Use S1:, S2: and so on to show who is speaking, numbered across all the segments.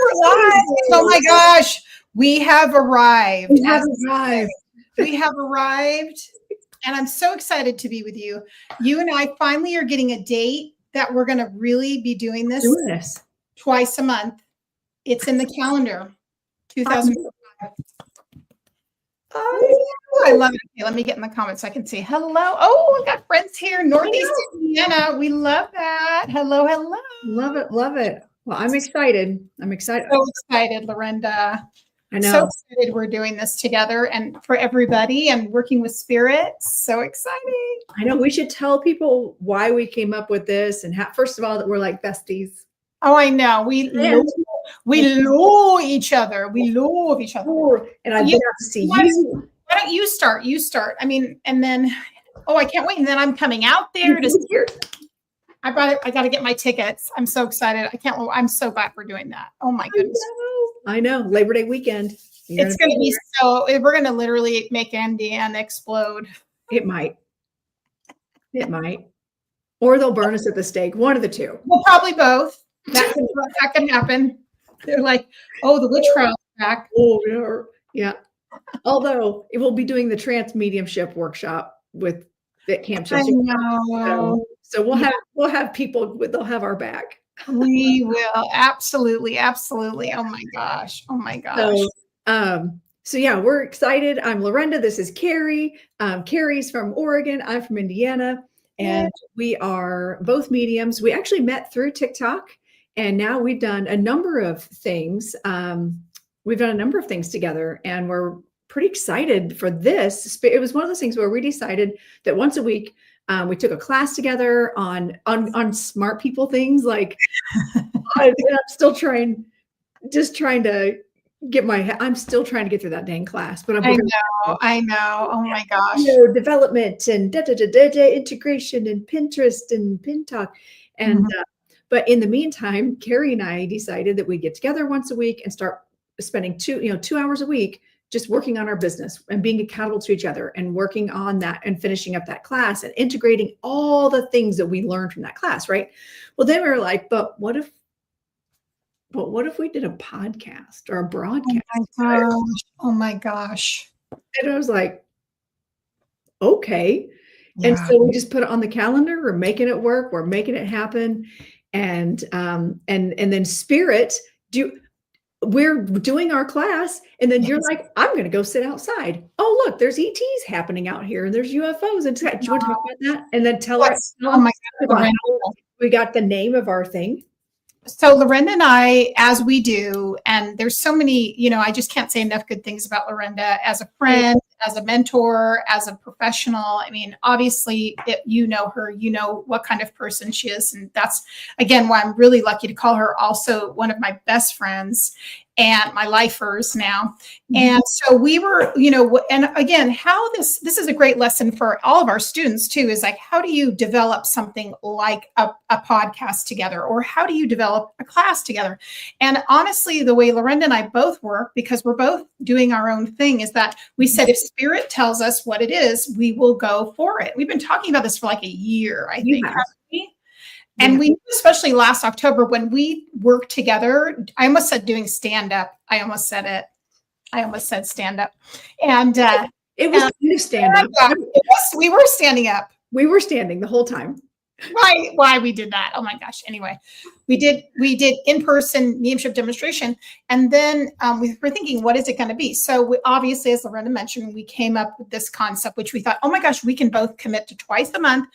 S1: we're live. Oh my gosh. We have arrived.
S2: We have arrived.
S1: We have arrived. And I'm so excited to be with you. You and I finally are getting a date that we're going to really be doing this twice a month. It's in the calendar. 2005. I love it. Okay, let me get in the comments so I can see. Hello. Oh, we got friends here. Northeast Indiana. We love that. Hello, hello.
S2: Love it. Love it. Well, I'm excited. I'm excited.
S1: So excited, Lorenda.
S2: I know.
S1: So excited we're doing this together and for everybody and working with spirits. So exciting.
S2: I know. We should tell people why we came up with this and how, first of all, that we're like besties.
S1: Oh, I know. We love each other. We love each other.
S2: And I've been out to see you.
S1: Why don't you start? You start. I mean, and then, oh, I can't wait. And then I'm coming out there to see her. I got to get my tickets. I'm so excited. I'm so glad we're doing that. Oh my goodness.
S2: I know. Labor Day weekend.
S1: It's going to be we're going to literally make Indiana explode.
S2: It might. It might. Or they'll burn us at the stake. One of the two.
S1: Well, probably both. That could happen. They're like, oh, the witch trial's back.
S2: Oh, yeah. Although it will be doing the trance mediumship workshop with at Camp Chester.
S1: I know.
S2: So we'll have people. They'll have our back.
S1: We will absolutely. Oh my gosh. Oh my gosh.
S2: So yeah, we're excited. I'm Lorenda. This is Carrie. Carrie's from Oregon. I'm from Indiana, and we are both mediums. We actually met through TikTok, and now we've done a number of things. We've done a number of things together, and we're pretty excited for this. It was one of those things where we decided that once a week, we took a class together on smart people things. Like I'm still trying to I'm still trying to get through that dang class, but
S1: I know. Oh my gosh.
S2: Development and integration and Pinterest and PinTalk. And, but in the meantime, Carrie and I decided that we'd get together once a week and start spending 2 hours a week just working on our business and being accountable to each other and working on that and finishing up that class and integrating all the things that we learned from that class. Right. Well, then we were like, but what if we did a podcast or a broadcast?
S1: Oh my gosh.
S2: And I was like, okay. Yeah. And so we just put it on the calendar. We're making it work. We're making it happen. And then Spirit, we're doing our class, and then you're like, I'm going to go sit outside. Oh, look, there's ETs happening out here, and there's UFOs. And do you want to talk about that? And then tell us.
S1: Oh my God,
S2: we got the name of our thing.
S1: So Lorenda and I, as we do, and there's so many, I just can't say enough good things about Lorenda as a friend, as a mentor, as a professional. I mean, obviously, you know her, you know what kind of person she is. And that's, again, why I'm really lucky to call her also one of my best friends and my lifers now. And so we were, and again, how this is a great lesson for all of our students too, is like, how do you develop something like a podcast together, or how do you develop a class together? And honestly, the way Lorenda and I both work, because we're both doing our own thing, is that we said, if Spirit tells us what it is, we will go for it. We've been talking about this for like a year, I think. And we, especially last October, when we worked together, I almost said doing stand-up. I almost said stand up. And
S2: it was kind of stand-up.
S1: We were standing up.
S2: We were standing the whole time.
S1: Why we did that? Oh my gosh. Anyway, we did in-person mediumship demonstration. And then we were thinking, what is it going to be? So we, obviously, as Lorenda mentioned, we came up with this concept, which we thought, oh my gosh, we can both commit to twice a month.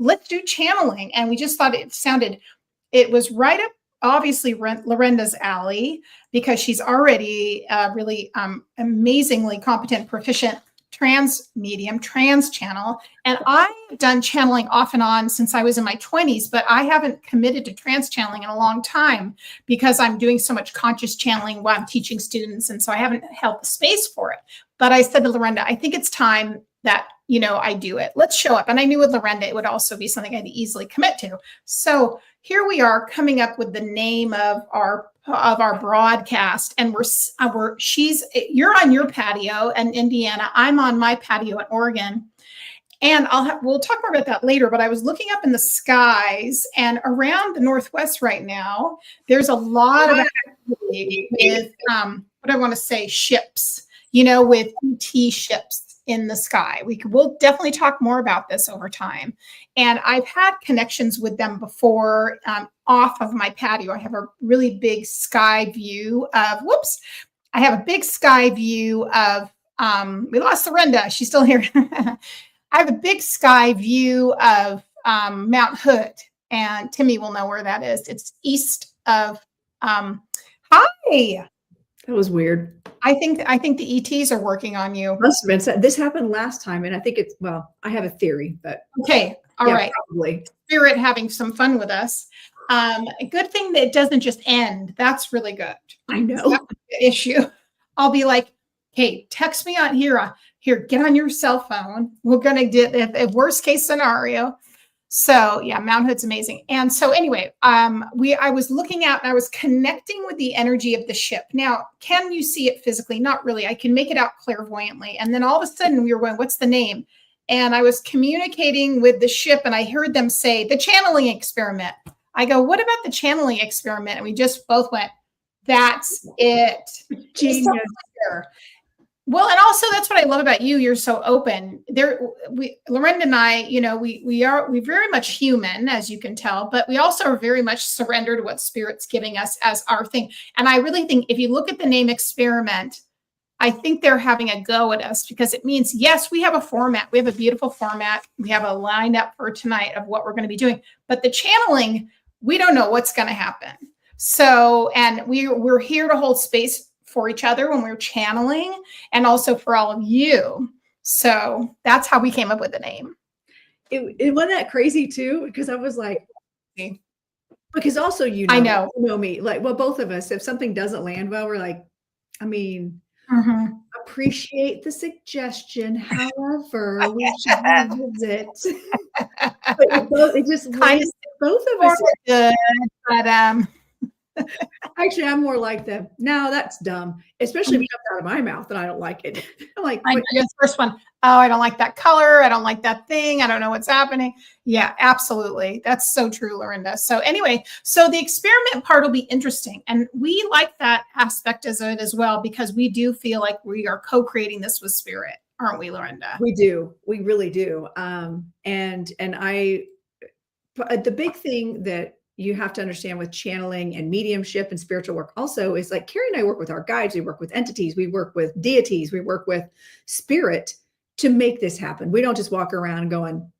S1: Let's do channeling. And we just thought it was right up, obviously, Lorenda's alley, because she's already really amazingly competent, proficient trans medium, trans channel. And I've done channeling off and on since I was in my 20s, but I haven't committed to trans channeling in a long time because I'm doing so much conscious channeling while I'm teaching students. And so I haven't held the space for it. But I said to Lorenda, I think it's time that, I do it. Let's show up. And I knew with Lorenda, it would also be something I'd easily commit to. So here we are coming up with the name of our broadcast. And you're on your patio in Indiana. I'm on my patio in Oregon. And we'll talk more about that later, but I was looking up in the skies, and around the Northwest right now, there's a lot of activity. with what I want to say, ships, you know, with ET ships in the sky. We'll definitely talk more about this over time. And I've had connections with them before off of my patio. I have a really big sky view of, I have a big sky view of, we lost Lorenda. She's still here. I have a big sky view of Mount Hood, and Timmy will know where that is. It's east of, hi.
S2: That was weird.
S1: I think the ETs are working on you.
S2: Must have been. This happened last time, and I think it's, well, I have a theory, but
S1: okay, all right.
S2: Probably.
S1: Spirit having some fun with us. A good thing that it doesn't just end. That's really good.
S2: I know.
S1: That's the issue. I'll be like, hey, text me on here. Here, get on your cell phone. We're gonna do a worst case scenario. So yeah, Mount Hood's amazing. And so anyway, I was looking out and I was connecting with the energy of the ship. Now, can you see it physically? Not really. I can make it out clairvoyantly. And then all of a sudden we were going, what's the name? And I was communicating with the ship and I heard them say the channeling experiment. I go, what about the channeling experiment? And we just both went, that's it.
S2: Genius.
S1: Well, and also that's what I love about you. You're so open. Lorenda and I, you know, we're very much human, as you can tell, but we also are very much surrendered to what Spirit's giving us as our thing. And I really think if you look at the name experiment, I think they're having a go at us because it means, yes, we have a format. We have a beautiful format. We have a lineup for tonight of what we're going to be doing, but the channeling, we don't know what's going to happen. So, and we're here to hold space for each other when we're channeling and also for all of you. So that's how we came up with the name.
S2: It wasn't that crazy too, because I was like, because also, I know me, like, well, both of us, if something doesn't land well, we're like, I mean, appreciate the suggestion. However, we should revisit. But it just kind of both of us
S1: good, but
S2: actually, I'm more like them. No, that's dumb. Especially if it comes out of my mouth and I don't like it. I'm like,
S1: I guess first one, oh, I don't like that color. I don't like that thing. I don't know what's happening. Yeah, absolutely. That's so true, Lorenda. So anyway, so the experiment part will be interesting. And we like that aspect as it as well, because we do feel like we are co-creating this with Spirit, aren't we, Lorenda?
S2: We do. We really do. And the big thing that you have to understand with channeling and mediumship and spiritual work also is, like, Carrie and I work with our guides, we work with entities, we work with deities, we work with Spirit to make this happen. We don't just walk around going,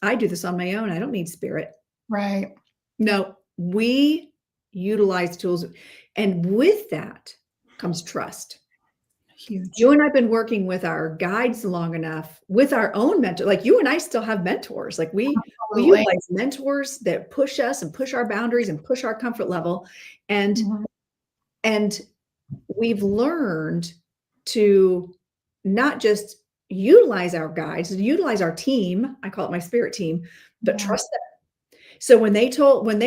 S2: I do this on my own. I don't need Spirit.
S1: Right.
S2: No, we utilize tools. And with that comes trust.
S1: Huge.
S2: You and I have been working with our guides long enough with our own mentor. Like, you and I still have mentors. Like we utilize mentors that push us and push our boundaries and push our comfort level. And we've learned to not just utilize our guides, utilize our team. I call it my Spirit team, but trust them. So when they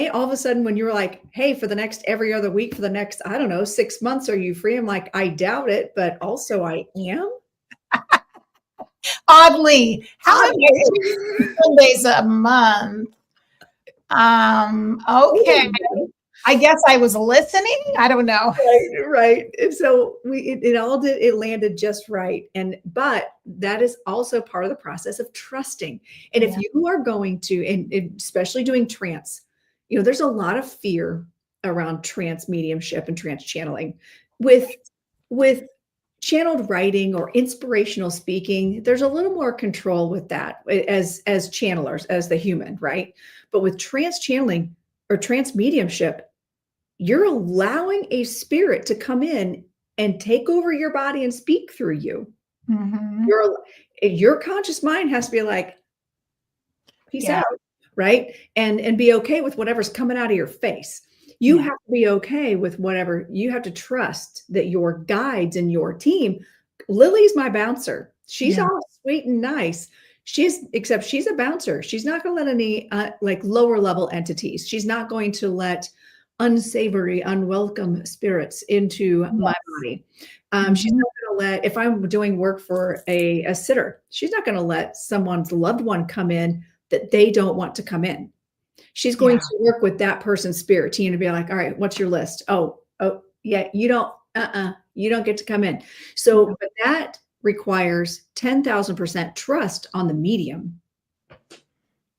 S2: all of a sudden, when you were like, hey, for the next every other week, for the next, I don't know, 6 months, are you free? I'm like, I doubt it, but also I am.
S1: Oddly, how many days a month? Okay. I guess I was listening. I don't know.
S2: Right. And so it landed just right. But that is also part of the process of trusting. And if you are going to, and especially doing trance, you know, there's a lot of fear around trance mediumship and trance channeling. With channeled writing or inspirational speaking, there's a little more control with that as channelers, as the human, right? But with trance channeling or trance mediumship, you're allowing a spirit to come in and take over your body and speak through you. Your conscious mind has to be like, peace out, right? And be okay with whatever's coming out of your face. You have to be okay with whatever. You have to trust that your guides and your team. Lily's my bouncer. She's all sweet and nice. Except she's a bouncer. She's not going to let any like lower level entities. She's not going to let unsavory, unwelcome spirits into my body. She's not going to let, if I'm doing work for a sitter, she's not going to let someone's loved one come in that they don't want to come in. She's going to work with that person's spirit team to be like, all right, what's your list? Oh, Yeah, you don't get to come in. So, but that requires 10,000% trust on the medium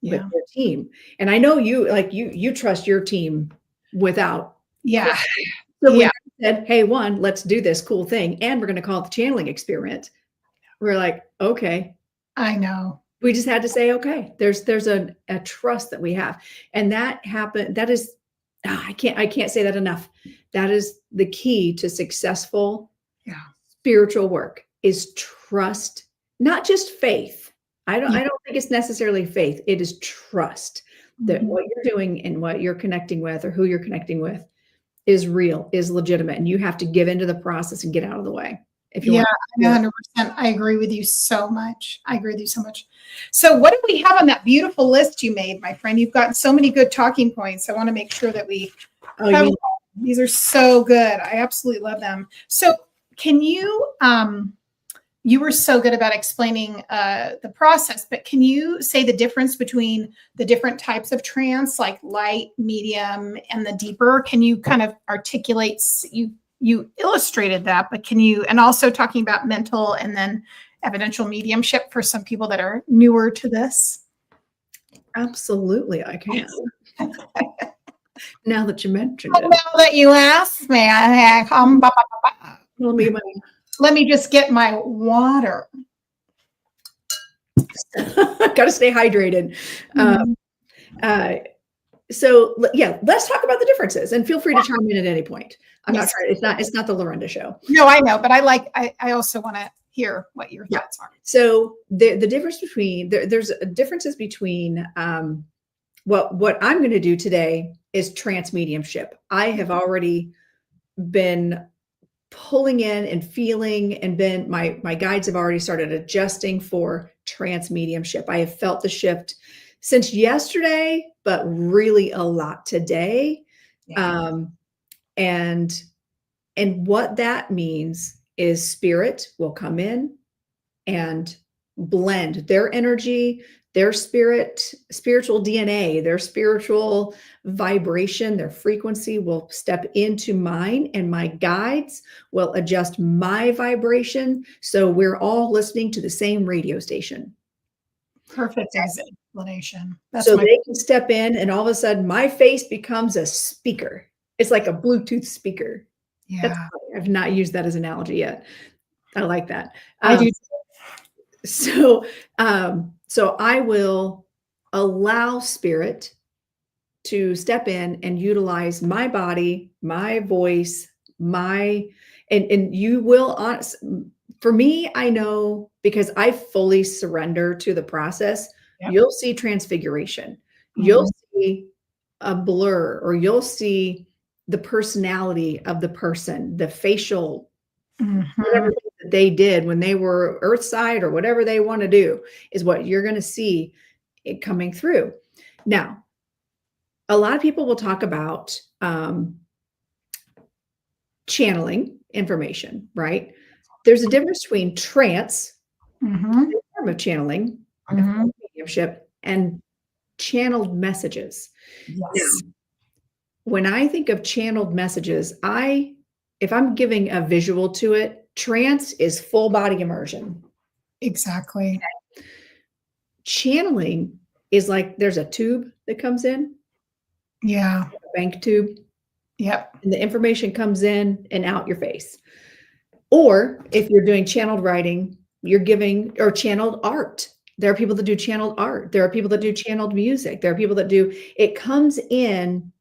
S2: with
S1: Yeah.
S2: their team. And I know you trust your team without
S1: Yeah.
S2: question. So when
S1: Yeah.
S2: you said, hey, let's do this cool thing, and we're going to call it the channeling experiment. We're like, okay.
S1: I know.
S2: We just had to say, okay, there's a trust that we have. And that happened. That is, I can't say that enough. That is the key to successful spiritual work, is trust, not just faith. I don't think it's necessarily faith. It is trust that what you're doing and what you're connecting with, or who you're connecting with, is real, is legitimate. And you have to give into the process and get out of the way. If you want.
S1: 100%. I agree with you so much. So what do we have on that beautiful list you made, my friend? You've got so many good talking points. I want to make sure that we these are so good. I absolutely love them. So can you, you were so good about explaining the process, but can you say the difference between the different types of trance, like light, medium, and the deeper? Can you kind of articulate, you illustrated that, but can you, and also talking about mental and then evidential mediumship for some people that are newer to this?
S2: Absolutely, I can. Now that you mentioned it.
S1: Now that you asked me, let me just get my water.
S2: Got to stay hydrated. So yeah, let's talk about the differences, and feel free to chime in at any point. I'm not trying. It's not the Lorenda show.
S1: No, I know, but I also want to hear what your thoughts are.
S2: So the difference between there's differences between what I'm going to do today is trance mediumship. I have already been pulling in and feeling, and been my guides have already started adjusting for trance mediumship. I have felt the shift since yesterday, but really a lot today. And what that means is spirit will come in and blend their energy, their spiritual DNA, their spiritual vibration, their frequency will step into mine, and my guides will adjust my vibration. So we're all listening to the same radio station.
S1: Perfect explanation.
S2: So they can step in, and all of a sudden my face becomes a speaker. It's like a Bluetooth speaker.
S1: Yeah.
S2: I've not used that as an analogy yet. I like that.
S1: I do.
S2: So I will allow spirit to step in and utilize my body, my voice, and you will, for me, I know, because I fully surrender to the process, you'll see transfiguration. You'll see a blur, or you'll see the personality of the person, the facial, whatever that they did when they were earthside, or whatever they want to do, is what you're going to see it coming through. Now, a lot of people will talk about channeling information, right? There's a difference between trance, a form of channeling, mediumship, and channeled messages.
S1: Yes.
S2: Now, when I think of channeled messages, if I'm giving a visual to it, trance is full body immersion.
S1: Exactly.
S2: Channeling is like there's a tube that comes in.
S1: Yeah.
S2: A bank tube.
S1: Yep.
S2: And the information comes in and out your face. Or if you're doing channeled writing, you're giving, or channeled art. There are people that do channeled art. There are people that do channeled music. There are people that do, it comes in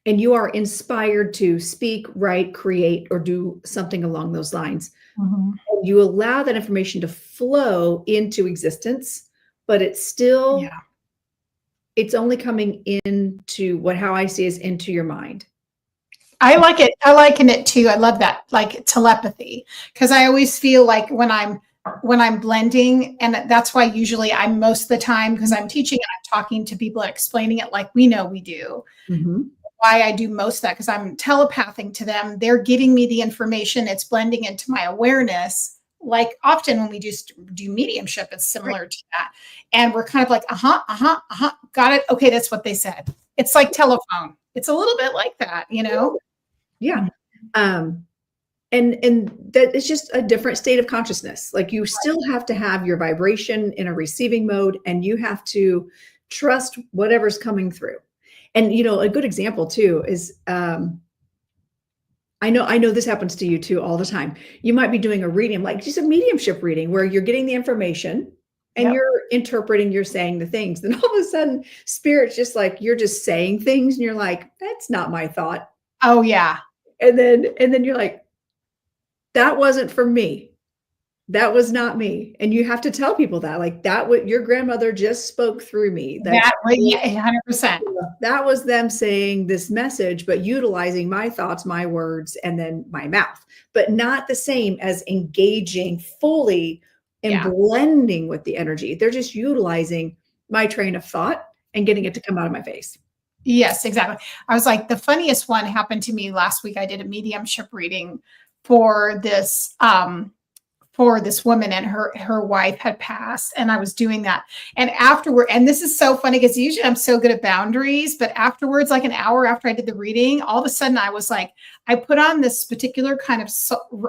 S2: and you are inspired to speak, write, create, or do something along those lines. And you allow that information to flow into existence, but it's still, it's only coming into how I see is into your mind.
S1: I like it. I liken it too. I love that, like telepathy, because I always feel like when I'm blending, and that's why usually I'm most of the time, because I'm teaching and I'm talking to people and explaining it like we know we do. Why I do most of that, because I'm telepathing to them. They're giving me the information. It's blending into my awareness. Like often when we do mediumship, it's similar to that. And we're kind of like, got it. Okay, that's what they said. It's like telephone. It's a little bit like that, you know?
S2: Yeah. And that is just a different state of consciousness. Like you still have to have your vibration in a receiving mode, and you have to trust whatever's coming through. And, you know, a good example too is, I know this happens to you too all the time. You might be doing a reading, like just a mediumship reading, where you're getting the information and you're interpreting, you're saying the things. Then all of a sudden spirit's just like, you're just saying things and you're like, that's not my thought.
S1: Oh yeah.
S2: And then you're like, that wasn't for me. That was not me. And you have to tell people that, like, that what your grandmother just spoke through me.
S1: Yeah, 100%.
S2: That was them saying this message, but utilizing my thoughts, my words, and then my mouth, but not the same as engaging fully and blending with the energy. They're just utilizing my train of thought and getting it to come out of my face.
S1: Yes, exactly. I was like, the funniest one happened to me last week. I did a mediumship reading for this woman, and her wife had passed, and I was doing that. And afterward, and this is so funny because usually I'm so good at boundaries, but afterwards, like an hour after I did the reading, all of a sudden I was like, I put on this particular kind of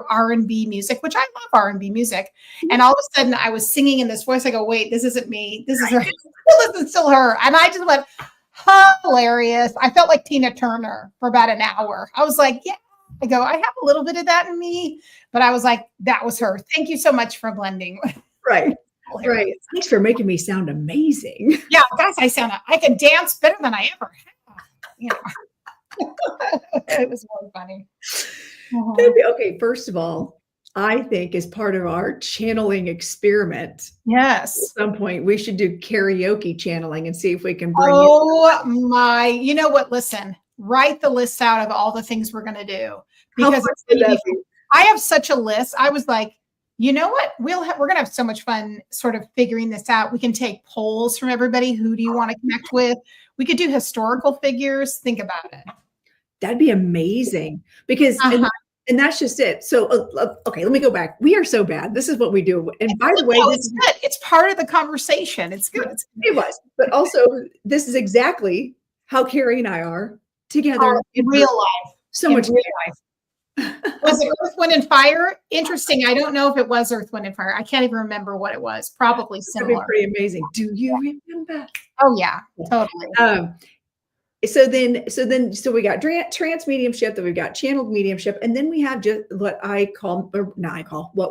S1: R&B music, which I love R&B music. And all of a sudden I was singing in this voice. I go, wait, this isn't me. This is her. This is still her. And I just went, hilarious. I felt like Tina Turner for about an hour. I was like, yeah. I go, I have a little bit of that in me, but I was like, that was her. Thank you so much for blending.
S2: Right. Right. Thanks for making me sound amazing.
S1: Yeah, guys, I can dance better than I ever have. You know. It was really funny.
S2: Okay. First of all, I think as part of our channeling experiment,
S1: yes,
S2: at some point we should do karaoke channeling and see if we can bring
S1: my, you know what? Listen, write the list out of all the things we're going to do, because I have such a list. I was like, you know what? We're going to have so much fun sort of figuring this out. We can take polls from everybody. Who do you want to connect with? We could do historical figures. Think about it.
S2: That'd be amazing, because and that's just it. So, okay, let me go back. We are so bad. This is what we do. And by the way,
S1: it's good. It's part of the conversation. It's good.
S2: It was, but also this is exactly how Carrie and I are together
S1: in real life.
S2: So much real
S1: life. Was it Earth, Wind, and Fire? Interesting. I don't know if it was Earth, Wind, and Fire. I can't even remember what it was. Probably similar.
S2: That'd be pretty amazing. Do you remember?
S1: Oh yeah, totally.
S2: So we got trance mediumship, then we've got channeled mediumship, and then we have just what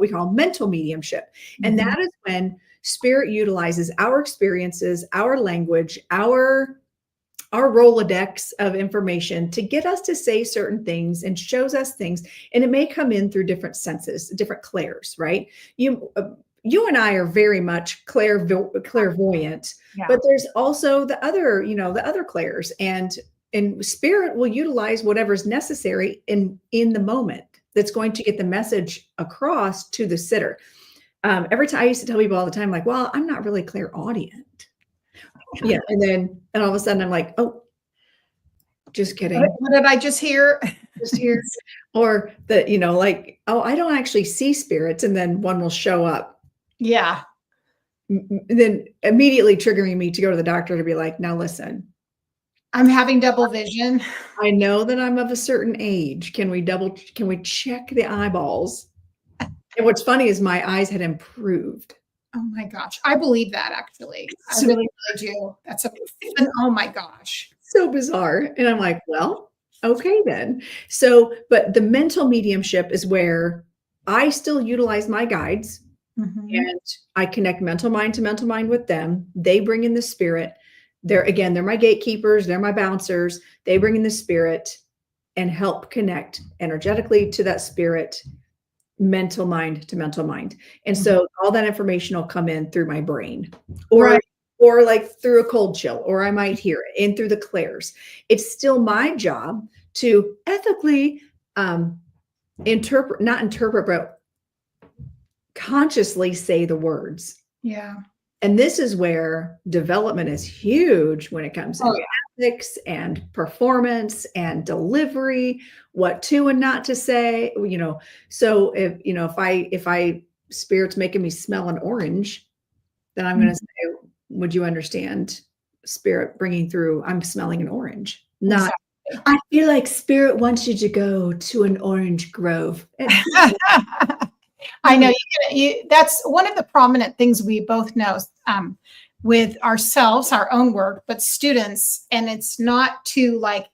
S2: we call mental mediumship. And that is when spirit utilizes our experiences, our language, our Rolodex of information to get us to say certain things and shows us things. And it may come in through different senses, different clairs, right? You and I are very much clairvoyant, but there's also the other clairs, and spirit will utilize whatever's necessary in the moment that's going to get the message across to the sitter. Every time I used to tell people all the time, like, well, I'm not really clairaudient. Yeah. And all of a sudden I'm like, oh, just kidding.
S1: What did I just hear?
S2: Or that, like, oh, I don't actually see spirits. And then one will show up.
S1: Yeah.
S2: Then immediately triggering me to go to the doctor to be like, now listen,
S1: I'm having double vision.
S2: I know that I'm of a certain age. Can we check the eyeballs? And what's funny is my eyes had improved.
S1: Oh my gosh. I believe that, actually. I really, really do. Oh my gosh.
S2: So bizarre. And I'm like, well, okay then. So, but the mental mediumship is where I still utilize my guides, and I connect mental mind to mental mind with them. They bring in the spirit. They're my gatekeepers. They're my bouncers. They bring in the spirit and help connect energetically to that spirit, mental mind to mental mind. And so all that information will come in through my brain, or like through a cold chill, or I might hear it in through the clairs. It's still my job to ethically not interpret, but consciously say the words.
S1: Yeah.
S2: And this is where development is huge when it comes to ethics and performance and delivery, what to and not to say, so if I spirit's making me smell an orange, then I'm going to say, would you understand spirit bringing through, I'm smelling an orange, not I feel like spirit wants you to go to an orange grove.
S1: I know that's one of the prominent things we both know with ourselves, our own work, but students, and it's not to like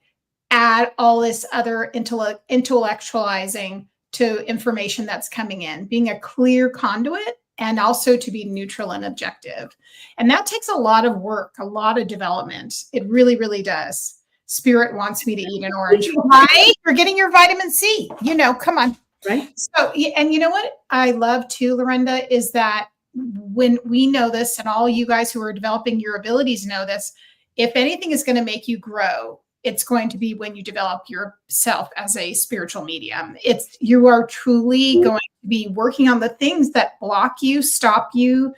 S1: add all this other intellectualizing to information that's coming in, being a clear conduit, and also to be neutral and objective. And that takes a lot of work, a lot of development. It really, really does. Spirit wants me to eat an orange. Right? You're getting your vitamin C. Come on.
S2: Right.
S1: So, and you know what I love too, Lorenda, is that when we know this, and all you guys who are developing your abilities know this, if anything is going to make you grow, it's going to be when you develop yourself as a spiritual medium. You are truly going to be working on the things that block you, stop you,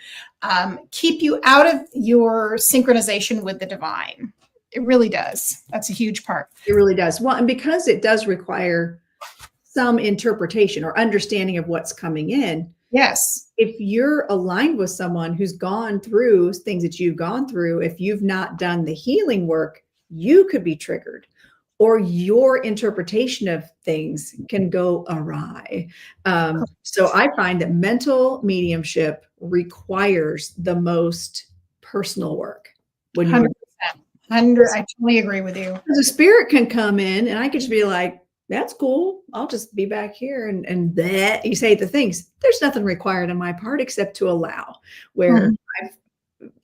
S1: keep you out of your synchronization with the divine. It really does. That's a huge part.
S2: It really does. Well, and because it does require some interpretation or understanding of what's coming in.
S1: Yes.
S2: If you're aligned with someone who's gone through things that you've gone through, if you've not done the healing work, you could be triggered, or your interpretation of things can go awry. So I find that mental mediumship requires the most personal work. When
S1: 100%. I totally agree with you.
S2: The spirit can come in and I could just be like, that's cool. I'll just be back here. And that you say the things, there's nothing required on my part except to allow. Where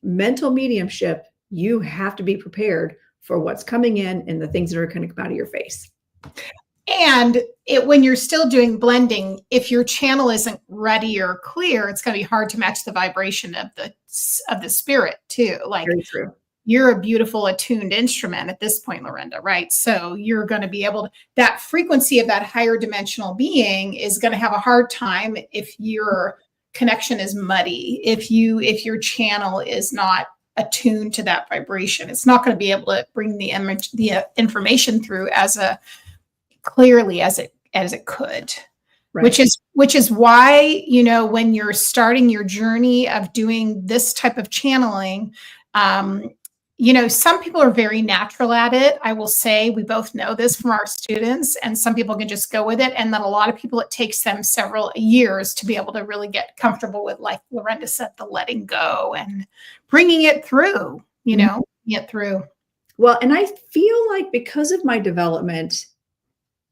S2: mental mediumship, you have to be prepared for what's coming in and the things that are going to come out of your face.
S1: And when you're still doing blending, if your channel isn't ready or clear, it's going to be hard to match the vibration of the spirit too. Like, very true. You're a beautiful attuned instrument at this point, Lorenda, right? So you're going to be able to, that frequency of that higher dimensional being is going to have a hard time if your connection is muddy, if your channel is not attuned to that vibration. It's not going to be able to bring the information through as clearly as it could. Right. Which is why, when you're starting your journey of doing this type of channeling, some people are very natural at it. I will say we both know this from our students, and some people can just go with it. And then a lot of people, it takes them several years to be able to really get comfortable with, like Lorenda said, the letting go and bringing it through, get through.
S2: Well, and I feel like because of my development,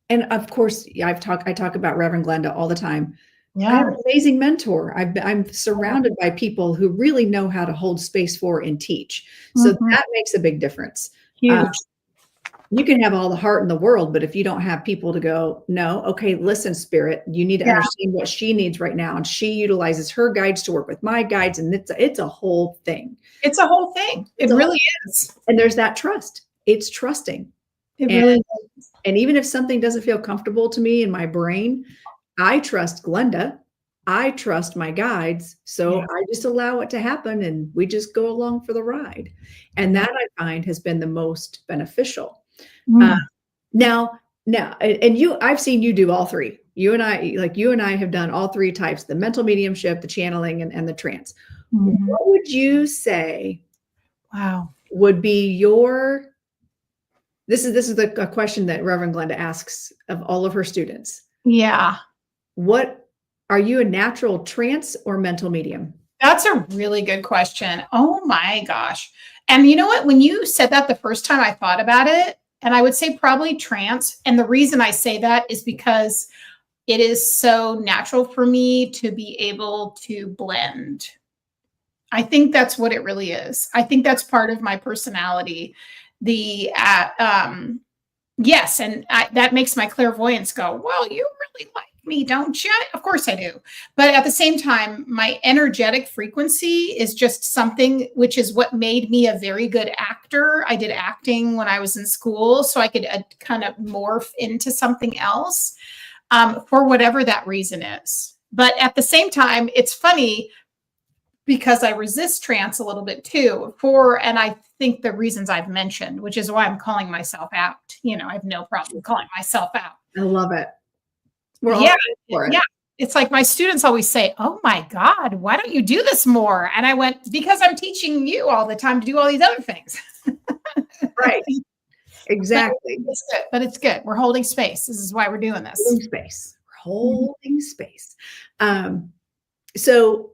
S2: and of course, I talk about Reverend Glenda all the time. Yeah. I have an amazing mentor. I'm surrounded by people who really know how to hold space for and teach. So that makes a big difference. Huge. You can have all the heart in the world, but if you don't have people to go, no, okay, listen, spirit, you need to understand what she needs right now. And she utilizes her guides to work with my guides. And it's a whole thing.
S1: It's a whole thing. It really is.
S2: And there's that trust. It's trusting.
S1: It really is.
S2: And even if something doesn't feel comfortable to me in my brain, I trust Glenda. I trust my guides. So I just allow it to happen and we just go along for the ride. And that I find has been the most beneficial. Now, and I've seen you do all three. You and I have done all three types, the mental mediumship, the channeling, and the trance. What would you say would be this is a question that Reverend Glenda asks of all of her students.
S1: Yeah.
S2: Are you a natural trance or mental medium?
S1: That's a really good question. Oh my gosh. And you know what? When you said that the first time, I thought about it, and I would say probably trance. And the reason I say that is because it is so natural for me to be able to blend. I think that's what it really is. I think that's part of my personality. Yes. And that makes my clairvoyance go, well, you really like me, don't you? Of course I do. But at the same time, my energetic frequency is just something which is what made me a very good actor. I did acting when I was in school, so I could kind of morph into something else for whatever that reason is. But at the same time, it's funny because I resist trance a little bit too and I think the reasons I've mentioned, which is why I'm calling myself out. I have no problem calling myself out.
S2: I love it.
S1: Yeah. It's like my students always say, oh my God, why don't you do this more? And I went, because I'm teaching you all the time to do all these other things.
S2: Right. exactly.
S1: It's good, but it's good. We're holding space. This is why we're doing this.
S2: Holding space. We're holding space. So,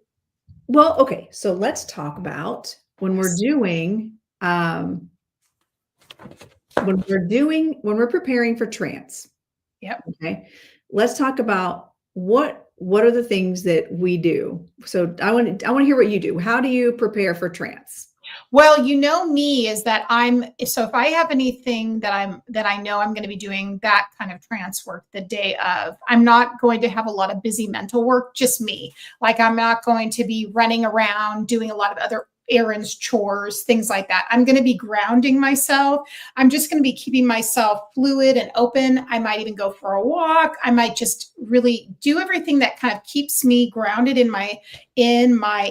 S2: well, okay. So let's talk about when we're doing, when we're preparing for trance.
S1: Yep.
S2: Okay. Let's talk about what are the things that we do. So I want to hear what you do. How do you prepare for trance?
S1: Well, you know me is that so if I have anything that I know I'm going to be doing that kind of trance work the day of, I'm not going to have a lot of busy mental work, just me. Like I'm not going to be running around doing a lot of other errands, chores, things like that. I'm going to be grounding myself. I'm just going to be keeping myself fluid and open. I might even go for a walk. I might just really do everything that kind of keeps me grounded in my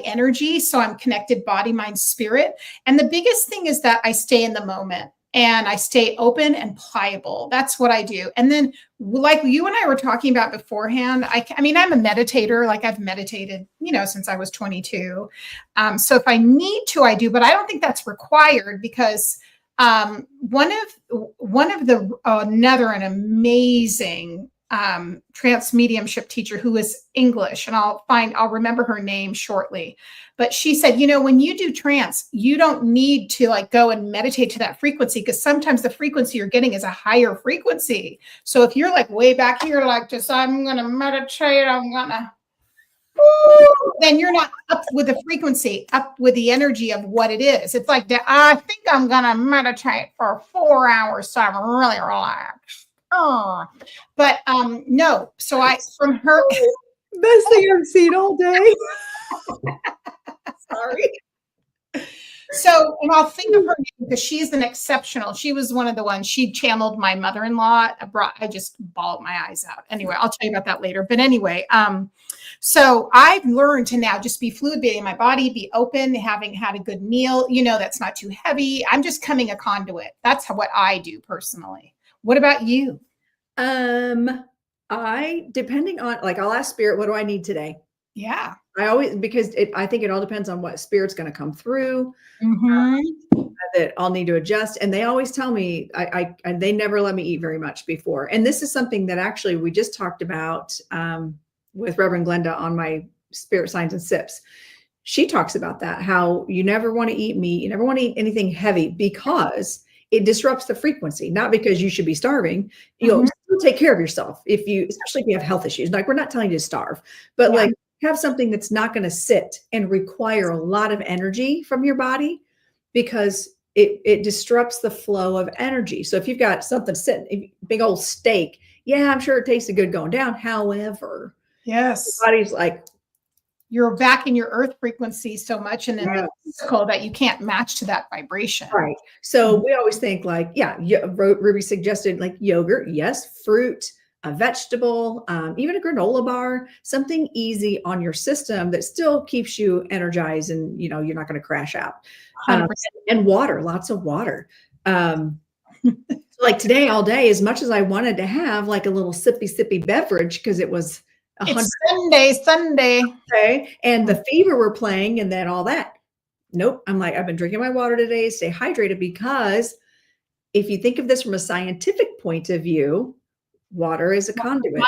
S1: energy. So I'm connected body, mind, spirit. And the biggest thing is that I stay in the moment and I stay open and pliable. That's what I do. And then like you and I were talking about beforehand, I mean, I'm a meditator. Like I've meditated, since I was 22. So if I need to, I do, but I don't think that's required because another amazing trance mediumship teacher who is English, and I'll remember her name shortly. But she said, when you do trance, you don't need to like go and meditate to that frequency because sometimes the frequency you're getting is a higher frequency. So if you're like way back here, like just, I'm going to meditate, then you're not up with the frequency, up with the energy of what it is. It's like, I think I'm going to meditate for 4 hours. So I'm really relaxed. Oh, but no. So from her,
S2: best thing I've seen all day. Sorry.
S1: So, and I'll think of her name because she's an exceptional. She was one of the ones. She channeled my mother-in-law. I just bawled my eyes out. Anyway, I'll tell you about that later. But anyway, so I've learned to now just be fluid, be in my body, be open, having had a good meal. that's not too heavy. I'm just coming a conduit. That's what I do personally. What about you?
S2: Depending on, like, I'll ask spirit, what do I need today?
S1: Yeah.
S2: Because I think it all depends on what spirit's going to come through,
S1: Mm-hmm.
S2: that I'll need to adjust. And they always tell me, they never let me eat very much before. And this is something that actually we just talked about, with Reverend Glenda on my Spirit Signs and Sips. She talks about that, how you never want to eat meat. You never want to eat anything heavy because it disrupts the frequency, not because you should be starving. You'll still take care of yourself especially if you have health issues. Like, we're not telling you to starve, but like have something that's not going to sit and require a lot of energy from your body because it disrupts the flow of energy. So if you've got something sitting, big old steak, I'm sure it tasted good going down. However,
S1: yes,
S2: the body's like,
S1: you're back in your earth frequency so much and then the physical that you can't match to that vibration.
S2: Right. So we always think like, Ruby suggested like yogurt. Yes. Fruit, a vegetable, even a granola bar, something easy on your system that still keeps you energized and, you're not going to crash out. And water, lots of water. Like today, all day, as much as I wanted to have like a little sippy beverage, because it was
S1: it's Sunday.
S2: Okay. And the fever were playing and then all that. Nope. I'm like, I've been drinking my water today, stay hydrated, because if you think of this from a scientific point of view, water is a conduit.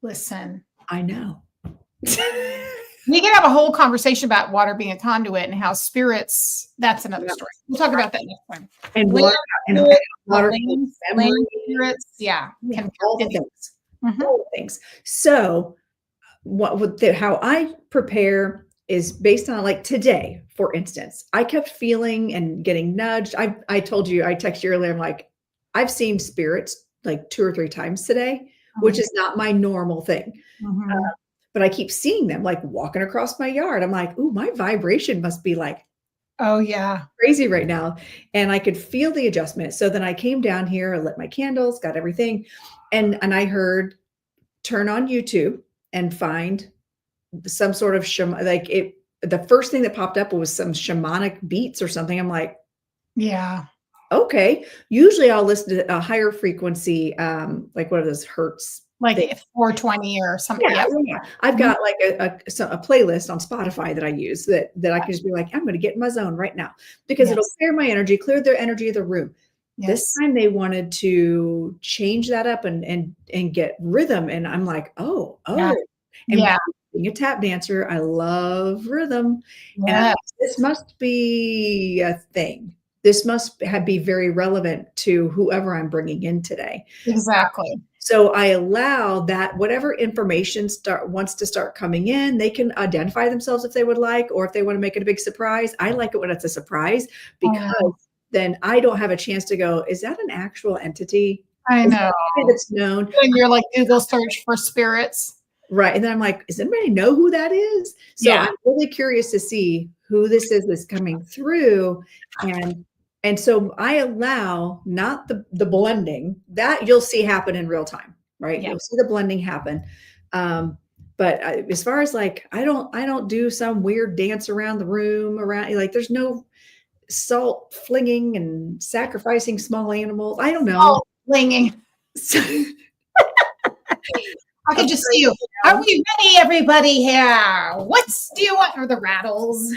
S1: Listen.
S2: I know.
S1: We can have a whole conversation about water being a conduit and how spirits, that's another story. We'll talk about that next time.
S2: And water
S1: spirits, can
S2: all the things. All the things. So how I prepare is based on, like, today, for instance, I kept feeling and getting nudged. I told you, I texted you earlier, I'm like, I've seen spirits like 2 or 3 times today, which is not my normal thing. But I keep seeing them like walking across my yard. I'm like, ooh, my vibration must be like,
S1: oh yeah,
S2: crazy right now. And I could feel the adjustment. So then I came down here, I lit my candles, got everything. And I heard, turn on YouTube and find some sort of the first thing that popped up was some shamanic beats or something. I'm like,
S1: yeah,
S2: okay. Usually I'll listen to a higher frequency, like what are those hertz?
S1: Like 420 or something.
S2: Yeah. I've got like a playlist on Spotify that I use that I can just be like, I'm going to get in my zone right now, because it'll clear my energy, clear the energy of the room. This time they wanted to change that up and get rhythm. And I'm like, oh.
S1: Yeah.
S2: And
S1: Yeah.
S2: being a tap dancer, I love rhythm. And
S1: Yeah.
S2: this must be a thing. This must be very relevant to whoever I'm bringing in today.
S1: Exactly.
S2: So I allow that whatever information wants to start coming in, they can identify themselves if they would like, or if they want to make it a big surprise. I like it when it's a surprise, because then I don't have a chance to go, is that an actual entity?
S1: I know.
S2: That's known.
S1: And you're like Google search for spirits.
S2: Right. And then I'm like, does anybody know who that is? So
S1: Yeah.
S2: I'm really curious to see who this is that's coming through. And so I allow not the blending that you'll see happen in real time, right?
S1: Yeah.
S2: You'll see the blending happen. But as far as like, I don't do some weird dance around the room like, there's no salt flinging and sacrificing small animals. I don't know.
S1: Salt flinging. I can just see you. Are we ready, everybody here? Do you want? Or the rattles?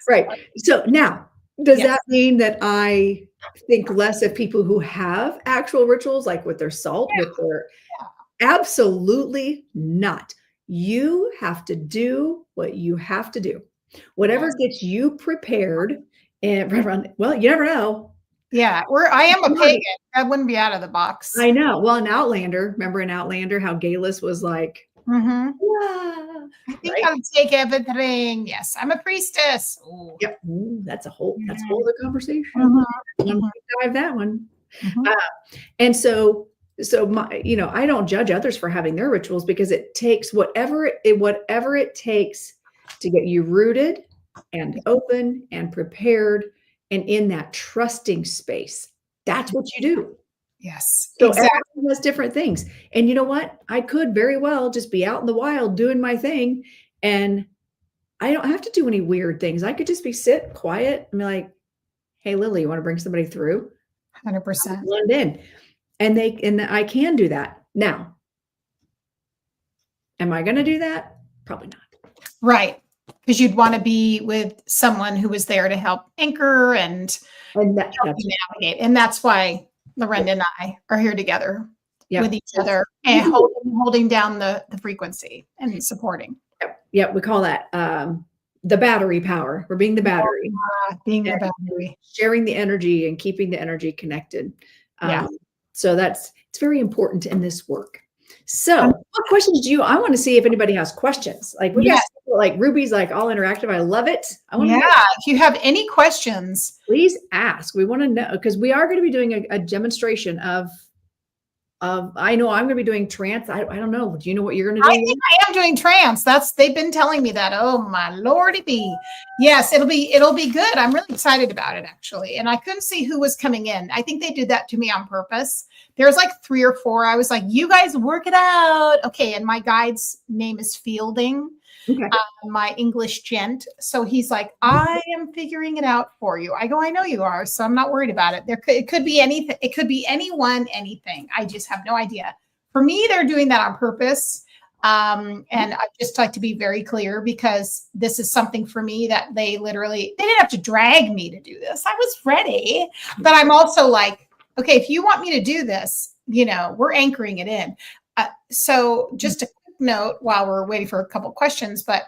S2: Right. So now, does that mean that I think less of people who have actual rituals, like with their salt, with their? Absolutely not. You have to do what you have to do. Whatever gets you prepared. And well, you never know.
S1: Yeah, I am a pagan. I wouldn't be out of the box.
S2: I know. Well, in Outlander, remember in Outlander how Galus was like,
S1: I think I'll take everything. Yes, I'm a priestess. Ooh.
S2: Yep. That's a whole other conversation. Dive that one. And so I don't judge others for having their rituals, because it takes whatever it takes to get you rooted and open and prepared and in that trusting space. That's what you do.
S1: Yes.
S2: So everyone has different things. And you know what? I could very well just be out in the wild doing my thing, and I don't have to do any weird things. I could just sit quiet and be like, hey, Lily, you want to bring somebody through?
S1: 100%.
S2: Blend in. And I can do that. Now, am I going to do that? Probably not.
S1: Right. Because you'd want to be with someone who was there to help anchor and help you navigate. And that's why Lorenda and I are here together with each other and holding down the frequency and supporting.
S2: Yep. We call that the battery power. We're being the battery.
S1: Being the battery.
S2: Sharing the energy and keeping the energy connected. So it's very important in this work. So what questions I want to see if anybody has questions. Like like Ruby's like all interactive. I love it. I want to know.
S1: If you have any questions,
S2: please ask. We want to know, because we are going to be doing a demonstration of I know I'm going to be doing trance. I don't know. Do you know what you're going to do?
S1: I think I am doing trance. They've been telling me that. Oh my Lordy be. Yes, it'll be good. I'm really excited about it, actually. And I couldn't see who was coming in. I think they did that to me on purpose. There's like 3 or 4. I was like, you guys work it out. Okay. And my guide's name is Fielding. Okay. My English gent. So he's like, I am figuring it out for you. I go, I know you are. So I'm not worried about it. It could be anything. It could be anyone, anything. I just have no idea. For me, they're doing that on purpose. And I just like to be very clear, because this is something for me that they didn't have to drag me to do this. I was ready, but I'm also like, okay, if you want me to do this, we're anchoring it in. So just a note while we're waiting for a couple of questions, but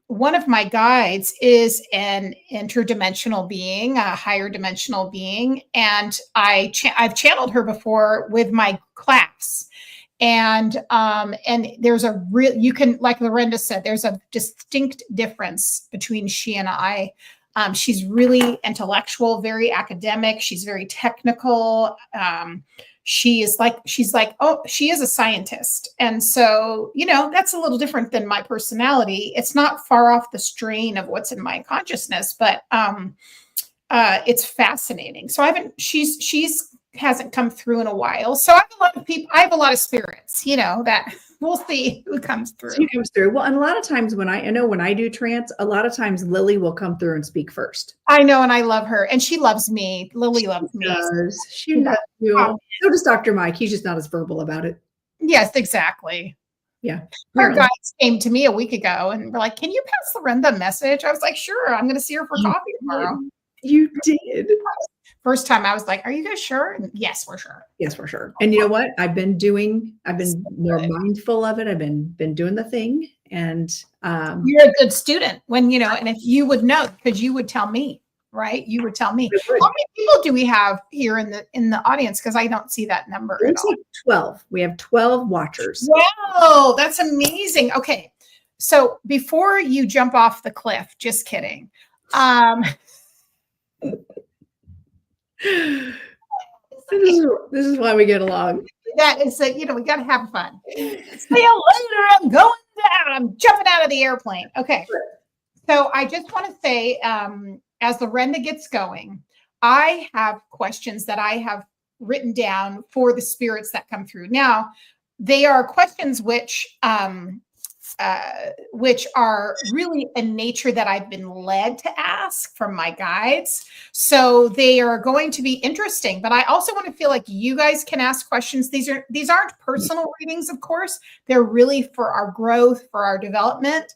S1: one of my guides is an interdimensional being, a higher dimensional being, and I've channeled her before with my class, and there's you can, like Lorenda said, there's a distinct difference between she and I. She's really intellectual, very academic. She's very technical. She's like, oh, she is a scientist. And so, that's a little different than my personality. It's not far off the strain of what's in my consciousness, but it's fascinating. So she's hasn't come through in a while. So I have a lot of people, I have a lot of spirits, that we'll see who comes through.
S2: Who comes through. Well, and a lot of times when I do trance, a lot of times Lily will come through and speak first.
S1: I know. And I love her. And she loves me. Lily loves me.
S2: She loves you. So does Dr. Mike. He's just not as verbal about it.
S1: Yes, exactly.
S2: Yeah.
S1: Our guys came to me a week ago and were like, can you pass Lorenda a message? I was like, sure. I'm going to see her for coffee tomorrow.
S2: You did. Yes.
S1: time I was like, are you guys sure? And yes, we're sure.
S2: Yes, for sure. And you know what? I've been more mindful of it. I've been doing the thing. And
S1: you're a good student when, you know, and if you would know, because you would tell me, right? You would tell me. How many people do we have here in the audience? Because I don't see that number at all.
S2: 12. We have 12 watchers.
S1: Wow, that's amazing. Okay. So before you jump off the cliff, just kidding.
S2: This is why we get along.
S1: That is that, you know, we got to have fun. See you later. I'm going down. I'm jumping out of the airplane. Okay. So I just want to say, as Lorenda gets going, I have questions that I have written down for the spirits that come through. Now, they are questions which are really a nature that I've been led to ask from my guides. So they are going to be interesting, but I also want to feel like you guys can ask questions. These aren't personal readings, of course. They're really for our growth, for our development,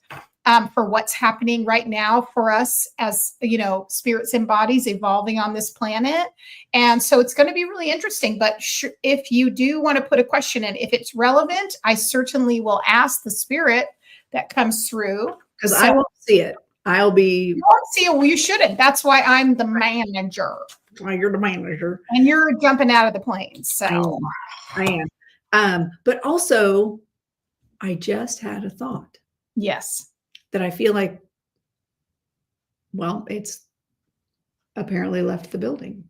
S1: for what's happening right now for us as, you know, spirits and bodies evolving on this planet. And so it's going to be really interesting. But if you do want to put a question in, if it's relevant, I certainly will ask the spirit that comes through.
S2: Because I won't see it. I'll be.
S1: You won't see it. Well, you shouldn't. That's why I'm the manager.
S2: Well, you're the manager.
S1: And you're jumping out of the plane. So
S2: I am. But also, I just had a thought.
S1: Yes.
S2: That I feel like, well, it's apparently left the building.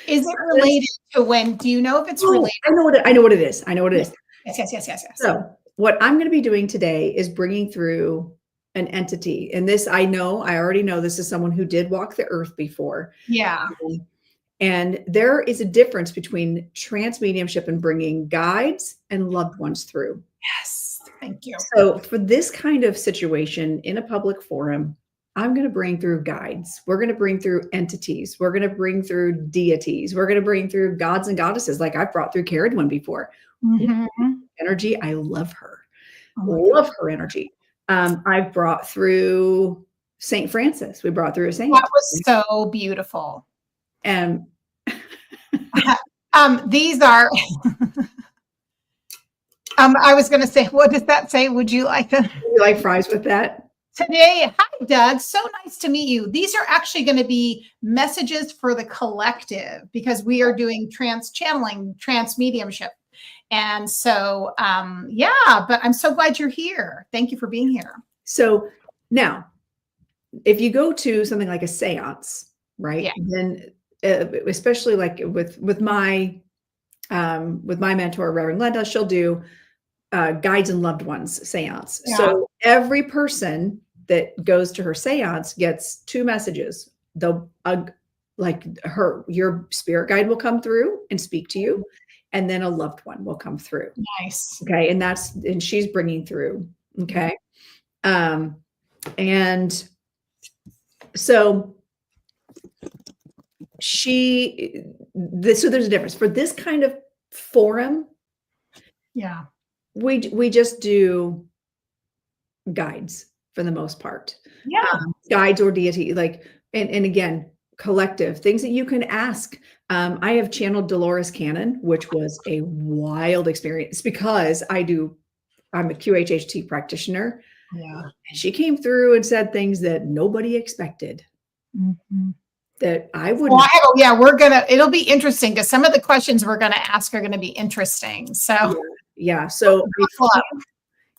S1: Is it related to when? Do you know if it's related?
S2: I know what it is. I know what it is.
S1: Yes.
S2: So what I'm going to be doing today is bringing through an entity. And this, I already know this is someone who did walk the earth before.
S1: Yeah.
S2: And there is a difference between trance mediumship and bringing guides and loved ones through.
S1: Yes. Thank you.
S2: So for this kind of situation in a public forum, I'm going to bring through guides. We're going to bring through entities. We're going to bring through deities. We're going to bring through gods and goddesses. Like I've brought through Carrie one before. Mm-hmm. Energy. I love her. Love her energy. I've brought through St. Francis. We brought through a saint.
S1: That was so beautiful.
S2: And
S1: these are I was going to say, what does that say? Would you like to?
S2: You like fries with that?
S1: Today, hi, Doug. So nice to meet you. These are actually going to be messages for the collective because we are doing trance channeling, trance mediumship. And so, yeah, but I'm so glad you're here. Thank you for being here.
S2: So now, if you go to something like a seance, right? Yeah. Then, especially like with my mentor, Reverend Linda, she'll do guides and loved ones seance. Yeah. So every person that goes to her seance gets 2 messages. They'll your spirit guide will come through and speak to you, and then a loved one will come through.
S1: Nice.
S2: Okay, and she's bringing through. Okay, and so so there's a difference for this kind of forum.
S1: Yeah.
S2: We just do guides for the most part.
S1: Yeah.
S2: Guides or deity, like, and again, collective things that you can ask. I have channeled Dolores Cannon, which was a wild experience because I'm a QHHT practitioner.
S1: Yeah.
S2: And she came through and said things that nobody expected. Mm-hmm. That I would.
S1: Well, it'll be interesting because some of the questions we're going to ask are going to be interesting. So
S2: yeah. So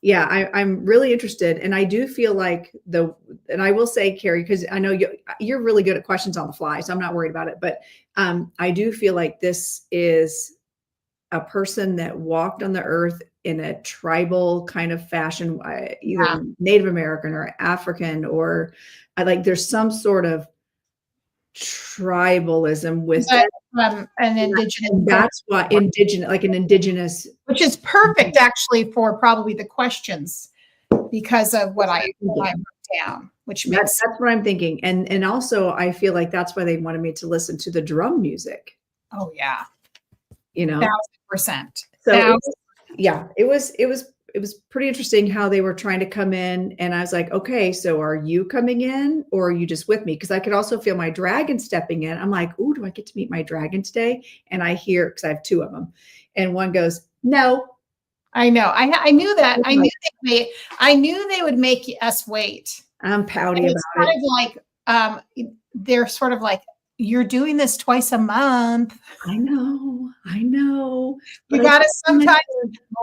S2: I'm really interested. And I do feel like and I will say, Carrie, because I know you're really good at questions on the fly, so I'm not worried about it. But I do feel like this is a person that walked on the earth in a tribal kind of fashion, either Native American or African, or there's some sort of tribalism with
S1: an indigenous.
S2: And that's why indigenous,
S1: which is perfect actually for probably the questions because of what I wrote down. Which
S2: that's what I'm thinking, and also I feel like that's why they wanted me to listen to the drum music.
S1: Oh yeah,
S2: 1,000%.
S1: So
S2: it was it was pretty interesting how they were trying to come in. And I was like, okay, so are you coming in or are you just with me? Because I could also feel my dragon stepping in. I'm like, oh, do I get to meet my dragon today? And I hear, because I have 2 of them. And one goes, no.
S1: I know. I knew that. I knew they would make us wait.
S2: I'm pouty about
S1: kind
S2: it.
S1: Of like, they're sort of like, you're doing this twice a month.
S2: I know.
S1: You got to sometimes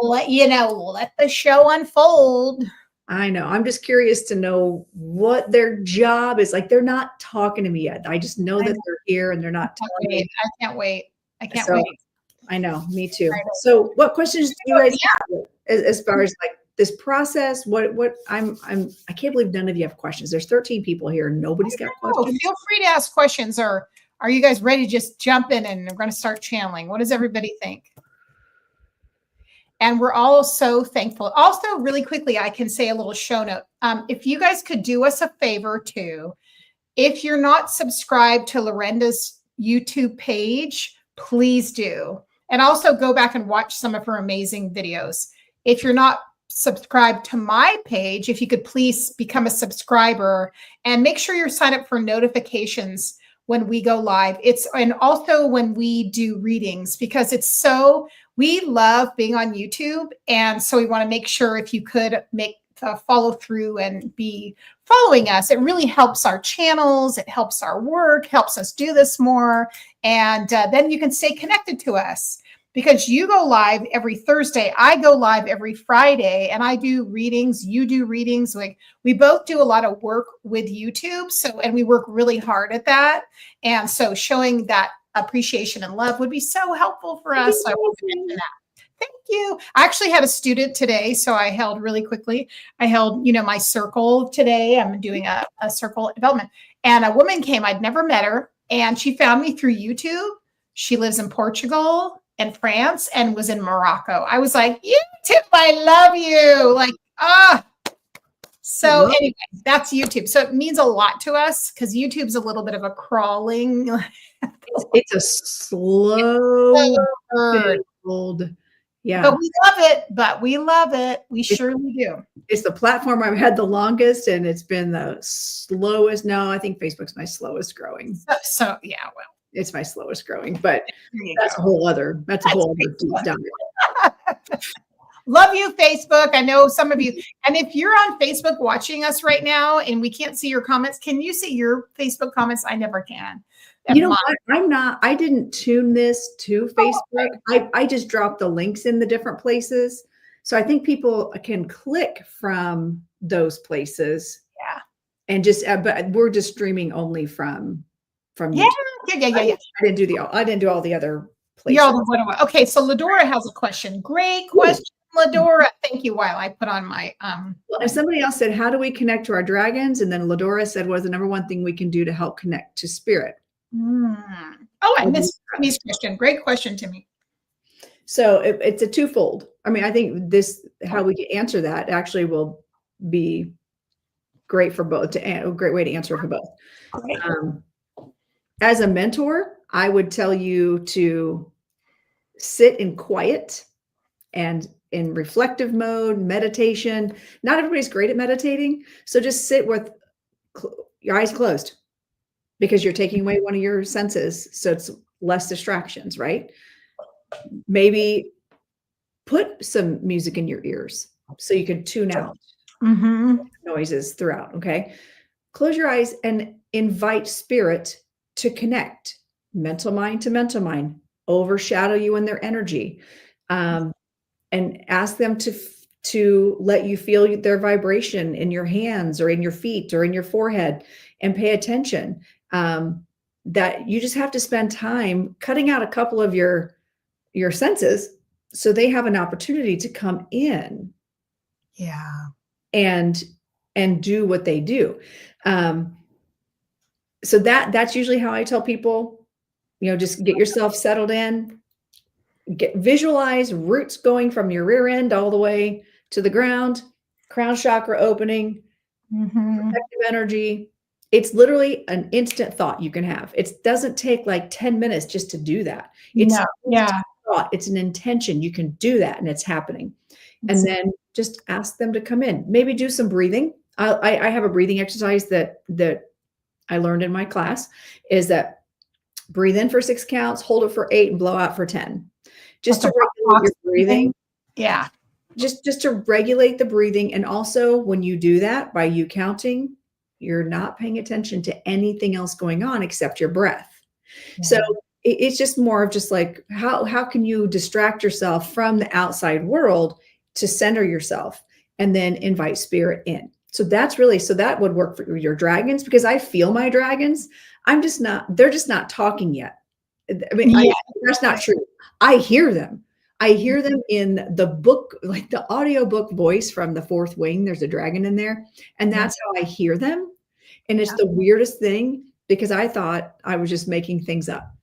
S1: let the show unfold.
S2: I know. I'm just curious to know what their job is. Like, they're not talking to me yet. I just know that they're here and they're not talking.
S1: I can't wait. I can't wait.
S2: I know. Me too. So what questions do you guys have as far as like this process? I can't believe none of you have questions. There's 13 people here. Nobody's got questions.
S1: Feel free to ask questions, or are you guys ready to just jump in and we're going to start channeling? What does everybody think? And we're all so thankful. Also, really quickly, I can say a little show note. If you guys could do us a favor too, if you're not subscribed to Lorenda's YouTube page, please do. And also go back and watch some of her amazing videos. If you're not subscribed to my page, if you could please become a subscriber and make sure you're signed up for notifications when we go live. And also when we do readings, because we love being on YouTube. And so we want to make sure if you could make follow through and be following us. It really helps our channels. It helps our work, helps us do this more. And then you can stay connected to us because you go live every Thursday. I go live every Friday and I do readings. You do readings. Like we both do a lot of work with YouTube. And we work really hard at that. And so showing that appreciation and love would be so helpful for us. So I want to mention that. Thank you. I actually had a student today. So I held really quickly. I held, my circle today. I'm doing a circle development. And a woman came, I'd never met her. And she found me through YouTube. She lives in Portugal and France and was in Morocco. I was like, YouTube, I love you. So anyway, that's YouTube. So it means a lot to us because YouTube's a little bit of a crawling.
S2: It's a slow build. Yeah.
S1: But we love it. We surely do.
S2: It's the platform I've had the longest and it's been the slowest. No, I think Facebook's my slowest growing.
S1: So yeah, well.
S2: It's my slowest growing, but that's a whole other deep dive.
S1: Love you, Facebook. I know some of you. And if you're on Facebook watching us right now and we can't see your comments, can you see your Facebook comments? I never can.
S2: You know what? I didn't tune this to Facebook. I just dropped the links in the different places. So I think people can click from those places.
S1: Yeah.
S2: And but we're just streaming only from
S1: yeah.
S2: I didn't do all the other places.
S1: Okay. So Ladora has a question. Great question, Ladora. Thank you. While I put on my,
S2: Well, if somebody else said, how do we connect to our dragons? And then Ladora said, what is the number one thing we can do to help connect to spirit?
S1: Oh, I missed Timmy's question. Great question, Timmy.
S2: So it's a twofold. I mean, I think how we answer that actually will be great for both. A great way to answer for both. As a mentor, I would tell you to sit in quiet and in reflective mode, meditation. Not everybody's great at meditating, so just sit with your eyes closed. Because you're taking away one of your senses. So it's less distractions, right? Maybe put some music in your ears so you can tune out noises throughout, okay? Close your eyes and invite spirit to connect. Mental mind to mental mind. Overshadow you in their energy. And ask them to let you feel their vibration in your hands or in your feet or in your forehead and pay attention. That you just have to spend time cutting out a couple of your senses so they have an opportunity to come in.
S1: Yeah.
S2: And do what they do. So that's usually how I tell people, just get yourself settled in, visualize roots going from your rear end all the way to the ground, crown chakra opening, protective energy. It's literally an instant thought you can have. It doesn't take like 10 minutes just to do that. It's thought. It's an intention. You can do that and it's happening. And then just ask them to come in. Maybe do some breathing. I have a breathing exercise that I learned in my class, is that breathe in for 6 counts, hold it for 8, and blow out for 10. Just to regulate your breathing.
S1: Yeah.
S2: Just to regulate the breathing. And also when you do that, by you counting, you're not paying attention to anything else going on except your breath. Yeah. So it's just more of just like, how can you distract yourself from the outside world to center yourself and then invite spirit in? So that's really, so that would work for your dragons, because I feel my dragons. They're just not talking yet. I mean, yeah. That's not true. I hear them. I hear them in the book, like the audiobook voice from The Fourth Wing. There's a dragon in there. And that's how I hear them. And it's the weirdest thing, because I thought I was just making things up.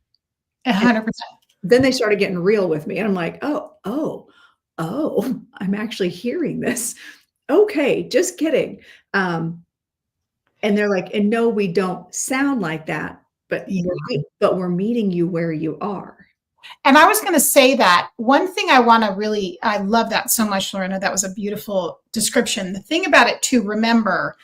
S1: 100%.
S2: Then they started getting real with me. And I'm like, oh, I'm actually hearing this. Okay, just kidding. And they're like, and no, we don't sound like that, but we're meeting you where you are.
S1: And I was going to say that one thing I love that so much, Lorenda. That was a beautiful description. The thing about it too, remember,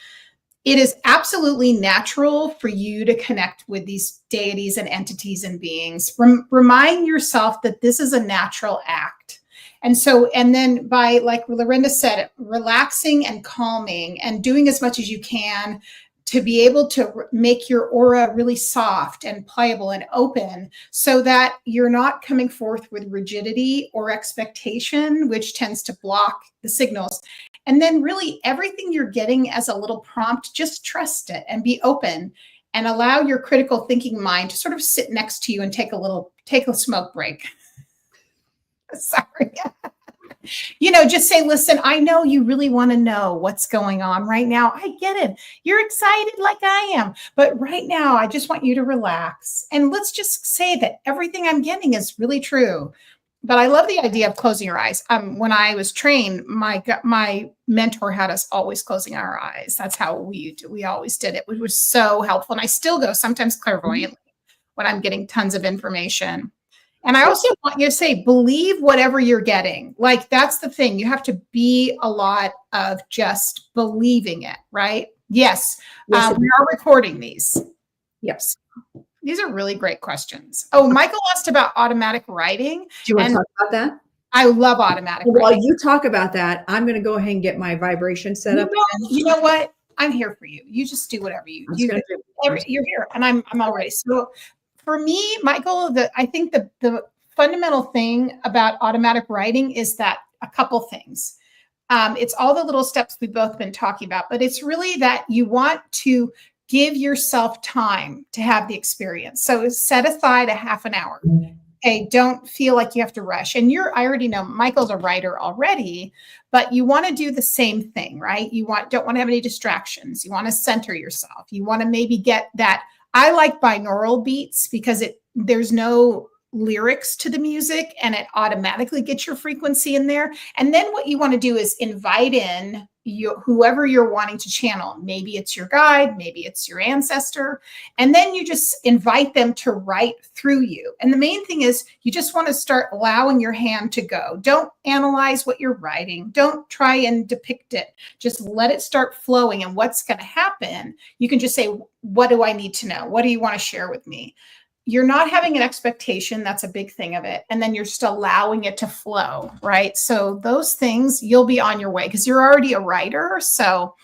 S1: it is absolutely natural for you to connect with these deities and entities and beings. Remind yourself that this is a natural act. And then by, like Lorenda said, relaxing and calming and doing as much as you can to be able to make your aura really soft and pliable and open, so that you're not coming forth with rigidity or expectation, which tends to block the signals. And then really everything you're getting as a little prompt, just trust it and be open and allow your critical thinking mind to sort of sit next to you and take a smoke break. Sorry. Just say, listen, I know you really want to know what's going on right now. I get it. You're excited like I am. But right now, I just want you to relax. And let's just say that everything I'm getting is really true. But I love the idea of closing your eyes. When I was trained, my mentor had us always closing our eyes. That's how we always did it, which was so helpful. And I still go sometimes clairvoyantly when I'm getting tons of information. And I also want you to say, believe whatever you're getting. Like, that's the thing. You have to be a lot of just believing it, right? Yes. We are recording these.
S2: Yes.
S1: These are really great questions. Oh, Michael asked about automatic writing.
S2: Do you want to talk about that?
S1: I love automatic writing.
S2: While you talk about that, I'm going to go ahead and get my vibration set up.
S1: You know what? I'm here for you. You just do whatever you do. You're here, and I'm all ready. So, for me, Michael, I think the fundamental thing about automatic writing is that a couple things. It's all the little steps we've both been talking about, but it's really that you want to give yourself time to have the experience. So set aside a half an hour. Okay, don't feel like you have to rush. And I already know Michael's a writer already, but you want to do the same thing, right? Don't want to have any distractions. You want to center yourself. You want to maybe get that. I like binaural beats because there's no lyrics to the music and it automatically gets your frequency in there. And then what you want to do is invite in whoever you're wanting to channel. Maybe it's your guide, maybe it's your ancestor. And then you just invite them to write through you. And the main thing is you just want to start allowing your hand to go. Don't analyze what you're writing. Don't try and depict it. Just let it start flowing. And what's going to happen, you can just say, what do I need to know? What do you want to share with me? You're not having an expectation. That's a big thing of it. And then you're just allowing it to flow, right? So those things, you'll be on your way because you're already a writer. So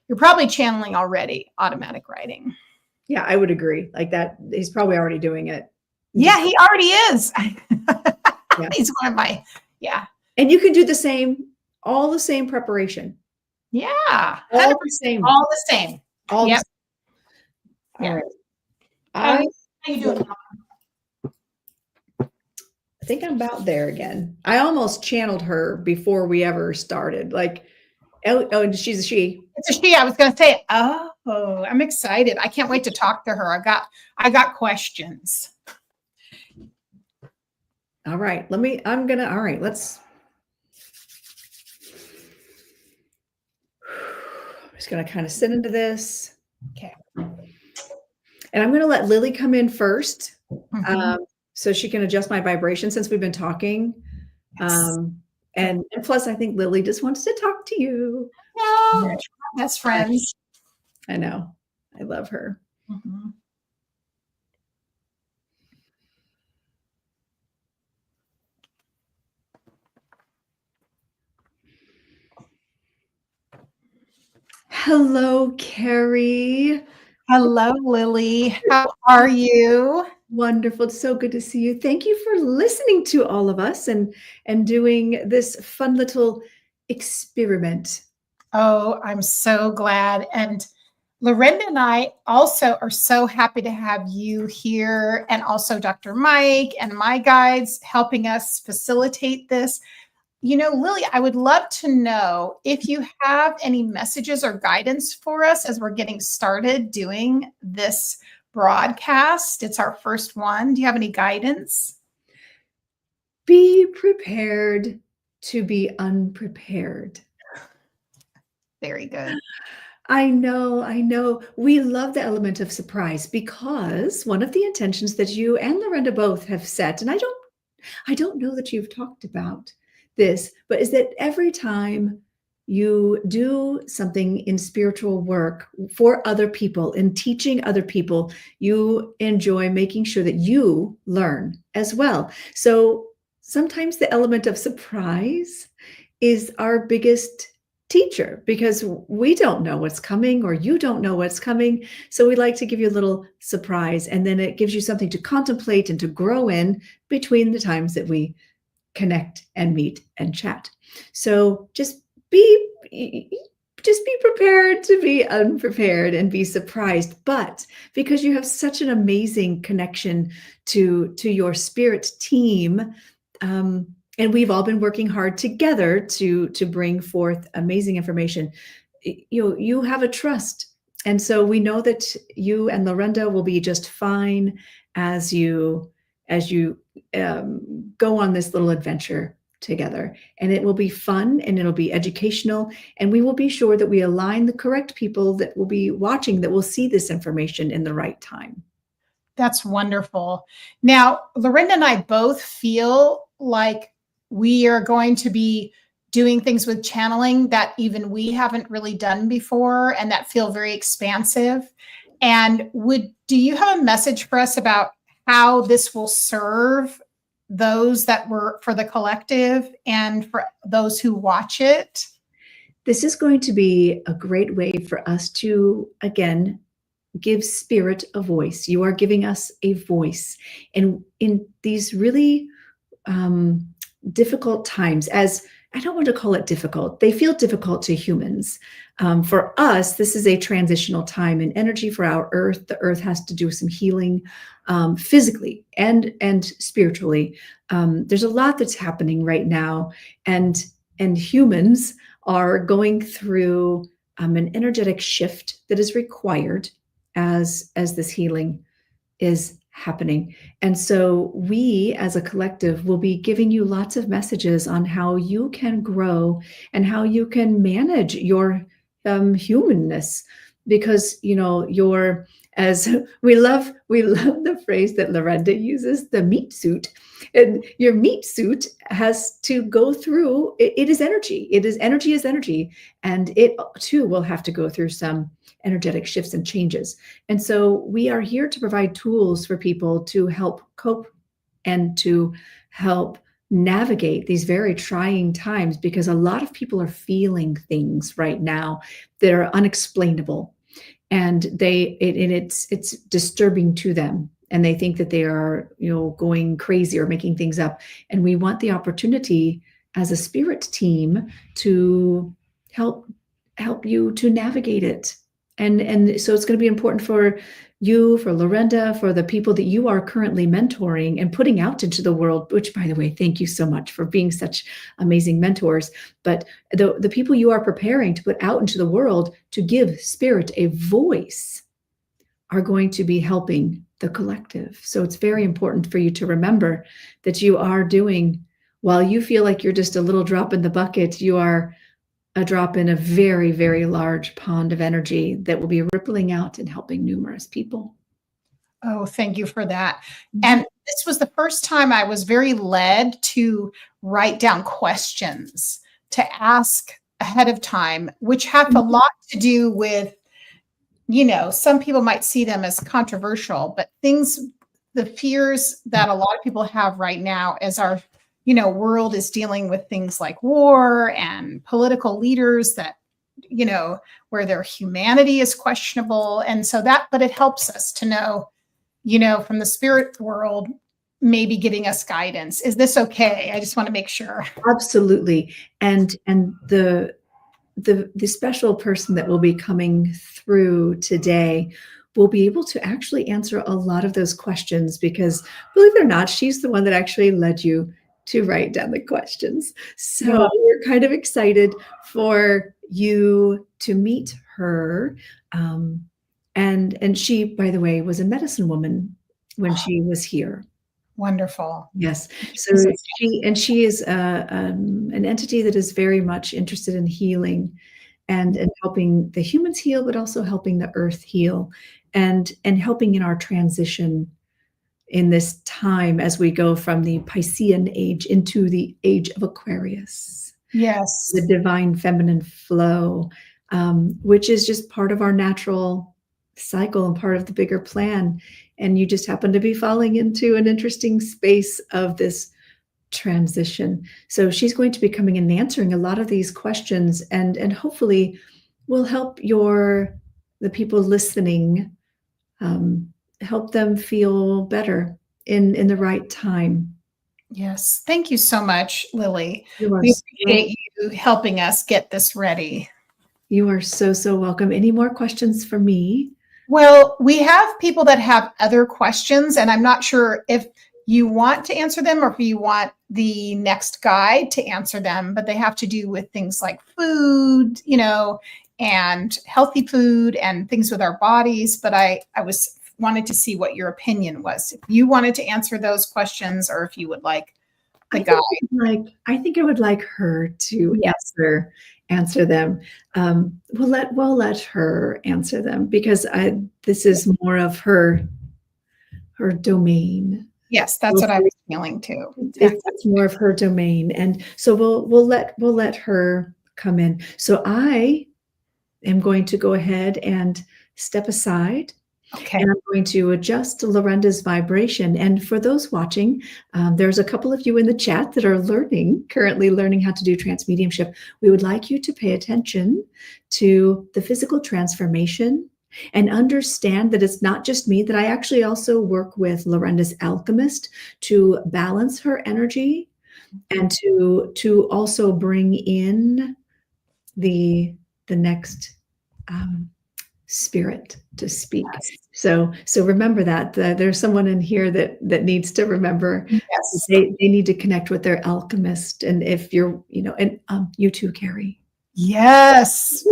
S1: you're probably channeling already, automatic writing.
S2: Yeah, I would agree. Like that, he's probably already doing it.
S1: Yeah, he already is. Yeah. He's one of my, yeah.
S2: And you can do the same, all the same preparation.
S1: Yeah.
S2: All the same.
S1: All the same.
S2: All
S1: yep.
S2: the same. All right.
S1: How you doing?
S2: I think I'm about there again. I almost channeled her before we ever started. Like, oh, she's a she.
S1: It's a she. I was going to say, oh, I'm excited. I can't wait to talk to her. I got questions.
S2: All right. All right, let's. I'm just going to kind of sit into this.
S1: Okay.
S2: And I'm going to let Lily come in first, so she can adjust my vibration since we've been talking.
S1: Yes.
S2: And plus, I think Lily just wants to talk to you.
S1: No, best friends.
S2: I know. I love her.
S1: Mm-hmm.
S2: Hello, Carrie.
S1: Hello, Lily. How are you?
S2: Wonderful. It's so good to see you. Thank you for listening to all of us and doing this fun little experiment.
S1: Oh, I'm so glad. And Lorenda and I also are so happy to have you here, and also Dr. Mike and my guides helping us facilitate this. You know, Lily, I would love to know if you have any messages or guidance for us as we're getting started doing this broadcast. It's our first one. Do you have any guidance?
S2: Be prepared to be unprepared.
S1: Very good.
S2: I know. We love the element of surprise because one of the intentions that you and Lorenda both have set, and I don't know that you've talked about this, but is that every time you do something in spiritual work for other people, in teaching other people, you enjoy making sure that you learn as well. So sometimes the element of surprise is our biggest teacher because we don't know what's coming or you don't know what's coming. So we like to give you a little surprise, and then it gives you something to contemplate and to grow in between the times that we connect and meet and chat. So just be prepared to be unprepared and be surprised. But because you have such an amazing connection to your spirit team, and we've all been working hard together to bring forth amazing information, you have a trust. And so we know that you and Lorenda will be just fine as you go on this little adventure together. And it will be fun and it'll be educational. And we will be sure that we align the correct people that will be watching, that will see this information in the right time.
S1: That's wonderful. Now, Lorenda and I both feel like we are going to be doing things with channeling that even we haven't really done before and that feel very expansive. And do you have a message for us about how this will serve those that were for the collective and for those who watch it?
S2: This is going to be a great way for us to, again, give spirit a voice. You are giving us a voice. And in these really difficult times, as I don't want to call it difficult, they feel difficult to humans. For us, this is a transitional time in energy for our earth. The earth has to do some healing physically and spiritually. There's a lot that's happening right now, and humans are going through an energetic shift that is required as this healing is happening. And so we as a collective will be giving you lots of messages on how you can grow and how you can manage your humanness, because you're, as we love the phrase that Lorenda uses, the meat suit. And your meat suit has to go through, it is energy. Energy is energy. And it too will have to go through some energetic shifts and changes. And so we are here to provide tools for people to help cope and to help navigate these very trying times, because a lot of people are feeling things right now that are unexplainable, and it's disturbing to them, and they think that they are going crazy or making things up. And we want the opportunity as a spirit team to help you to navigate it. And so it's going to be important for you, for Lorenda, for the people that you are currently mentoring and putting out into the world, which, by the way, thank you so much for being such amazing mentors. But the people you are preparing to put out into the world to give spirit a voice are going to be helping the collective. So it's very important for you to remember that you are doing, while you feel like you're just a little drop in the bucket, you are a drop in a very, very large pond of energy that will be rippling out and helping numerous people.
S1: Oh, thank you for that. And this was the first time I was very led to write down questions to ask ahead of time, which have a lot to do with, some people might see them as controversial, but the fears that a lot of people have right now as our, world is dealing with things like war and political leaders that, where their humanity is questionable. And so but it helps us to know, from the spirit world, maybe giving us guidance. Is this okay? I just want to make sure.
S2: Absolutely. And the special person that will be coming through today will be able to actually answer a lot of those questions, because believe it or not, she's the one that actually led you to write down the questions. So we're kind of excited for you to meet her. And she, by the way, was a medicine woman when she was here.
S1: Wonderful.
S2: Yes. So she is an entity that is very much interested in healing and helping the humans heal, but also helping the earth heal, and helping in our transition in this time as we go from the Piscean age into the age of Aquarius.
S1: Yes.
S2: The divine feminine flow, which is just part of our natural cycle and part of the bigger plan. And you just happen to be falling into an interesting space of this transition. So she's going to be coming in and answering a lot of these questions, and hopefully will help the people listening, help them feel better in the right time.
S1: Yes. Thank you so much, Lily. We appreciate you helping us get this ready.
S2: You are so, so welcome. Any more questions for me?
S1: Well, we have people that have other questions, and I'm not sure if you want to answer them or if you want the next guide to answer them, but they have to do with things like food, and healthy food and things with our bodies. But I wanted to see what your opinion was. If you wanted to answer those questions, or if you would like the guide.
S2: I think I would like her to answer them. We'll let her answer them, because this is more of her domain.
S1: Yes, that's what I was feeling too.
S2: It's more of her domain, and so we'll let her come in. So I am going to go ahead and step aside.
S1: Okay.
S2: And I'm going to adjust Lorenda's vibration. And for those watching, there's a couple of you in the chat that are currently learning how to do trance mediumship. We would like you to pay attention to the physical transformation and understand that it's not just me, that I actually also work with Lorenda's alchemist to balance her energy and to also bring in the next spirit to speak. So remember that there's someone in here that needs to remember.
S1: Yes.
S2: They need to connect with their alchemist. And if you're, and you too, Carrie.
S1: Yes.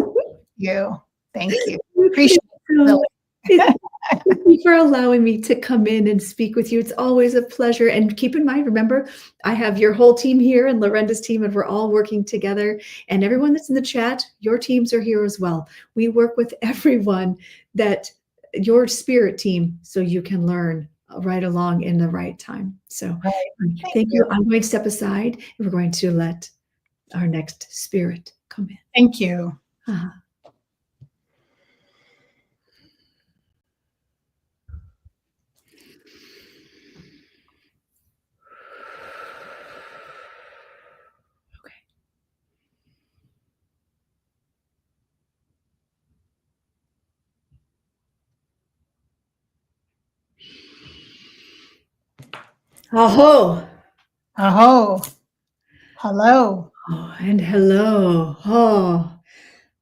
S1: Thank you. Appreciate it.
S2: Thank you for allowing me to come in and speak with you. It's always a pleasure. And keep in mind, remember, I have your whole team here and Lorenda's team, and we're all working together. And everyone that's in the chat, your teams are here as well. We work with everyone, that your spirit team, so you can learn right along in the right time. So thank you. I'm going to step aside, and we're going to let our next spirit come in.
S1: Thank you.
S2: Aho.
S1: Aho. Hello.
S2: Oh, and hello. Oh,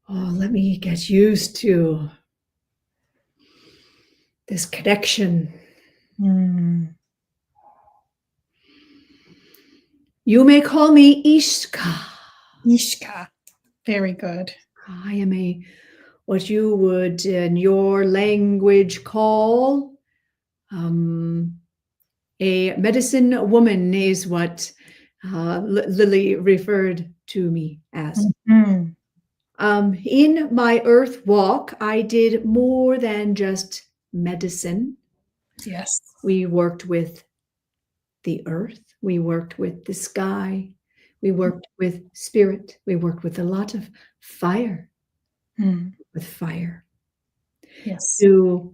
S2: let me get used to this connection. You may call me Ishka.
S1: Ishka. Very good.
S2: I am what you would in your language call a medicine woman, is what Lily referred to me as. In my earth walk, I did more than just medicine.
S1: Yes.
S2: We worked with the earth. We worked with the sky. We worked with spirit. We worked with a lot of fire. With fire.
S1: Yes.
S2: To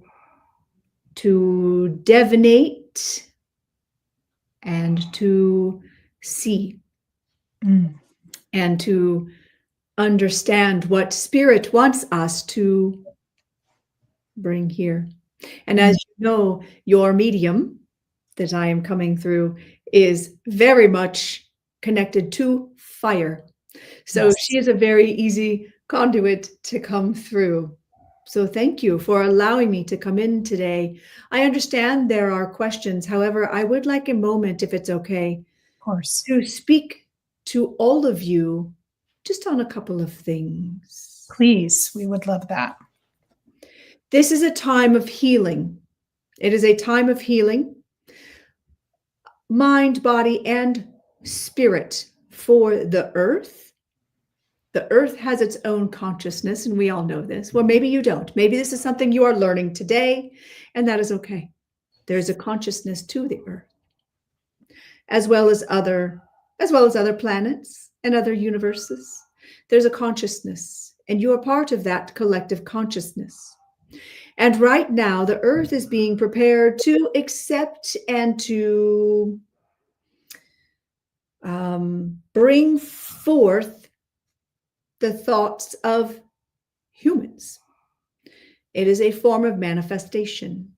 S2: divinate and to see and to understand what spirit wants us to bring here. And as you know, your medium that I am coming through is very much connected to fire. So
S1: Yes.
S2: she is a very easy conduit to come through. So thank you for allowing me to come in today. I understand there are questions. However, I would like a moment, if it's okay,
S1: Of course,
S2: to speak to all of you just on a couple of things.
S1: please. We would love that.
S2: This is a time of healing. It is a time of healing, mind, body, and spirit for the earth. The earth has its own consciousness, and we all know this. Well, maybe you don't. Maybe this is something you are learning today, and that is okay. There's a consciousness to the earth, as well as other planets and other universes. There's a consciousness, and you are part of that collective consciousness. And right now, the earth is being prepared to accept and to bring forth the thoughts of humans. It is a form of manifestation.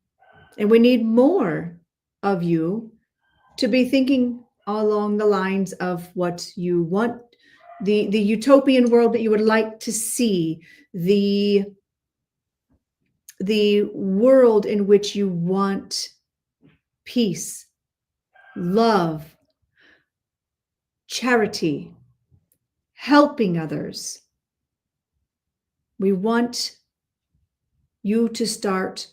S2: And we need more of you to be thinking along the lines of what you want, the utopian world that you would like to see, the world in which you want peace, love, charity, helping others. We want you to start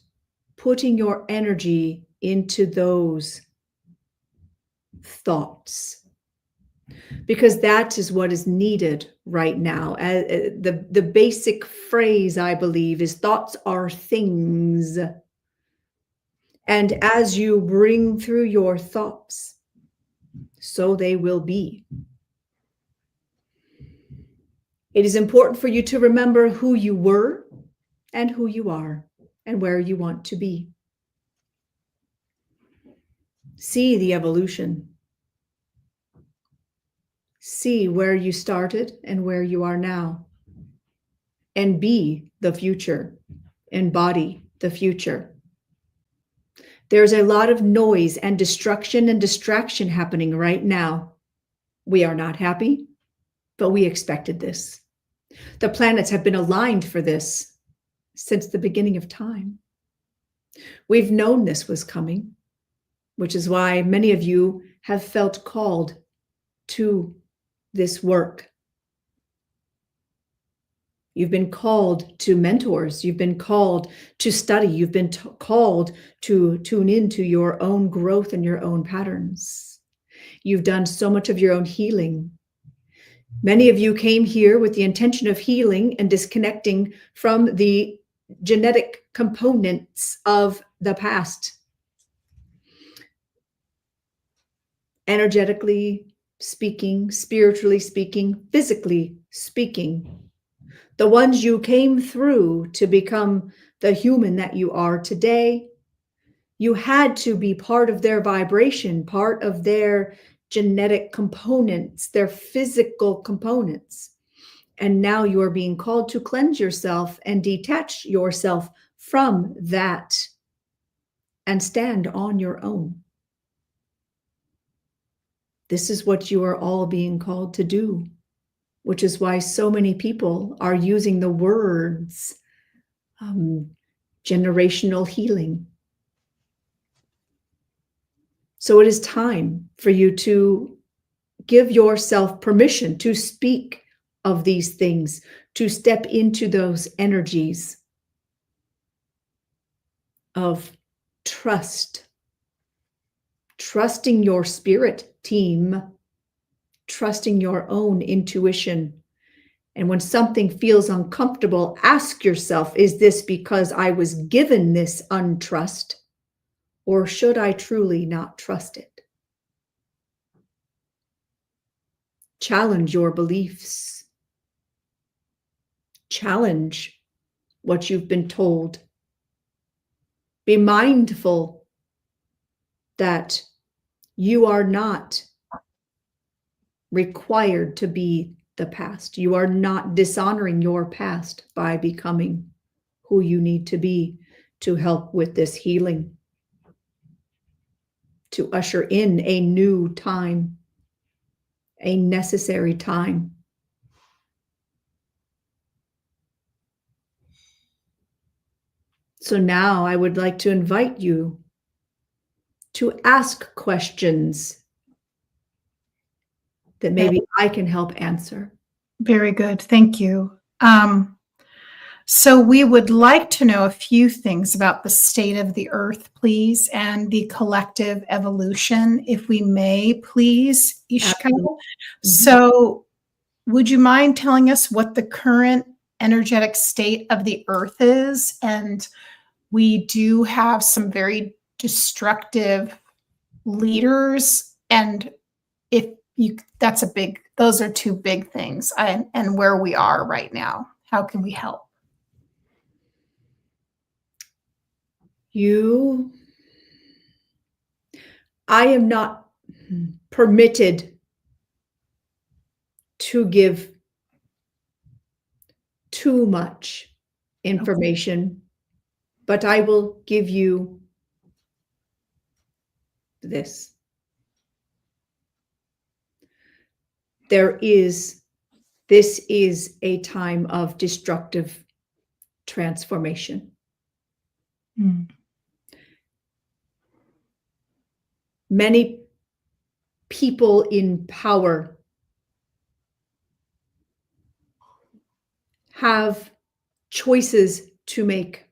S2: putting your energy into those thoughts, because that is what is needed right now. The basic phrase, I believe, is thoughts are things. And as you bring through your thoughts, so they will be. It is important for you to remember who you were and who you are and where you want to be. See the evolution. See where you started and where you are now. And be the future. Embody the future. There's a lot of noise and destruction and distraction happening right now. We are not happy, but we expected this. The planets have been aligned for this since the beginning of time. We've known this was coming, which is why many of you have felt called to this work. You've been called to mentors. You've been called to study. You've been called to tune into your own growth and your own patterns. You've done so much of your own healing. Many of you came here with the intention of healing and disconnecting from the genetic components of the past. Energetically speaking, spiritually speaking, physically speaking. The ones you came through to become the human that you are today, you had to be part of their vibration, part of their genetic components, their physical components. And now you are being called to cleanse yourself and detach yourself from that and stand on your own. This is what you are all being called to do, which is why so many people are using the words generational healing. So it is time for you to give yourself permission to speak of these things, to step into those energies of trust, trusting your spirit team, trusting your own intuition. And when something feels uncomfortable, ask yourself, is this because I was given this untrust, or should I truly not trust it? Challenge your beliefs. Challenge what you've been told. Be mindful that you are not required to be the past. You are not dishonoring your past by becoming who you need to be to help with this healing, to usher in a new time, a necessary time. So now I would like to invite you to ask questions that maybe I can help answer.
S1: Very good. Thank you. So we would like to know a few things about the state of the earth, please, and the collective evolution, if we may, please, Ishka.
S2: Absolutely.
S1: So would you mind telling us what the current energetic state of the earth is? And we do have some very destructive leaders, and if you, those are two big things, and where we are right now. How can we help?
S2: I am not permitted to give too much information, but I will give you this. This is a time of destructive transformation. Many people in power have choices to make.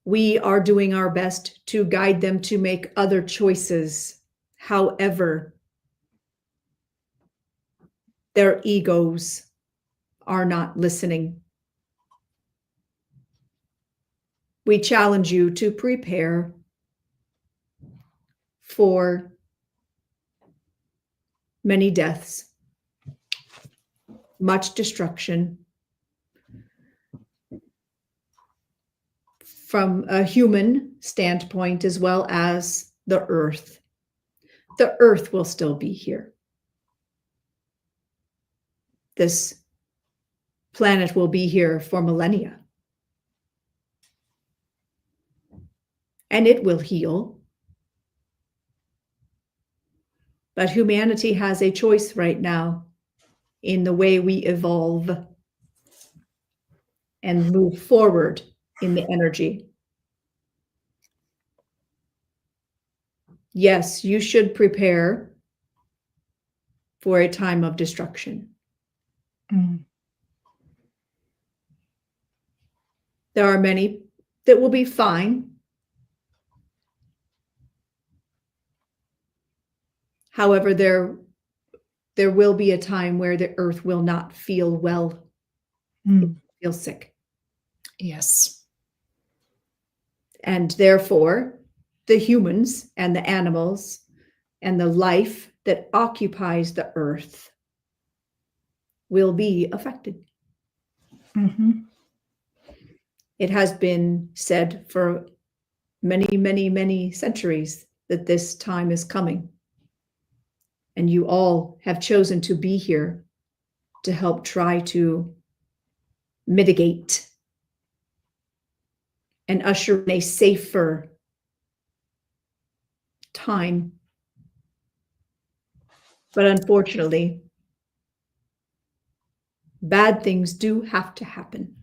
S2: We are doing our best to guide them to make other choices. However, their egos are not listening. We challenge you to prepare for many deaths, much destruction from a human standpoint, as well as the earth. The earth will still be here. This planet will be here for millennia. And it will heal. But humanity has a choice right now in the way we evolve and move forward in the energy. Yes, you should prepare for a time of destruction. There are many that will be fine. However, there will be a time where the earth will not feel well. It will feel sick.
S1: Yes.
S2: And therefore, the humans and the animals and the life that occupies the earth will be affected. It has been said for many, many, many centuries that this time is coming. And you all have chosen to be here to help try to mitigate and usher in a safer time. But unfortunately, bad things do have to happen.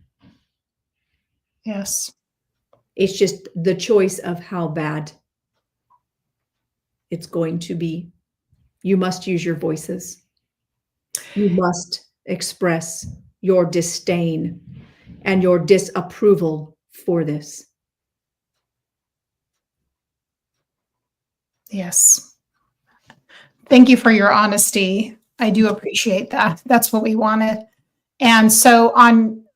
S1: Yes.
S2: It's just the choice of how bad it's going to be. You must use your voices. You must express your disdain and your disapproval for this.
S1: Yes. Thank you for your honesty. I do appreciate that. That's what we wanted. And so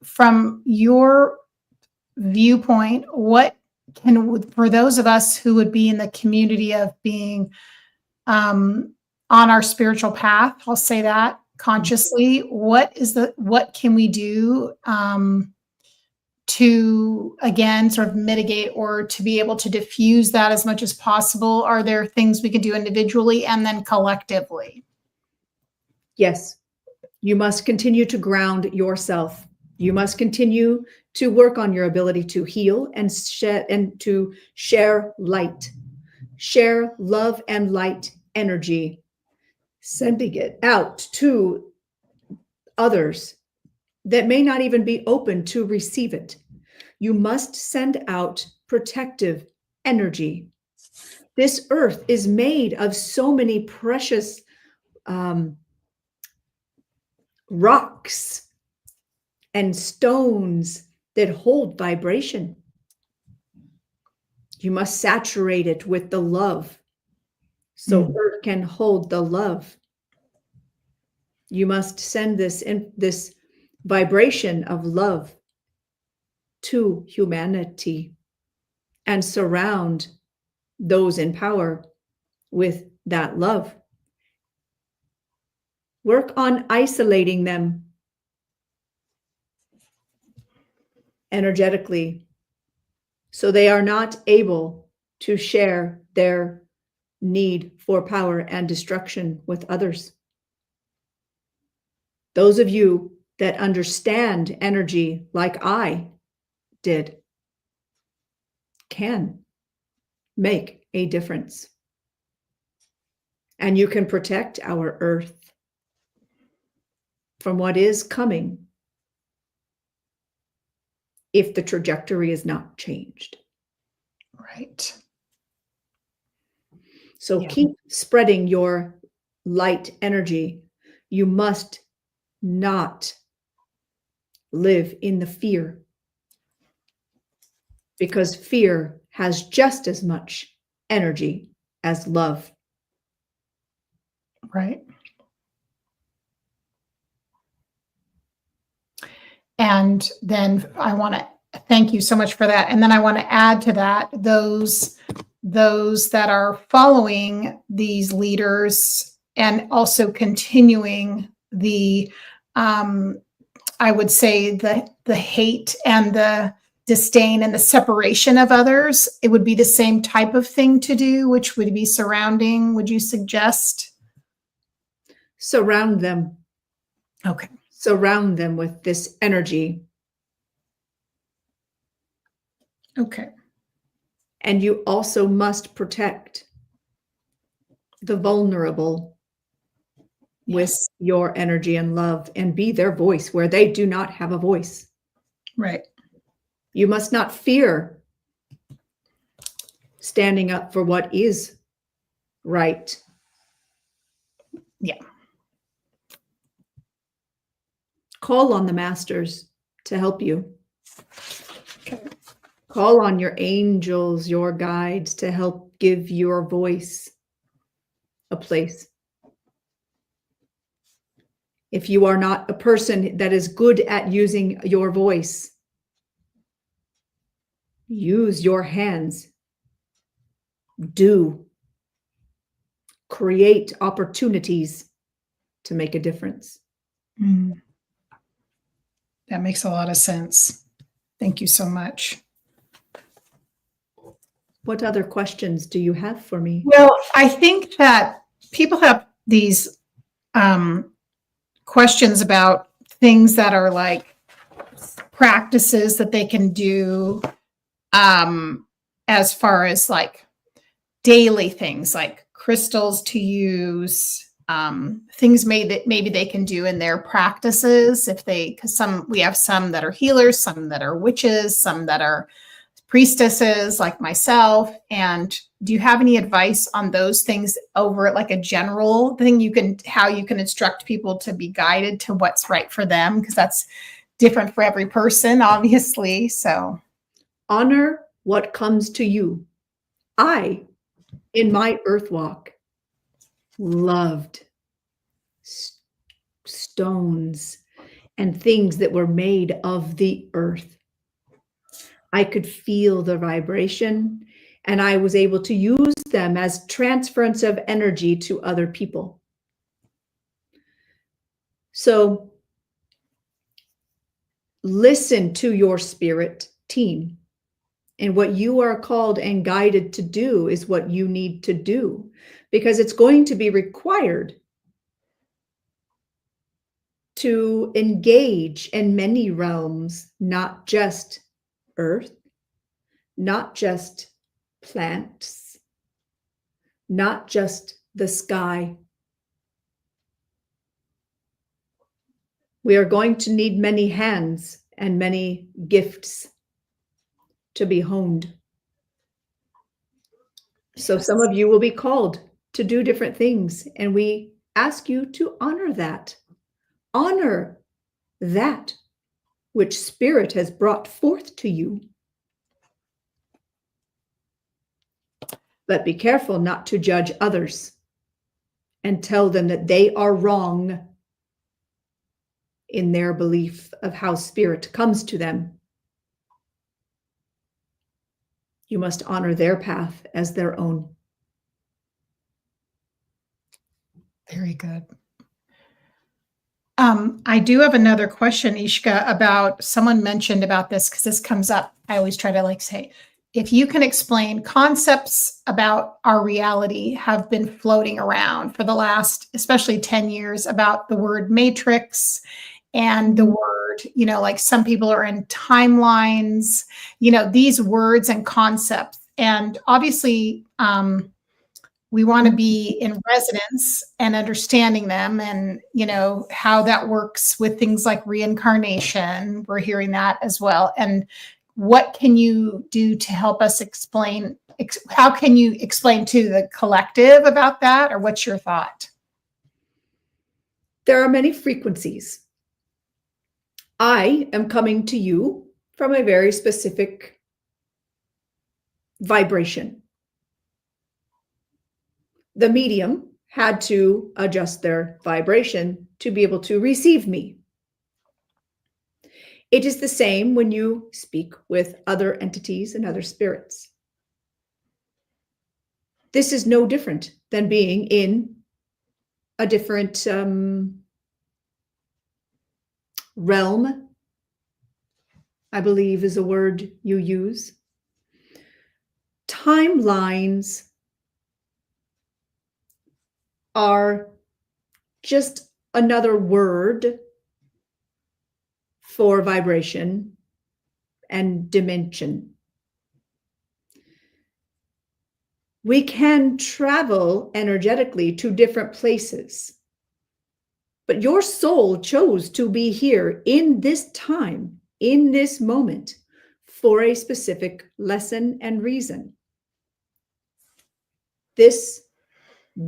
S1: from your viewpoint, what for those of us who would be in the community of being on our spiritual path, I'll say that consciously, what can we do to, again, sort of mitigate or to be able to diffuse that as much as possible? Are there things we can do individually and then collectively?
S2: Yes. You must continue to ground yourself. You must continue to work on your ability to heal and to share light, share love and light energy, sending it out to others that may not even be open to receive it. You must send out protective energy. This earth is made of so many precious rocks and stones that hold vibration. You must saturate it with the love so earth can hold the love. You must send this vibration of love to humanity and surround those in power with that love. Work on isolating them energetically so they are not able to share their need for power and destruction with others. Those of you that understand energy like I did can make a difference. And you can protect our earth from what is coming if the trajectory is not changed.
S1: Right.
S2: So keep spreading your light energy. You must not live in the fear, because fear has just as much energy as love.
S1: Right. And then I want to thank you so much for that. And then I want to add to that those that are following these leaders and also continuing the, I would say the hate and the disdain and the separation of others. It would be the same type of thing to do, which would be surrounding. Would you suggest?
S2: Surround them.
S1: Okay.
S2: Surround them with this energy.
S1: Okay.
S2: And you also must protect the vulnerable with your energy and love, and be their voice where they do not have a voice.
S1: Right.
S2: You must not fear standing up for what is right.
S1: Yeah.
S2: Call on the masters to help you.
S1: Okay.
S2: Call on your angels, your guides, to help give your voice a place. If you are not a person that is good at using your voice, use your hands. Do. Create opportunities to make a difference.
S1: That makes a lot of sense. Thank you so much.
S2: What other questions do you have for me?
S1: Well, I think that people have these questions about things that are like practices that they can do as far as like daily things like crystals to use, things maybe they can do in their practices because we have some that are healers, some that are witches, some that are priestesses like myself. And do you have any advice on those things over like a general thing how you can instruct people to be guided to what's right for them? Because that's different for every person, obviously. So
S2: honor what comes to you. I, in my earth walk, loved stones and things that were made of the earth. I could feel the vibration, and I was able to use them as transference of energy to other people. So listen to your spirit team. And what you are called and guided to do is what you need to do, because it's going to be required to engage in many realms, not just earth, not just plants, not just the sky. We are going to need many hands and many gifts to be honed. So some of you will be called to do different things, and we ask you to honor that. Honor that which Spirit has brought forth to you. But be careful not to judge others and tell them that they are wrong in their belief of how Spirit comes to them. You must honor their path as their own.
S1: Very good. I do have another question, Ishka, about someone mentioned about this, because this comes up. I always try to say, if you can explain concepts about our reality have been floating around for the last, especially 10 years, about the word matrix and the word, like some people are in timelines, these words and concepts. And obviously, we want to be in resonance and understanding them, and how that works with things like reincarnation. We're hearing that as well. And what can you do to help us explain? How can you explain to the collective about that, or what's your thought?
S2: There are many frequencies. I am coming to you from a very specific vibration. The medium had to adjust their vibration to be able to receive me. It is the same when you speak with other entities and other spirits. This is no different than being in a different realm, I believe is a word you use. Timelines are just another word for vibration and dimension. We can travel energetically to different places, but your soul chose to be here in this time, in this moment, for a specific lesson and reason. This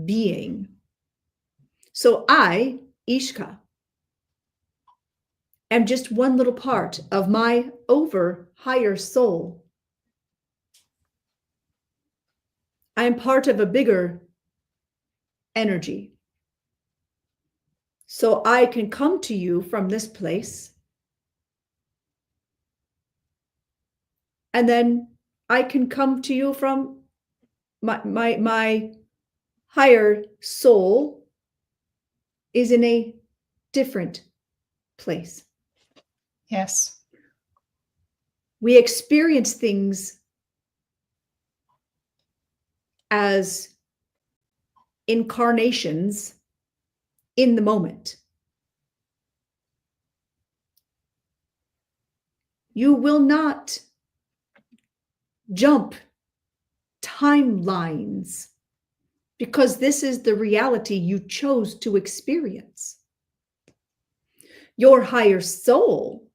S2: being. So I, Ishka, am just one little part of my higher soul. I am part of a bigger energy. So I can come to you from this place, and then I can come to you from my higher soul is in a different place.
S1: Yes.
S2: We experience things as incarnations in the moment. You will not jump timelines, because this is the reality you chose to experience. Your higher soul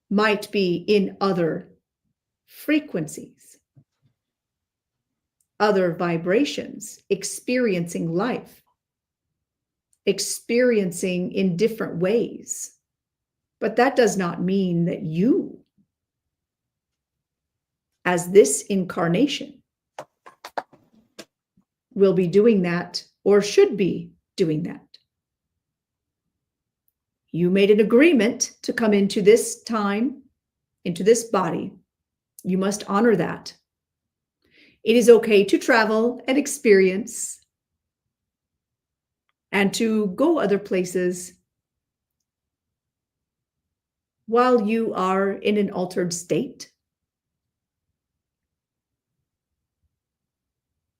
S2: might be in other frequencies, other vibrations, experiencing life, experiencing in different ways. But that does not mean that you, as this incarnation, will be doing that or should be doing that. You made an agreement to come into this time, into this body. You must honor that. It is okay to travel and experience and to go other places while you are in an altered state.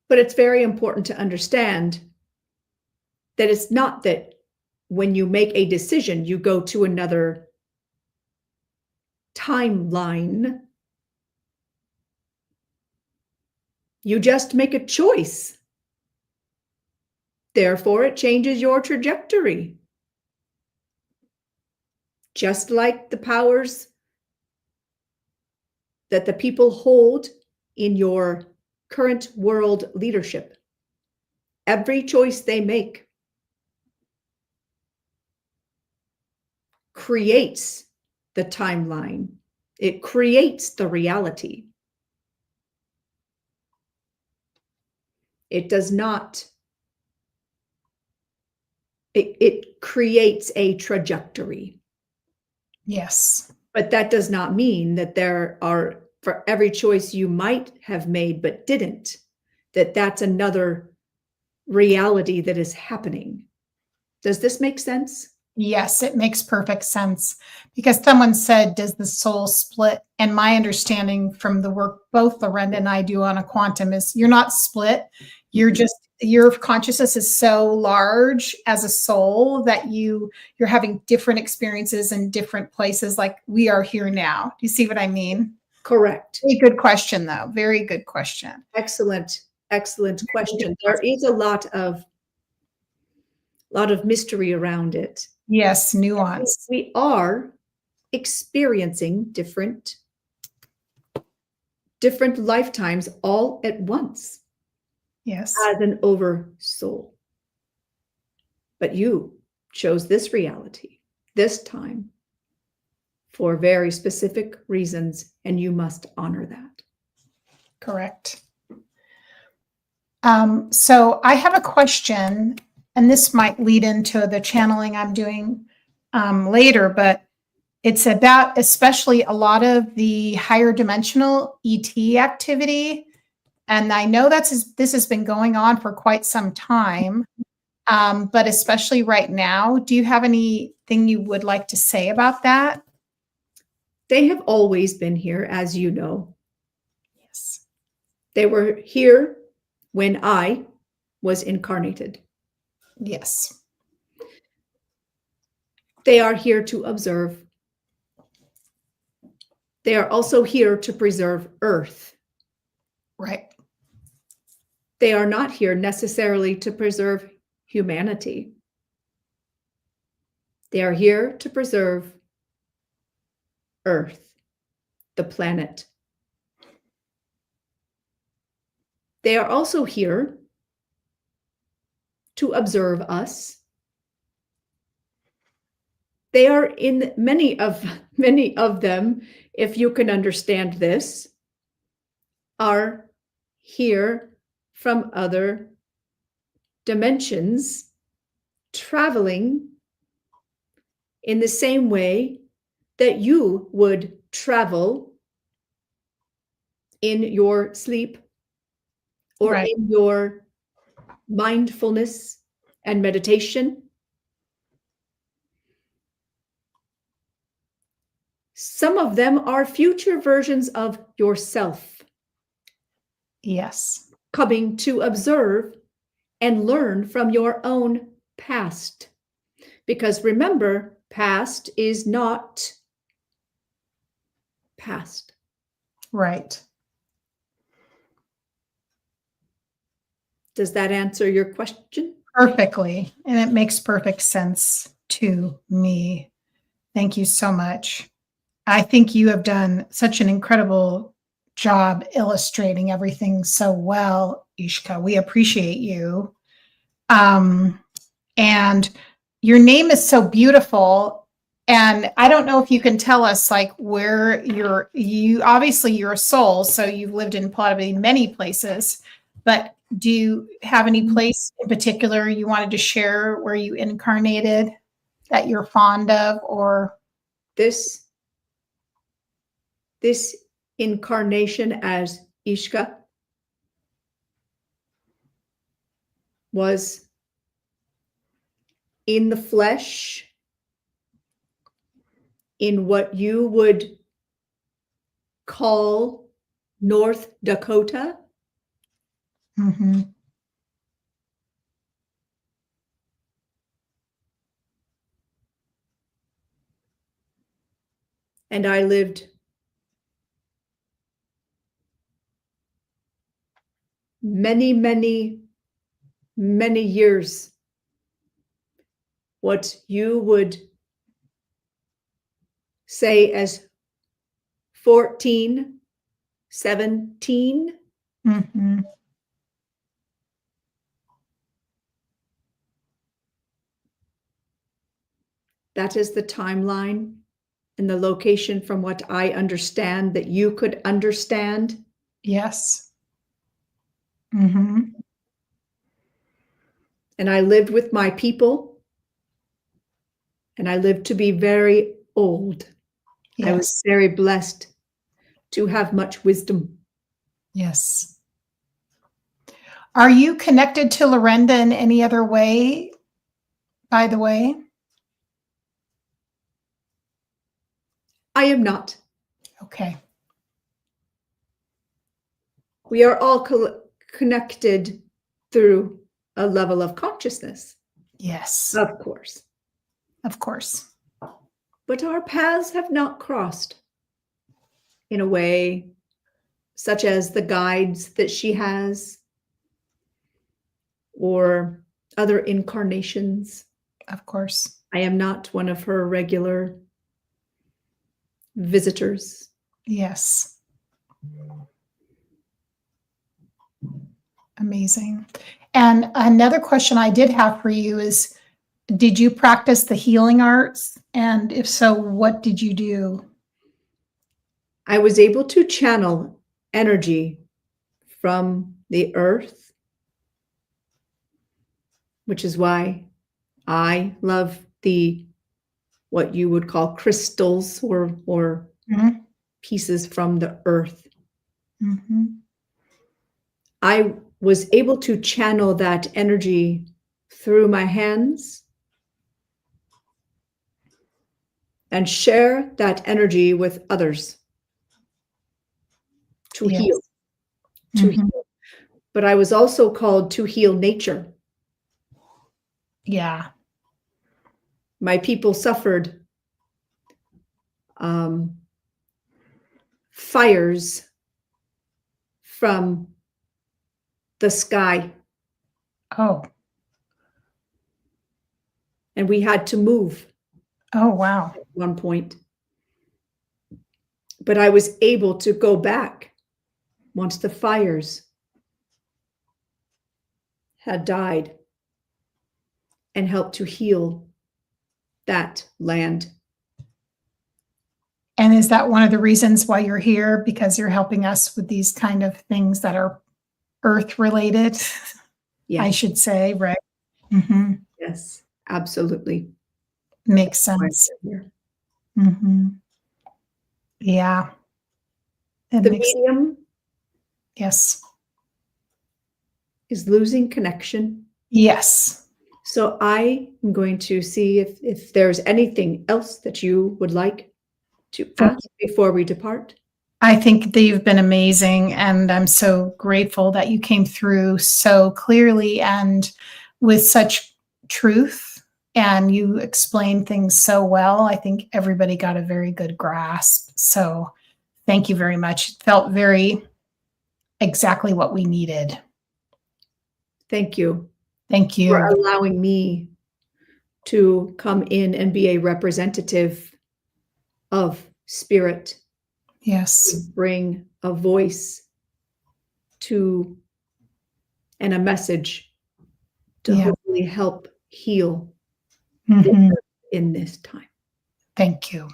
S2: But it's very important to understand that it's not that when you make a decision, you go to another timeline. You just make a choice. Therefore, it changes your trajectory. Just like the powers that the people hold in your current world leadership. Every choice they make creates the timeline. It creates the reality. It does not. It creates a trajectory.
S1: Yes.
S2: But that does not mean that there are, for every choice you might have made but didn't, that's another reality that is happening. Does this make sense?
S1: Yes, it makes perfect sense, because someone said, does the soul split? And my understanding from the work both Lorenda and I do on a quantum is you're not split. You're just, your consciousness is so large as a soul that you're having different experiences in different places, like we are here now. Do you see what I mean?
S2: Correct.
S1: Very good question, though. Very good question.
S2: Excellent, excellent question. There is a lot of mystery around it.
S1: Yes, nuance.
S2: We are experiencing different lifetimes all at once.
S1: Yes.
S2: As an oversoul. But you chose this reality, this time, for very specific reasons, and you must honor that.
S1: Correct. So I have a question, and this might lead into the channeling I'm doing later, but it's about especially a lot of the higher dimensional ET activity. And I know this has been going on for quite some time, but especially right now. Do you have anything you would like to say about that?
S2: They have always been here, as you know.
S1: Yes.
S2: They were here when I was incarnated.
S1: Yes.
S2: They are here to observe. They are also here to preserve Earth.
S1: Right.
S2: They are not here necessarily to preserve humanity. They are here to preserve Earth, the planet. They are also here to observe us. They are in many of them, if you can understand this, are here from other dimensions, traveling in the same way that you would travel in your sleep or
S1: Right.
S2: in your mindfulness and meditation. Some of them are future versions of yourself.
S1: Yes.
S2: Coming to observe and learn from your own past. Because remember, past is not past.
S1: Right.
S2: Does that answer your question?
S1: Perfectly. And it makes perfect sense to me. Thank you so much. I think you have done such an incredible job illustrating everything so well, Ishka. We appreciate you. And your name is so beautiful. And I don't know if you can tell us like where obviously you're a soul, so you've lived in probably many places, but do you have any place in particular you wanted to share where you incarnated that you're fond of? Or
S2: This incarnation as Ishka was in the flesh, in what you would call North Dakota.
S1: Mm-hmm.
S2: And I lived many, many, many years what you would say as 14, 17.
S1: Mm-hmm.
S2: That is the timeline and the location from what I understand that you could understand.
S1: Yes. Mm-hmm.
S2: And I lived with my people, and I lived to be very old.
S1: Yes.
S2: I was very blessed to have much wisdom.
S1: Yes. Are you connected to Lorenda in any other way, by the way?
S2: I am not.
S1: Okay.
S2: We are all connected through a level of consciousness.
S1: Yes.
S2: Of course.
S1: Of course.
S2: But our paths have not crossed in a way such as the guides that she has or other incarnations.
S1: Of course.
S2: I am not one of her regular visitors.
S1: Yes. Amazing. And another question I did have for you is, did you practice the healing arts? And if so, what did you do?
S2: I was able to channel energy from the earth, which is why I love what you would call crystals or
S1: Mm-hmm.
S2: pieces from the earth.
S1: Mm-hmm.
S2: I was able to channel that energy through my hands and share that energy with others to
S1: Yes.
S2: heal.
S1: Mm-hmm.
S2: Heal. But I was also called to heal nature.
S1: Yeah.
S2: My people suffered fires from the sky.
S1: Oh.
S2: And we had to move.
S1: Oh, wow.
S2: At one point. But I was able to go back once the fires had died and help to heal that land.
S1: And is that one of the reasons why you're here? Because you're helping us with these kind of things that are earth related,
S2: Yes.
S1: I should say, right? Mm-hmm.
S2: Yes, absolutely.
S1: Makes sense. Mm-hmm. Yeah.
S2: The medium
S1: yes.
S2: is losing connection.
S1: Yes.
S2: So I am going to see if there's anything else that you would like to ask before we depart.
S1: I think that you've been amazing, and I'm so grateful that you came through so clearly and with such truth, and you explained things so well. I think everybody got a very good grasp. So thank you very much. It felt very exactly what we needed.
S2: Thank you.
S1: Thank you
S2: for allowing me to come in and be a representative of spirit.
S1: Yes.
S2: Bring a voice to and a message to hopefully help heal in this time.
S1: Thank you.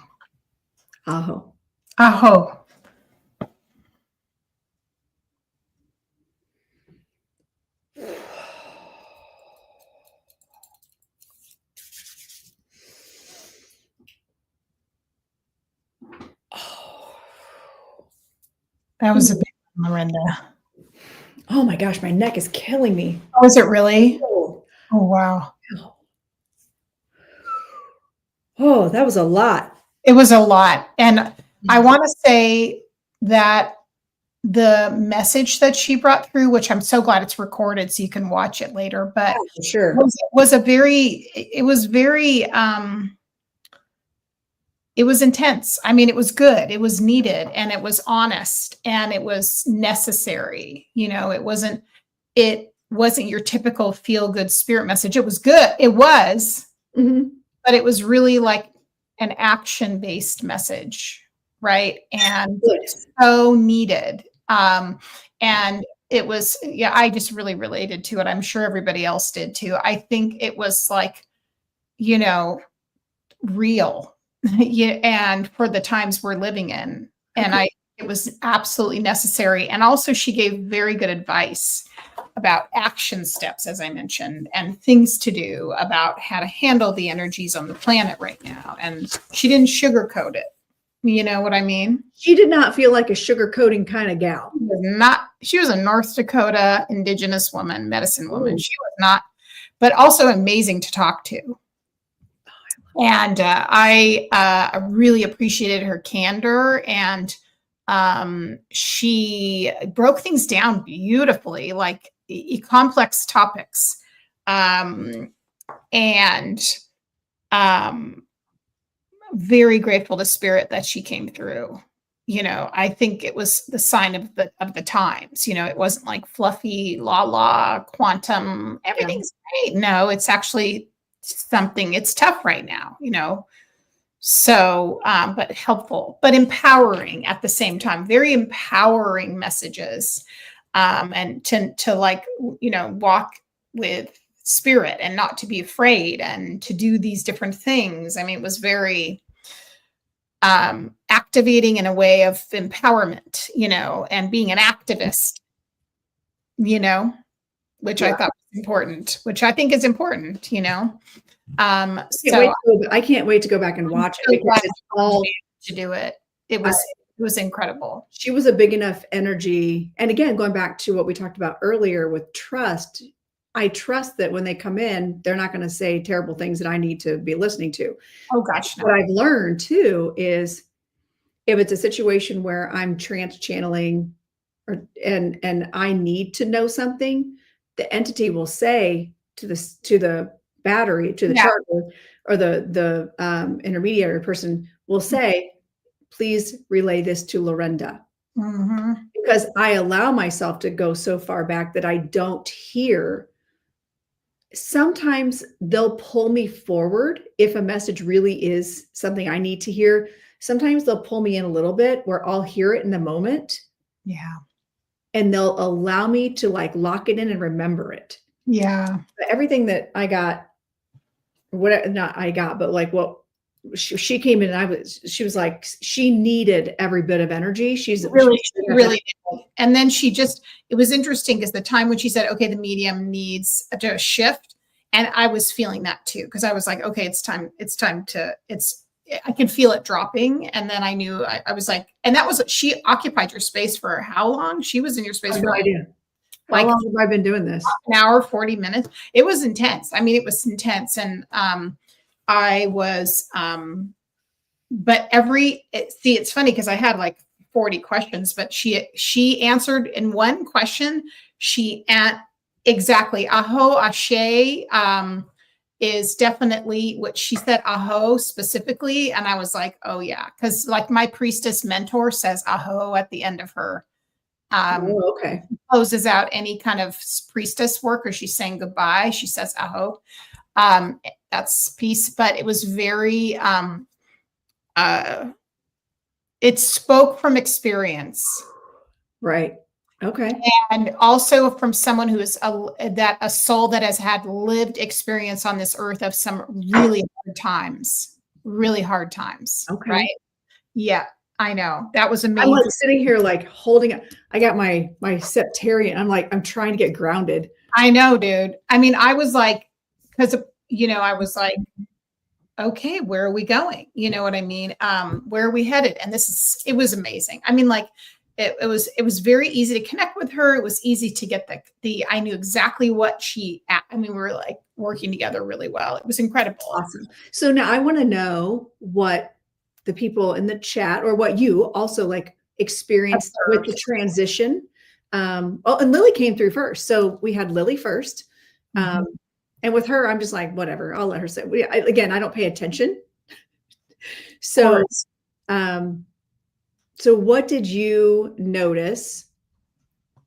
S2: Aho.
S1: Aho. That was a big one, Lorenda.
S2: Oh my gosh, my neck is killing me.
S1: Oh, is it really?
S2: Oh,
S1: Oh, wow.
S2: oh, that was a lot.
S1: It was a lot. And I want to say that the message that she brought through, which I'm so glad it's recorded so you can watch it later, but
S2: For sure.
S1: was a very, it was very, it was intense. I mean, it was good. It was needed and it was honest and it was necessary. You know, it wasn't your typical feel good spirit message. It was good. It was, but it was really like an action based message. Right. And so needed. And it was, yeah, I just really related to it. I'm sure everybody else did too. I think it was like, you know, real. Yeah, and for the times we're living in. And it was absolutely necessary. And also she gave very good advice about action steps, as I mentioned, and things to do about how to handle the energies on the planet right now. And she didn't sugarcoat it. You know what I mean?
S2: She did not feel like a sugarcoating kind of gal.
S1: She was a North Dakota indigenous woman, medicine woman. Ooh. She was not, but also amazing to talk to. And I really appreciated her candor, and she broke things down beautifully, like complex topics, and very grateful to Spirit that she came through. You know, I think it was the sign of the times. You know, it wasn't like fluffy la quantum. Everything's great. No, it's actually something. It's tough right now, you know, so but helpful, but empowering at the same time. Very empowering messages, and to like, you know, walk with Spirit and not to be afraid and to do these different things. I mean, it was very activating in a way of empowerment, you know, and being an activist, you know, which I thought was important, which I think is important, you know. I
S2: can't wait to go back and watch it because it's all
S1: to do it. It was incredible.
S2: She was a big enough energy. And again, going back to what we talked about earlier with trust, I trust that when they come in, they're not going to say terrible things that I need to be listening to.
S1: Oh gosh. No.
S2: What I've learned too is if it's a situation where I'm trance channeling and I need to know something, the entity will say to the battery, to the charger, or the intermediary person will say, please relay this to Lorenda. Because I allow myself to go so far back that I don't hear. Sometimes they'll pull me forward if a message really is something I need to hear. Sometimes they'll pull me in a little bit where I'll hear it in the moment.
S1: Yeah.
S2: And they'll allow me to like lock it in and remember it.
S1: Yeah.
S2: But everything that I got, but like what she came in and she was like, she needed every bit of energy. She really
S1: did. And then it was interesting because the time when she said, okay, the medium needs a shift. And I was feeling that too. Cause I was like, okay, I could feel it dropping. And then I knew I was like, and that was, she occupied your space for how long? She was in your space for
S2: no idea.
S1: Like,
S2: how long have I been doing this?
S1: An hour, 40 minutes. It was intense. I mean, it was intense. And, I was, but it's funny because I had like 40 questions, but she answered in one question. Exactly. Aho Ashe, is definitely what she said, aho specifically. And I was like, oh yeah. Cause like my priestess mentor says aho at the end of her, closes out any kind of priestess work, or she's saying goodbye. She says aho. That's peace, but it was very, it spoke from experience.
S2: Right. Okay.
S1: And also from someone who is a soul that has had lived experience on this earth of some really hard times.
S2: Okay.
S1: Right. Yeah, I know. That was amazing.
S2: I'm like sitting here, like holding, I got my septarian. I'm trying to get grounded.
S1: I know, dude. I mean, I was like, because, you know, I was like, okay, where are we going? You know what I mean? Where are we headed? And it was amazing. I mean, like, it was very easy to connect with her. It was easy to get I knew exactly what we were like working together really well. It was incredible.
S2: Awesome. So now I want to know what the people in the chat, or what you also like experienced with the transition. And Lily came through first. So we had Lily first. And with her, I'm just like, whatever, I'll let her say. Again, I don't pay attention. So, so what did you notice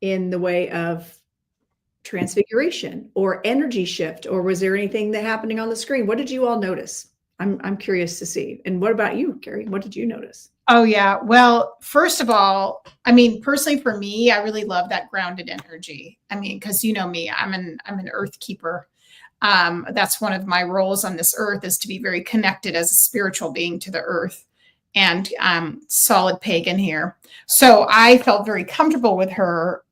S2: in the way of transfiguration or energy shift, or was there anything that happening on the screen? What did you all notice? I'm curious to see. And what about you, Carrie? What did you notice?
S1: Oh yeah. Well, first of all, I mean, personally for me, I really love that grounded energy. I mean, because you know me, I'm an earth keeper. That's one of my roles on this earth, is to be very connected as a spiritual being to the earth, and solid pagan here. So I felt very comfortable with her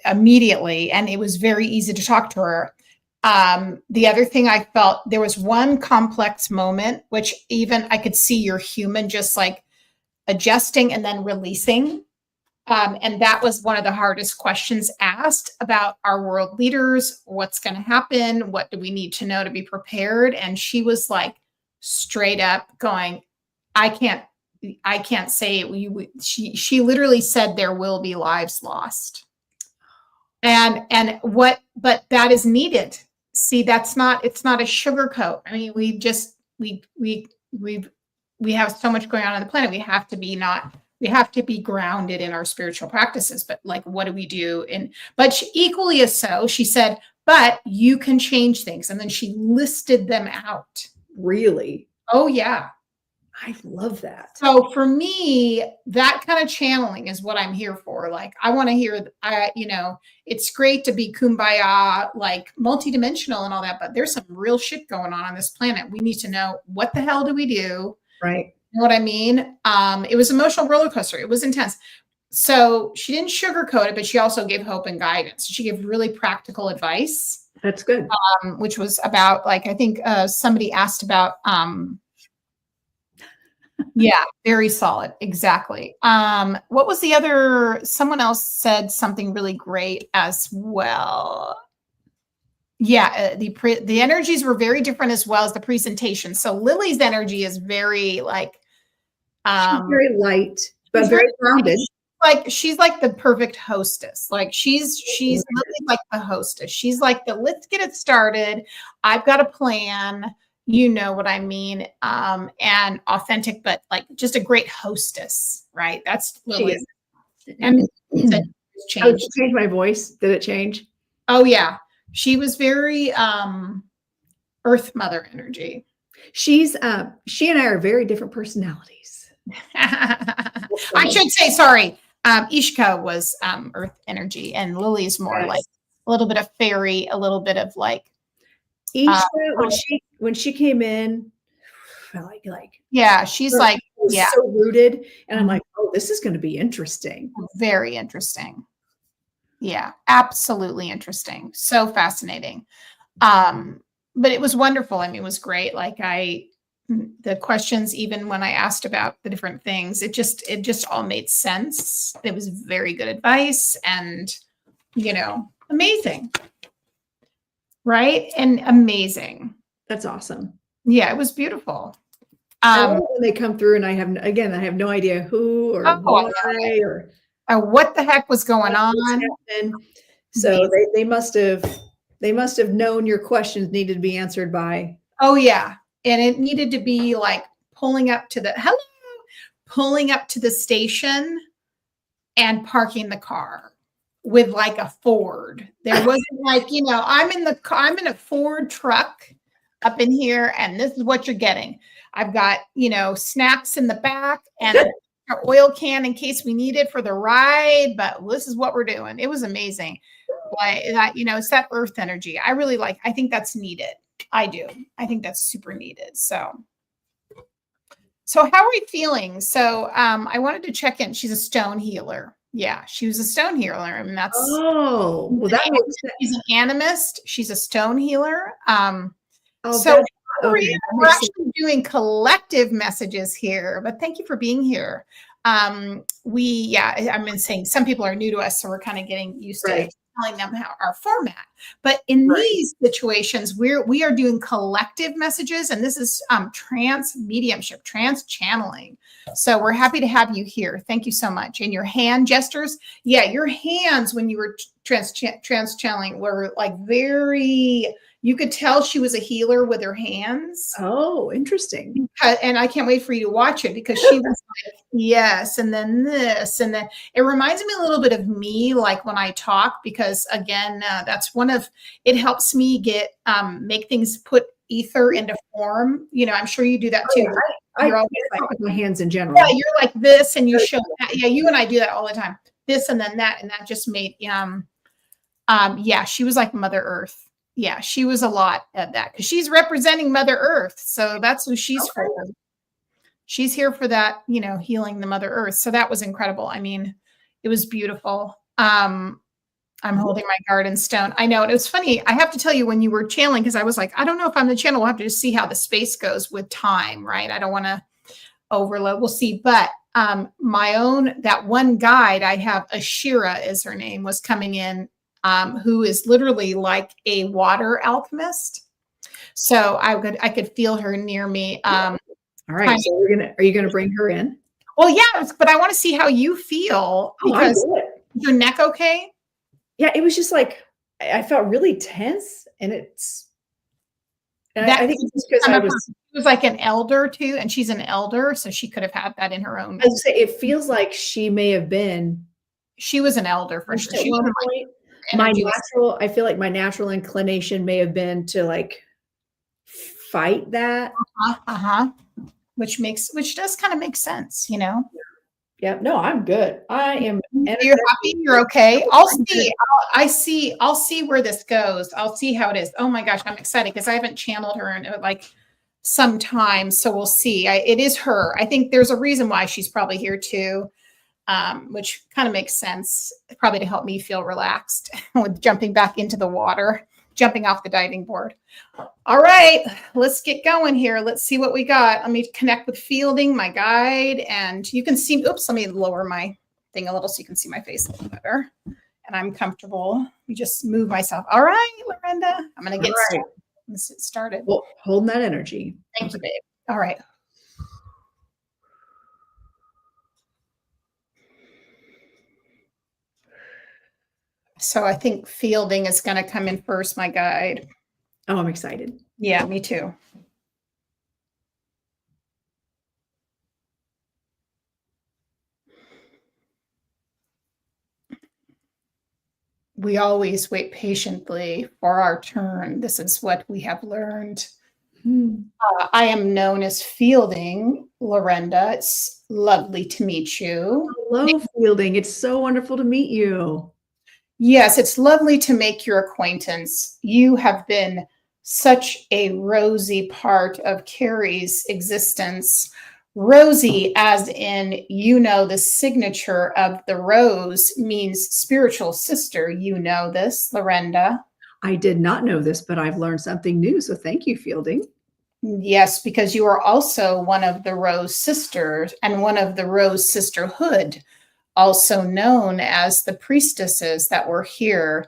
S1: immediately, and it was very easy to talk to her. The other thing I felt, there was one complex moment, which even I could see your human just like adjusting and then releasing. And that was one of the hardest questions asked about our world leaders. What's going to happen? What do we need to know to be prepared? And she was like straight up going, I can't say it. She literally said there will be lives lost. But that is needed. See, it's not a sugarcoat. I mean, we have so much going on the planet. We have to be grounded in our spiritual practices, but like, what do we do? But equally as so, she said, but you can change things. And then she listed them out.
S2: Really?
S1: Oh yeah.
S2: I love that.
S1: So for me, that kind of channeling is what I'm here for. Like, I want to hear, it's great to be kumbaya, like multidimensional and all that, but there's some real shit going on this planet. We need to know, what the hell do we do?
S2: Right.
S1: You know what I mean? It was an emotional roller coaster. It was intense. So she didn't sugarcoat it, but she also gave hope and guidance. She gave really practical advice.
S2: That's good.
S1: Which was about, like, I think somebody asked about, yeah, very solid. Exactly. What was the other? Someone else said something really great as well. Yeah, the energies were very different as well as the presentation. So Lily's energy is very like,
S2: she's very light, but very grounded.
S1: She's like the perfect hostess. Like she's Lily's like the hostess. She's like let's get it started. I've got a plan. You know what I mean? And authentic, but like just a great hostess, right? That's Lily. And
S2: changed. Oh, changed my voice. Did it change?
S1: Oh yeah. She was very Earth Mother energy.
S2: She and I are very different personalities.
S1: I should say, sorry. Ishka was Earth energy, and Lily's more like a little bit of fairy, a little bit of like
S2: Ishka, when she came in, like
S1: yeah, she's like
S2: so rooted, and I'm like, oh, this is going to be interesting.
S1: Very interesting. Yeah, absolutely interesting. So fascinating. But it was wonderful. I mean, it was great. Like the questions, even when I asked about the different things, it just all made sense. It was very good advice and, amazing. Right. And amazing.
S2: That's awesome.
S1: Yeah, it was beautiful.
S2: When they come through and I have no idea who or why or
S1: what the heck was going on.
S2: So they must have known your questions needed to be answered by.
S1: Oh yeah. And it needed to be like pulling up to the station and parking the car with like a Ford. There wasn't like, I'm in a Ford truck up in here, and this is what you're getting. I've got, snacks in the back and an oil can in case we need it for the ride, but this is what we're doing. It was amazing. Like that, it's that earth energy. I think that's needed. I do. I think that's super needed. So how are we feeling? So I wanted to check in. She's a stone healer. Yeah, she was a stone healer. I mean, that's she's an animist. She's a stone healer. We're actually doing collective messages here, but thank you for being here. I've been saying some people are new to us, so we're kind of getting used
S2: Right.
S1: to telling them how our format. But in
S2: Right.
S1: these situations, we are doing collective messages, and this is trance mediumship, trance channeling. So we're happy to have you here. Thank you so much. And your hand gestures, your hands when you were trance channeling were like very. You could tell she was a healer with her hands.
S2: Oh, interesting.
S1: And I can't wait for you to watch it because she was like, yes, and then this, and then it reminds me a little bit of me, like when I talk, because again, that's it helps me make things put ether into form. I'm sure you do that too.
S2: I
S1: You're always
S2: talk with my hands in general.
S1: Yeah, you're like this, and you show that. Yeah, you and I do that all the time. This and then that, and that just made she was like Mother Earth. Yeah, she was a lot at that because she's representing Mother Earth. So that's who she's for. She's here for that, healing the Mother Earth. So that was incredible. I mean, it was beautiful. I'm holding my garden stone. I know. And it was funny. I have to tell you when you were channeling, because I was like, I don't know if I'm the channel. We'll have to just see how the space goes with time, right? I don't want to overload. We'll see. But that one guide I have, Shira is her name, was coming in. Who is literally like a water alchemist. So I could feel her near me.
S2: All right. So are you gonna bring her in?
S1: Well, yeah, but I want to see how you feel because your neck okay?
S2: Yeah, it was just like I felt really tense, and I think it's just because
S1: it was like an elder too, and she's an elder, so she could have had that in her own.
S2: I would say it feels like she may have been.
S1: She was an elder for sure. She was
S2: I feel like my natural inclination may have been to like fight that.
S1: Which does kind of make sense,
S2: Yeah. No, I'm good. I am.
S1: You're happy. You're okay. I'll see where this goes. I'll see how it is. Oh my gosh, I'm excited because I haven't channeled her in like some time. So we'll see. It is her. I think there's a reason why she's probably here too. Which kind of makes sense, probably to help me feel relaxed with jumping back into the water, jumping off the diving board. All right, let's get going here. Let's see what we got. Let me connect with Fielding, my guide, and you can see, let me lower my thing a little so you can see my face a little better. And I'm comfortable. Let me just move myself. All right, Lorenda, I'm going to get started. Let's get started.
S2: Well, holding that energy.
S1: Thank you, babe. All right. So I think Fielding is going to come in first, my guide.
S2: Oh, I'm excited.
S1: Yeah, me too. We always wait patiently for our turn. This is what we have learned. I am known as Fielding Lorenda. It's lovely to meet you.
S2: Hello, Fielding. It's so wonderful to meet you.
S1: Yes, it's lovely to make your acquaintance. You have been such a rosy part of Carrie's existence. Rosy, as in, the signature of the rose means spiritual sister. You know this, Lorenda.
S2: I did not know this, but I've learned something new. So thank you, Fielding.
S1: Yes, because you are also one of the Rose Sisters and one of the Rose Sisterhood, also known as the priestesses that were here.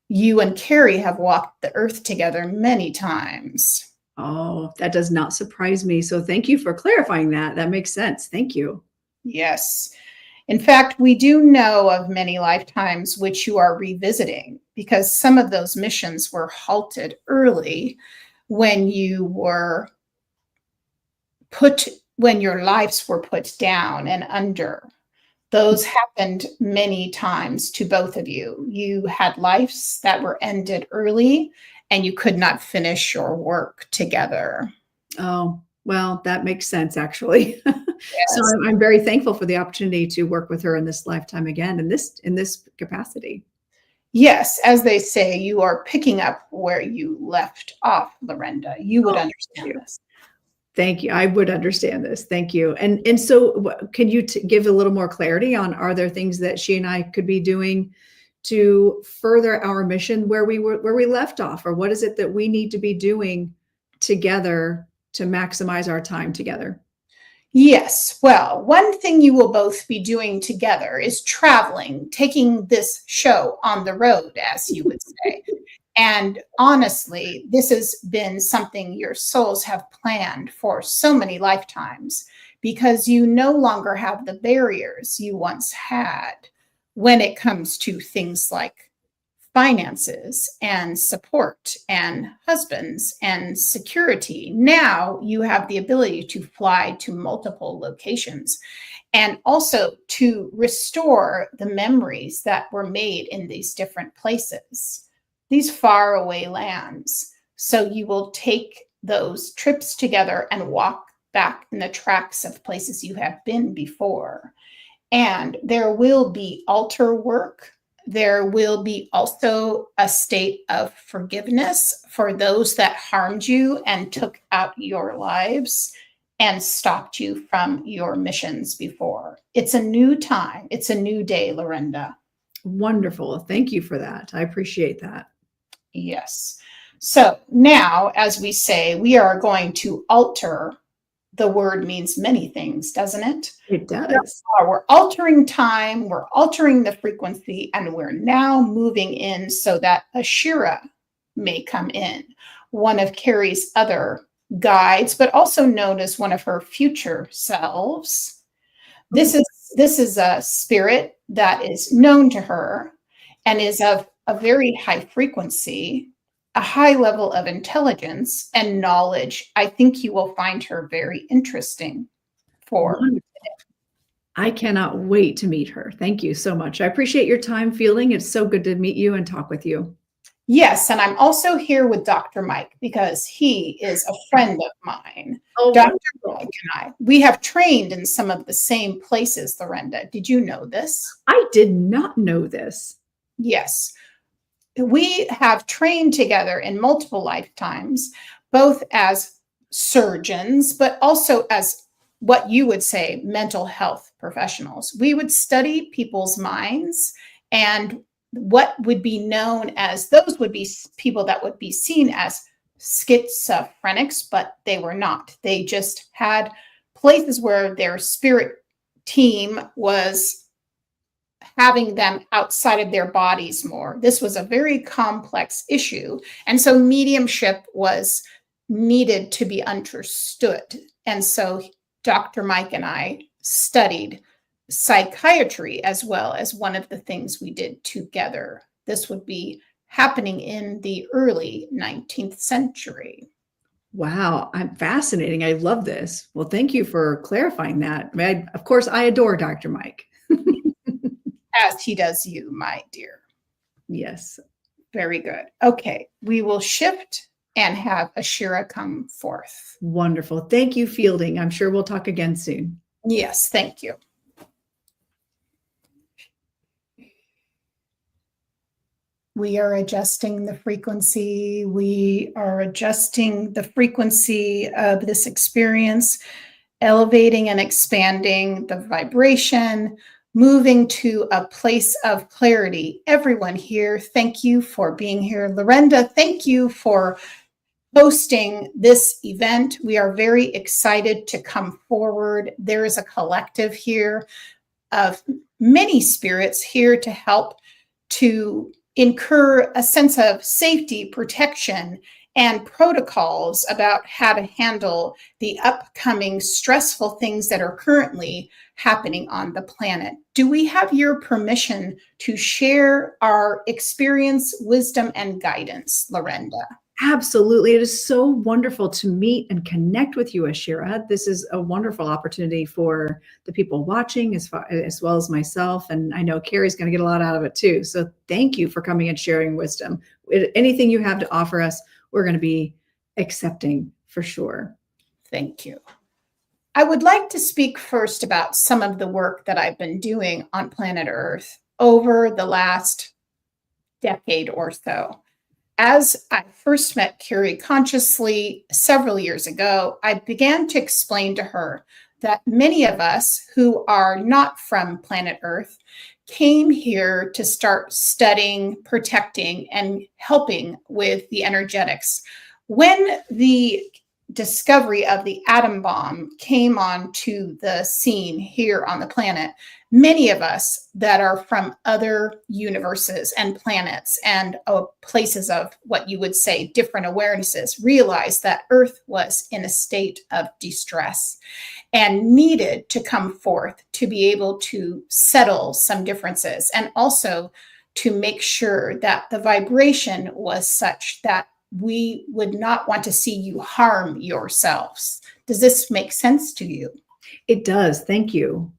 S1: You and Carrie have walked the earth together many times.
S2: Oh, that does not surprise me. So thank you for clarifying that. That makes sense. Thank you.
S1: Yes. In fact, we do know of many lifetimes which you are revisiting because some of those missions were halted early when your lives were put down and under. Those happened many times to both of you. You had lives that were ended early and you could not finish your work together.
S2: Oh, well, that makes sense, actually.
S1: Yes.
S2: So I'm very thankful for the opportunity to work with her in this lifetime again, in this capacity.
S1: Yes, as they say, you are picking up where you left off, Lorenda. You would understand this.
S2: Thank you. I would understand this. Thank you. And so can you give a little more clarity on, are there things that she and I could be doing to further our mission where we left off, or what is it that we need to be doing together to maximize our time together?
S1: Yes. Well, one thing you will both be doing together is traveling, taking this show on the road, as you would say. And honestly, this has been something your souls have planned for so many lifetimes because you no longer have the barriers you once had when it comes to things like finances and support and husbands and security. Now you have the ability to fly to multiple locations and also to restore the memories that were made in these different places, these faraway lands. So you will take those trips together and walk back in the tracks of places you have been before. And there will be altar work. There will be also a state of forgiveness for those that harmed you and took out your lives and stopped you from your missions before. It's a new time. It's a new day, Lorenda.
S2: Wonderful. Thank you for that. I appreciate that.
S1: Yes. So now, as we say, we are going to alter. The word means many things, doesn't it?
S2: It does.
S1: We're altering time, we're altering the frequency, and we're now moving in so that a Shira may come in, one of Carrie's other guides, but also known as one of her future selves. This is a spirit that is known to her and is of a very high frequency, a high level of intelligence and knowledge. I think you will find her very interesting for.
S2: I cannot wait to meet her. Thank you so much. I appreciate your time, Fielding. It's so good to meet you and talk with you.
S1: Yes, and I'm also here with Dr. Mike because he is a friend of mine.
S2: Oh,
S1: Dr. Mike and I, we have trained in some of the same places, Lorenda. Did you know this?
S2: I did not know this.
S1: Yes. We have trained together in multiple lifetimes, both as surgeons, but also as what you would say mental health professionals. We would study people's minds and what would be known as, those would be people that would be seen as schizophrenics, but they were not. They just had places where their spirit team was having them outside of their bodies more. This was a very complex issue. And so mediumship was needed to be understood. And so Dr. Mike and I studied psychiatry as well as one of the things we did together. This would be happening in the early 19th century.
S2: Wow, I'm fascinating. I love this. Well, thank you for clarifying that. Of course, I adore Dr. Mike.
S1: As he does you, my dear.
S2: Yes.
S1: Very good. Okay, we will shift and have a Shira come forth.
S2: Wonderful. Thank you, Fielding. I'm sure we'll talk again soon.
S1: Yes, thank you. We are adjusting the frequency. We are adjusting the frequency of this experience, elevating and expanding the vibration, moving to a place of clarity. Everyone here, thank you for being here. Lorenda, thank you for hosting this event. We are very excited to come forward. There is a collective here of many spirits here to help to incur a sense of safety, protection, and protocols about how to handle the upcoming stressful things that are currently happening on the planet. Do we have your permission to share our experience, wisdom, and guidance, Lorenda?
S2: Absolutely. It is so wonderful to meet and connect with you, Shira. This is a wonderful opportunity for the people watching as well as myself. And I know Carrie's going to get a lot out of it too. So thank you for coming and sharing wisdom. Anything you have to offer us, we're going to be accepting for sure.
S1: Thank you. I would like to speak first about some of the work that I've been doing on planet Earth over the last decade or so. As I first met Carey consciously several years ago, I began to explain to her that many of us who are not from planet Earth came here to start studying, protecting, and helping with the energetics. When the discovery of the atom bomb came onto the scene here on the planet, many of us that are from other universes and planets and places of what you would say different awarenesses realized that Earth was in a state of distress and needed to come forth to be able to settle some differences, and also to make sure that the vibration was such that we would not want to see you harm yourselves. Does this make sense to you?
S2: It does. Thank you.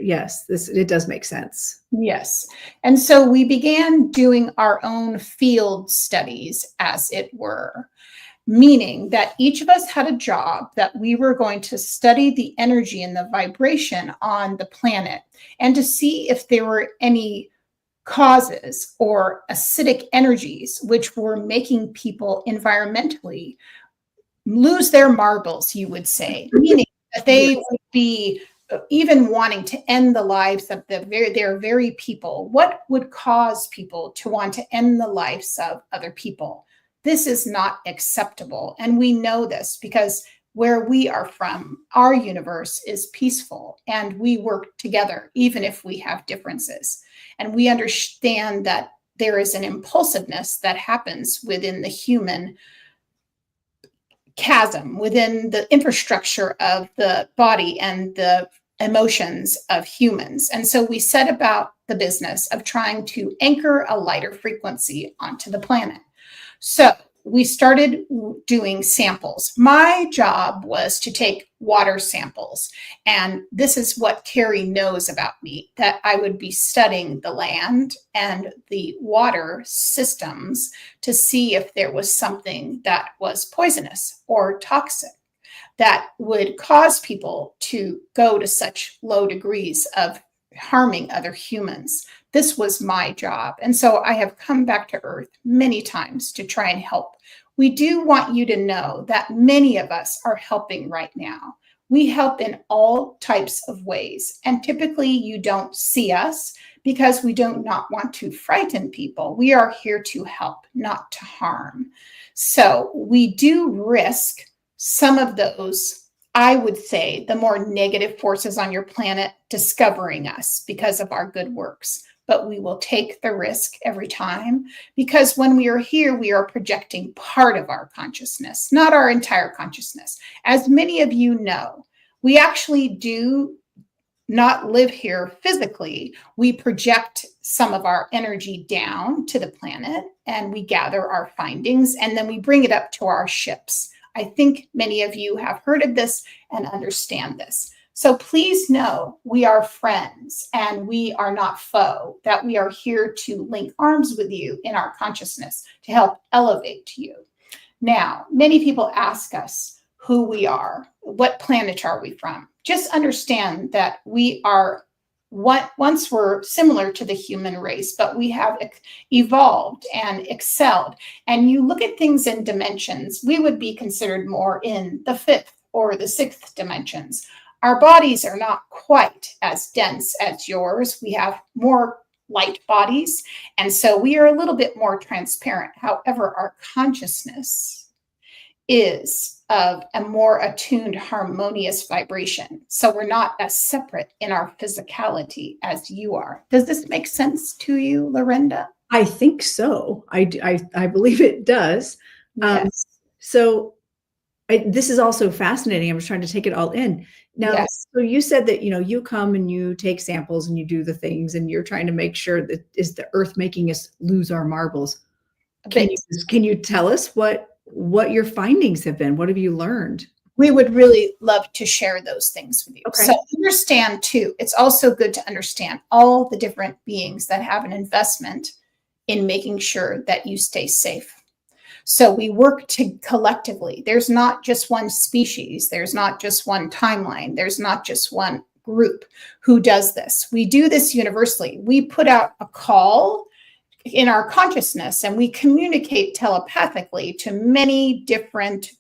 S2: Yes, it does make sense.
S1: Yes. And so we began doing our own field studies, as it were, meaning that each of us had a job that we were going to study the energy and the vibration on the planet and to see if there were any causes or acidic energies which were making people environmentally lose their marbles, you would say, meaning that they would be even wanting to end the lives of their very people. What would cause people to want to end the lives of other people? This is not acceptable. And we know this because where we are from, our universe is peaceful and we work together, even if we have differences. And we understand that there is an impulsiveness that happens within the human chasm, within the infrastructure of the body and the emotions of humans. And so we set about the business of trying to anchor a lighter frequency onto the planet. So we started doing samples. My job was to take water samples. And this is what Carrie knows about me, that I would be studying the land and the water systems to see if there was something that was poisonous or toxic that would cause people to go to such low degrees of harming other humans. This was my job. And so I have come back to Earth many times to try and help. We do want you to know that many of us are helping right now. We help in all types of ways. And typically you don't see us because we do not want to frighten people. We are here to help, not to harm. So we do risk some of those, I would say, the more negative forces on your planet discovering us because of our good works. But we will take the risk every time, because when we are here, we are projecting part of our consciousness, not our entire consciousness. As many of you know, we actually do not live here physically. We project some of our energy down to the planet and we gather our findings and then we bring it up to our ships. I think many of you have heard of this and understand this. So please know we are friends and we are not foe, that we are here to link arms with you in our consciousness to help elevate you. Now, many people ask us who we are, what planet are we from? Just understand that we are, once were similar to the human race, but we have evolved and excelled. And you look at things in dimensions, we would be considered more in the 5th or the 6th dimensions. Our bodies are not quite as dense as yours. We have more light bodies. And so we are a little bit more transparent. However, our consciousness is of a more attuned, harmonious vibration. So we're not as separate in our physicality as you are. Does this make sense to you, Lorenda?
S2: I think so. I believe it does.
S1: Yes.
S2: This is also fascinating. I'm just trying to take it all in. Now,
S1: yes.
S2: So you said that, you come and you take samples and you do the things and you're trying to make sure that is the Earth making us lose our marbles. Can you tell us what your findings have been? What have you learned?
S1: We would really love to share those things with you.
S2: Okay.
S1: So understand too, it's also good to understand all the different beings that have an investment in making sure that you stay safe. So we work collectively. There's not just one species. There's not just one timeline. There's not just one group who does this. We do this universally. We put out a call in our consciousness and we communicate telepathically to many different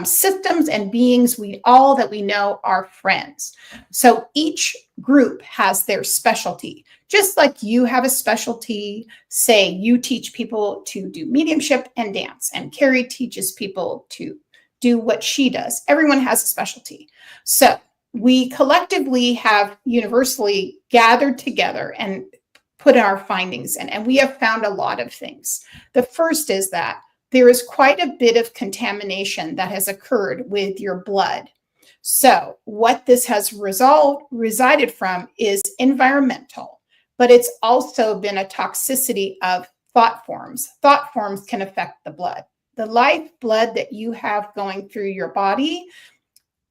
S1: systems and beings that we know are friends. So each group has their specialty. Just like you have a specialty, say you teach people to do mediumship and dance, and Carrie teaches people to do what she does. Everyone has a specialty. So we collectively have universally gathered together and put our findings in, and we have found a lot of things. The first is that there is quite a bit of contamination that has occurred with your blood. So what this has resided from is environmental, but it's also been a toxicity of thought forms. Thought forms can affect the blood. The life blood that you have going through your body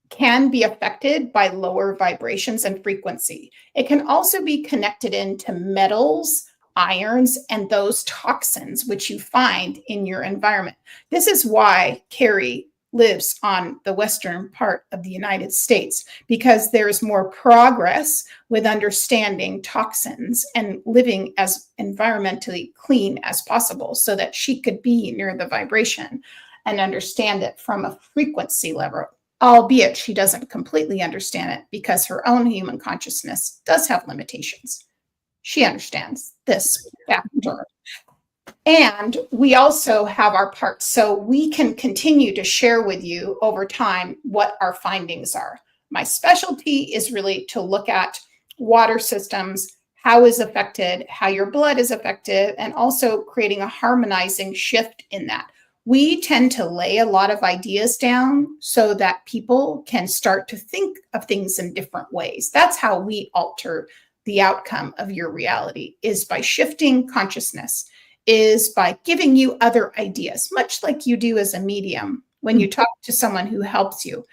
S1: can be affected by lower vibrations and frequency. It can also be connected into metals, irons, and those toxins which you find in your environment. This is why Carrie lives on the western part of the United States, because there is more progress with understanding toxins and living as environmentally clean as possible so that she could be near the vibration and understand it from a frequency level, albeit she doesn't completely understand it because her own human consciousness does have limitations. She understands this factor. And we also have our parts, so we can continue to share with you over time what our findings are. My specialty is really to look at water systems, how is affected, how your blood is affected, and also creating a harmonizing shift in that. We tend to lay a lot of ideas down so that people can start to think of things in different ways. That's how we alter the outcome of your reality, is by shifting consciousness, is by giving you other ideas, much like you do as a medium when you talk to someone who helps you.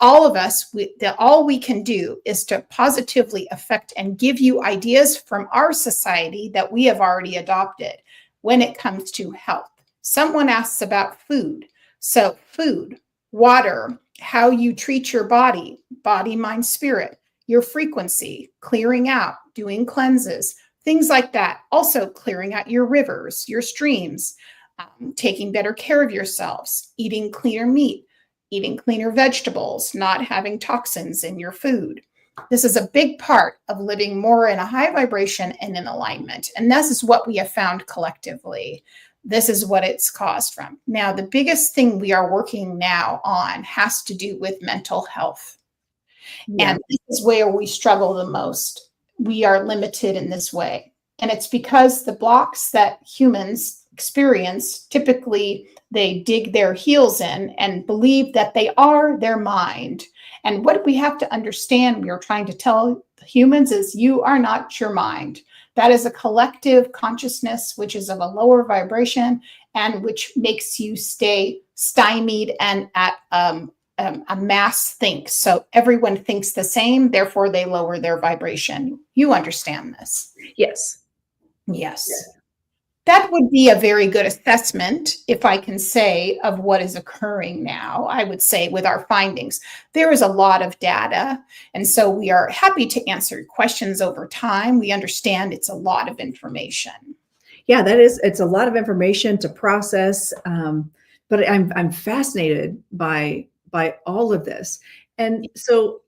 S1: All of us, all we can do is to positively affect and give you ideas from our society that we have already adopted when it comes to health. Someone asks about food. So food, water, how you treat your body, mind, spirit, your frequency, clearing out, doing cleanses, things like that. Also clearing out your rivers, your streams, taking better care of yourselves, eating cleaner meat, eating cleaner vegetables, not having toxins in your food. This is a big part of living more in a high vibration and in alignment. And this is what we have found collectively. This is what it's caused from. Now, the biggest thing we are working now on has to do with mental health. Yeah. And this is where we struggle the most. We are limited in this way. And it's because the blocks that humans experience, typically they dig their heels in and believe that they are their mind. And what we have to understand, we are trying to tell humans, is you are not your mind. That is a collective consciousness, which is of a lower vibration and which makes you stay stymied and at a mass think. So everyone thinks the same, therefore they lower their vibration. You understand this?
S2: Yes.
S1: Yes. That would be a very good assessment, if I can say, of what is occurring now. I would say with our findings, there is a lot of data. And so we are happy to answer questions over time. We understand it's a lot of information.
S2: Yeah, it's a lot of information to process. But I'm fascinated by all of this. And so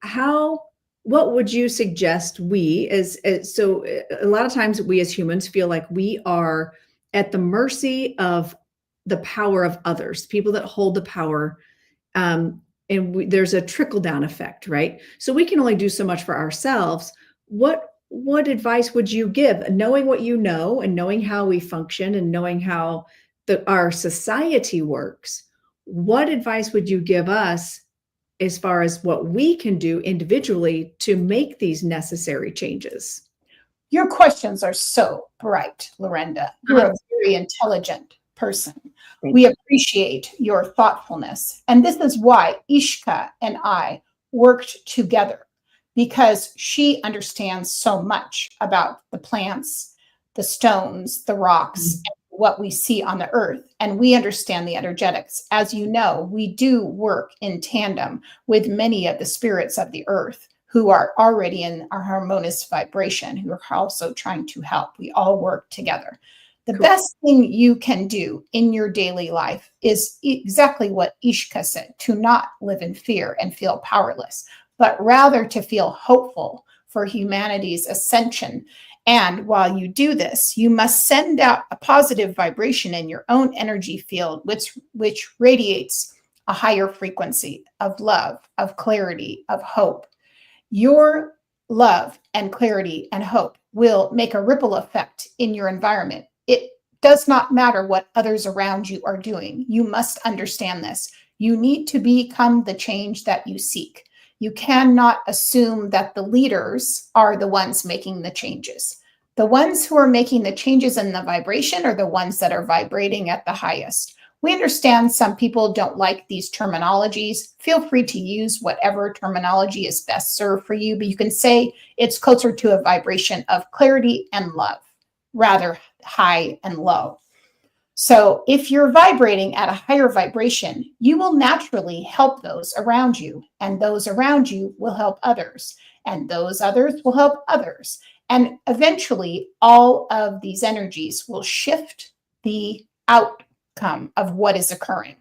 S2: what would you suggest so a lot of times we as humans feel like we are at the mercy of the power of others, people that hold the power. There's a trickle down effect, right? So we can only do so much for ourselves. What advice would you give, knowing what you know and knowing how we function and knowing how our society works? What advice would you give us as far as what we can do individually to make these necessary changes?
S1: Your questions are so bright, Lorenda. You're a very intelligent person. We appreciate your thoughtfulness. And this is why Ishka and I worked together, because she understands so much about the plants, the stones, the rocks, and what we see on the earth. And we understand the energetics. As you know, we do work in tandem with many of the spirits of the earth who are already in our harmonious vibration, who are also trying to help. We all work together. The best thing you can do in your daily life is exactly what Ishka said, to not live in fear and feel powerless, but rather to feel hopeful for humanity's ascension. And while you do this, you must send out a positive vibration in your own energy field, which radiates a higher frequency of love, of clarity, of hope. Your love and clarity and hope will make a ripple effect in your environment. It does not matter what others around you are doing. You must understand this. You need to become the change that you seek. You cannot assume that the leaders are the ones making the changes. The ones who are making the changes in the vibration are the ones that are vibrating at the highest. We understand some people don't like these terminologies. Feel free to use whatever terminology is best served for you, but you can say it's closer to a vibration of clarity and love, rather high and low. So if you're vibrating at a higher vibration, you will naturally help those around you, and those around you will help others, and those others will help others. And eventually, all of these energies will shift the outcome of what is occurring.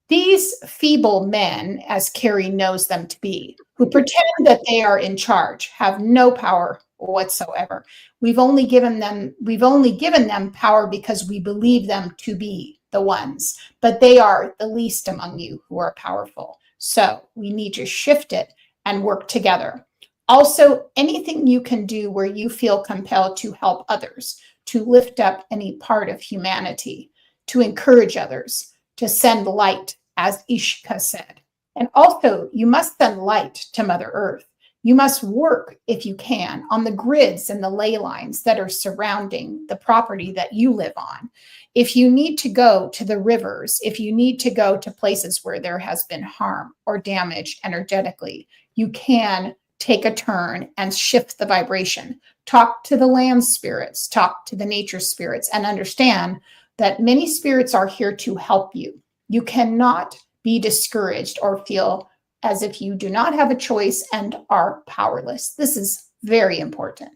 S1: These feeble men, as Carrie knows them to be, who pretend that they are in charge, have no power whatsoever. We've only given them power because we believe them to be the ones, but they are the least among you who are powerful. So we need to shift it and work together. Also, anything you can do where you feel compelled to help others, to lift up any part of humanity, to encourage others, to send light, as Ishka said. And also, you must send light to Mother Earth. You must work, if you can, on the grids and the ley lines that are surrounding the property that you live on. If you need to go to the rivers, if you need to go to places where there has been harm or damage energetically, you can take a turn and shift the vibration. Talk to the land spirits, talk to the nature spirits, and understand that many spirits are here to help you. You cannot be discouraged or feel as if you do not have a choice and are powerless. This is very important.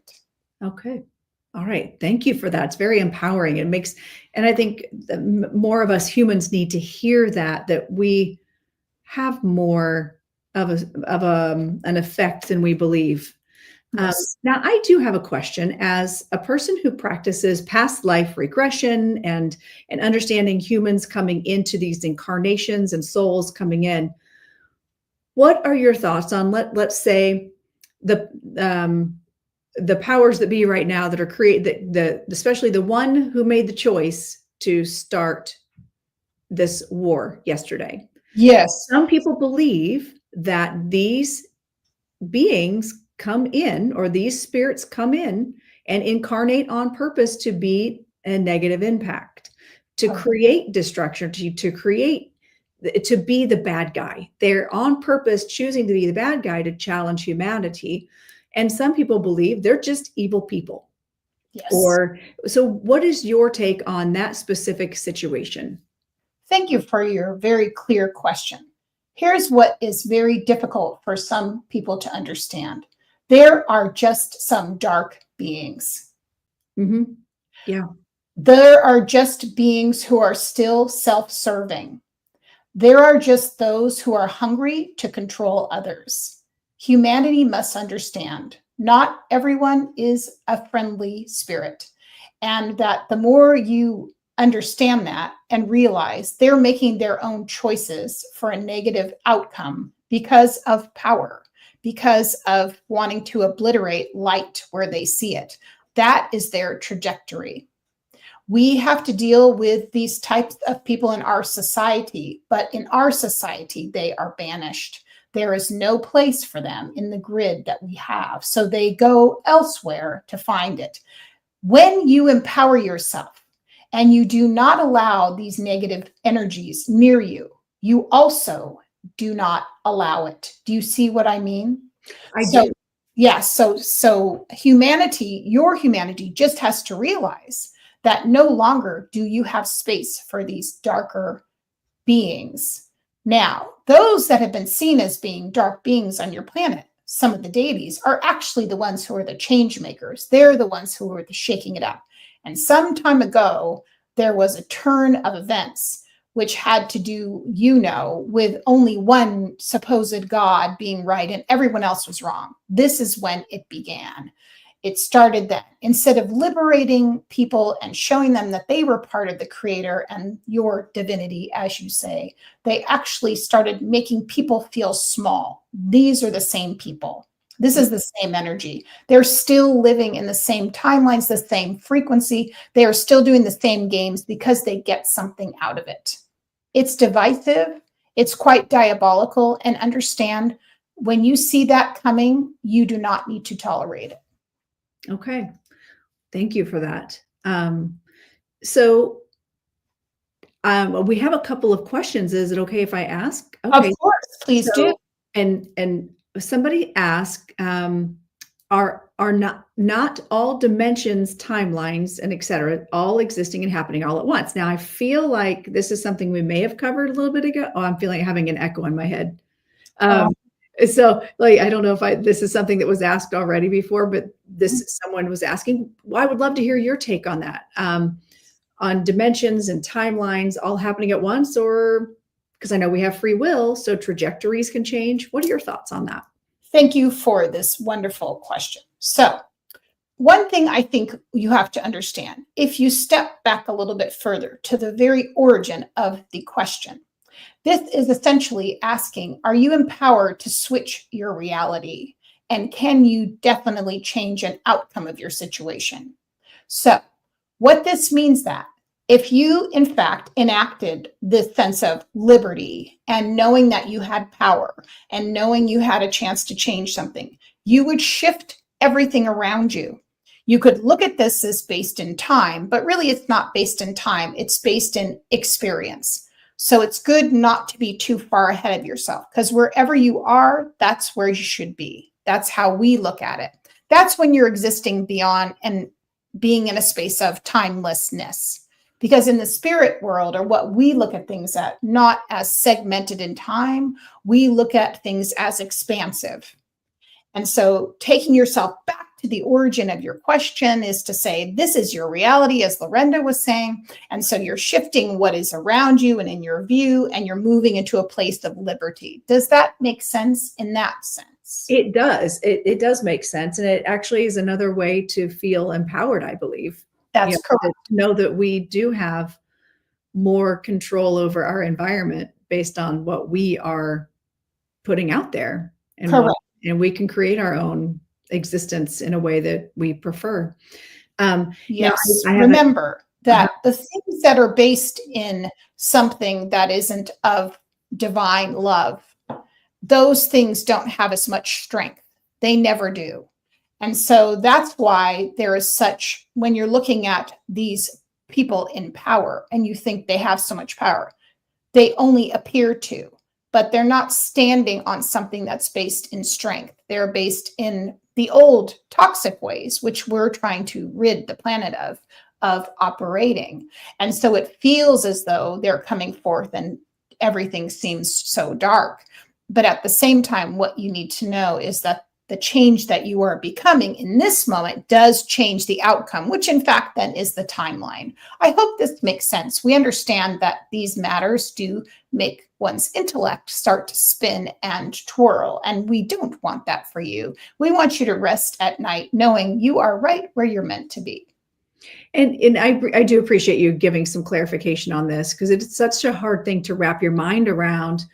S2: Okay. All right. Thank you for that. It's very empowering. And I think more of us humans need to hear that we have more of an effect than we believe.
S1: Yes.
S2: Now, I do have a question. As a person who practices past life regression and understanding humans coming into these incarnations and souls coming in, what are your thoughts on let's say the powers that be right now that are especially the one who made the choice to start this war yesterday?
S1: Yes.
S2: Some people believe that these beings come in, or these spirits come in and incarnate on purpose to be a negative impact, to create destruction, to be the bad guy. They're on purpose choosing to be the bad guy to challenge humanity. And some people believe they're just evil people.
S1: Yes.
S2: So what is your take on that specific situation?
S1: Thank you for your very clear question. Here's what is very difficult for some people to understand. There are just some dark beings.
S2: Mm-hmm. Yeah.
S1: There are just beings who are still self-serving. There are just those who are hungry to control others. Humanity must understand not everyone is a friendly spirit, and that the more you understand that and realize they're making their own choices for a negative outcome because of power, because of wanting to obliterate light where they see it. That is their trajectory. We have to deal with these types of people in our society, but in our society, they are banished. There is no place for them in the grid that we have, so they go elsewhere to find it. When you empower yourself and you do not allow these negative energies near you, you also do not allow it. Do you see what I mean?
S2: I do.
S1: Yes. So humanity, your humanity just has to realize that no longer do you have space for these darker beings. Now, those that have been seen as being dark beings on your planet, some of the deities, are actually the ones who are the change makers. They're the ones who are the shaking it up. And some time ago, there was a turn of events which had to do, with only one supposed God being right and everyone else was wrong. This is when it began. It started then. Instead of liberating people and showing them that they were part of the creator and your divinity, as you say, they actually started making people feel small. These are the same people. This is the same energy. They're still living in the same timelines, the same frequency. They are still doing the same games because they get something out of it. It's divisive. It's quite diabolical. And understand, when you see that coming, you do not need to tolerate it.
S2: Okay. Thank you for that. So we have a couple of questions. Is it okay if I ask? Okay.
S1: Of course, please do.
S2: And somebody asked, are not all dimensions, timelines, and etc. all existing and happening all at once? Now, I feel like this is something we may have covered a little bit ago. Oh, I'm feeling having an echo in my head. So like, I don't know if this is something that was asked already before, but someone was asking, well, I would love to hear your take on that, on dimensions and timelines all happening at once, or because I know we have free will, so trajectories can change. What are your thoughts on that?
S1: Thank you for this wonderful question. So one thing I think you have to understand, if you step back a little bit further to the very origin of the question, this is essentially asking, are you empowered to switch your reality? And can you definitely change an outcome of your situation? So what this means that if you, in fact, enacted this sense of liberty and knowing that you had power and knowing you had a chance to change something, you would shift everything around you. You could look at this as based in time, but really it's not based in time. It's based in experience. So it's good not to be too far ahead of yourself, because wherever you are, that's where you should be. That's how we look at it. That's when you're existing beyond and being in a space of timelessness. Because in the spirit world, or what we look at things at, not as segmented in time, we look at things as expansive. And so taking yourself back to the origin of your question is to say, this is your reality, as Lorenda was saying. And so you're shifting what is around you and in your view, and you're moving into a place of liberty. Does that make sense in that sense?
S2: It does. It does make sense. And it actually is another way to feel empowered, I believe.
S1: That's correct.
S2: To know that we do have more control over our environment based on what we are putting out there. And
S1: correct.
S2: And we can create our own existence in a way that we prefer.
S1: Yes. Remember that the things that are based in something that isn't of divine love, those things don't have as much strength. They never do. And so that's why there is such, when you're looking at these people in power and you think they have so much power, they only appear to. But they're not standing on something that's based in strength. They're based in the old toxic ways, which we're trying to rid the planet of operating. And so it feels as though they're coming forth and everything seems so dark. But at the same time, what you need to know is that the change that you are becoming in this moment does change the outcome, which in fact then is the timeline. I hope this makes sense. We understand that these matters do make one's intellect start to spin and twirl, and we don't want that for you. We want you to rest at night knowing you are right where you're meant to be.
S2: And I do appreciate you giving some clarification on this, because it's such a hard thing to wrap your mind around,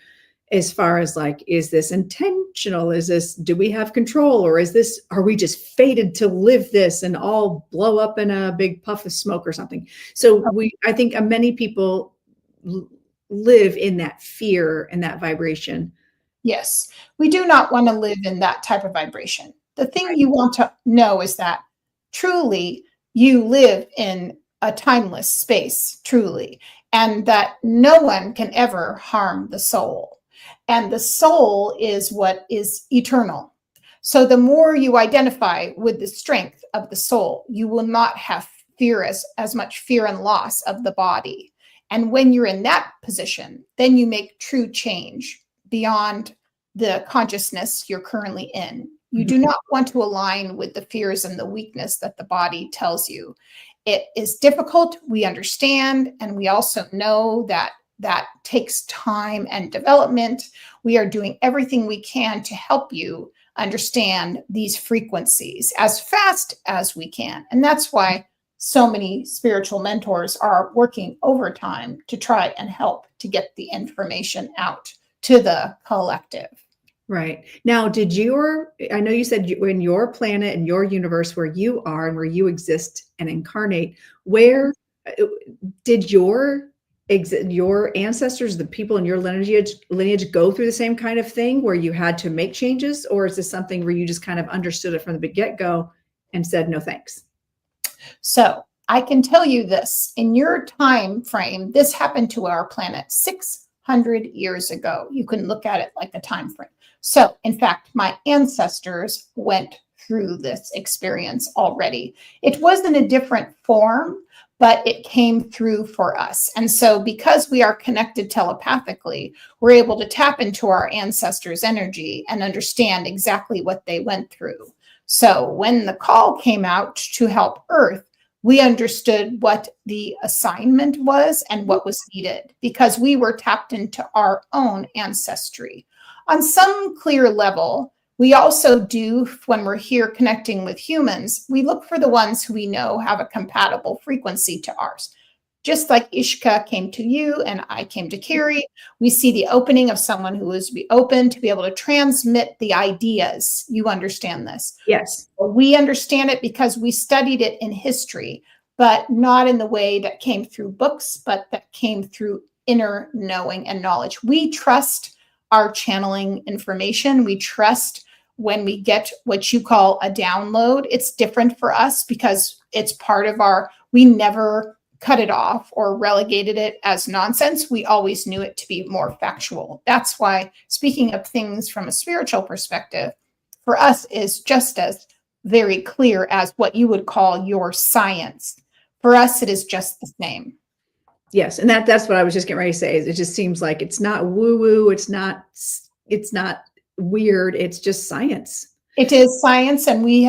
S2: as far as like, is this intentional? Do we have control? Or are we just fated to live this and all blow up in a big puff of smoke or something? So I think many people live in that fear and that vibration.
S1: Yes, we do not want to live in that type of vibration. The thing you want to know is that truly you live in a timeless space, truly, and that no one can ever harm the soul. And the soul is what is eternal. So the more you identify with the strength of the soul, you will not have fear as much fear and loss of the body. And when you're in that position, then you make true change beyond the consciousness you're currently in. You do not want to align with the fears and the weakness that the body tells you. It is difficult, we understand, and we also know that takes time and development. We are doing everything we can to help you understand these frequencies as fast as we can. And that's why so many spiritual mentors are working overtime to try and help to get the information out to the collective.
S2: Right. Now, I know you said in your planet and your universe where you are and where you exist and incarnate, where did your ancestors, the people in your lineage go through the same kind of thing where you had to make changes? Or is this something where you just kind of understood it from the get-go and said, no, thanks?
S1: So I can tell you this, in your time frame, this happened to our planet 600 years ago. You can look at it like a time frame. So in fact, my ancestors went through this experience already. It was in a different form, but it came through for us. And so because we are connected telepathically, we're able to tap into our ancestors' energy and understand exactly what they went through. So when the call came out to help Earth, we understood what the assignment was and what was needed because we were tapped into our own ancestry. On some clear level, we also do, when we're here connecting with humans, we look for the ones who we know have a compatible frequency to ours. Just like Ishka came to you and I came to Carrie, we see the opening of someone who is open to be able to transmit the ideas. You understand this?
S2: Yes.
S1: We understand it because we studied it in history, but not in the way that came through books, but that came through inner knowing and knowledge. We trust our channeling information. We trust when we get what you call a download. It's different for us because it's part of we never cut it off or relegated it as nonsense. We always knew it to be more factual. That's why speaking of things from a spiritual perspective, for us is just as very clear as what you would call your science. For us, it is just the same.
S2: Yes. And that's what I was just getting ready to say. Is it just seems like it's not woo-woo. It's not weird. It's just science.
S1: It is science. And we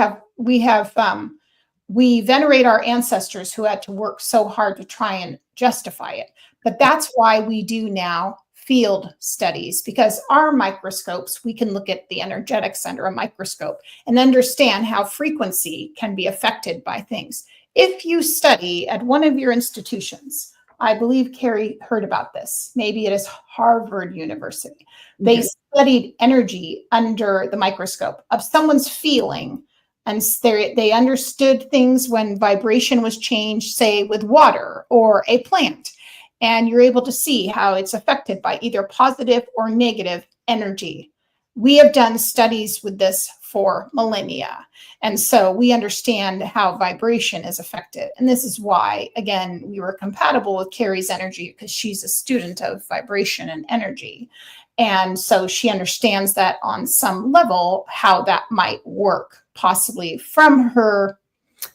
S1: venerate our ancestors who had to work so hard to try and justify it. But that's why we do now field studies, because our microscopes, we can look at the energetics under a microscope and understand how frequency can be affected by things. If you study at one of your institutions, I believe Carrie heard about this, maybe it is Harvard University. They studied energy under the microscope of someone's feeling. And they understood things when vibration was changed, say with water or a plant. And you're able to see how it's affected by either positive or negative energy. We have done studies with this for millennia. And so we understand how vibration is affected. And this is why, again, we were compatible with Carrie's energy because she's a student of vibration and energy. And so she understands that on some level, how that might work, possibly from her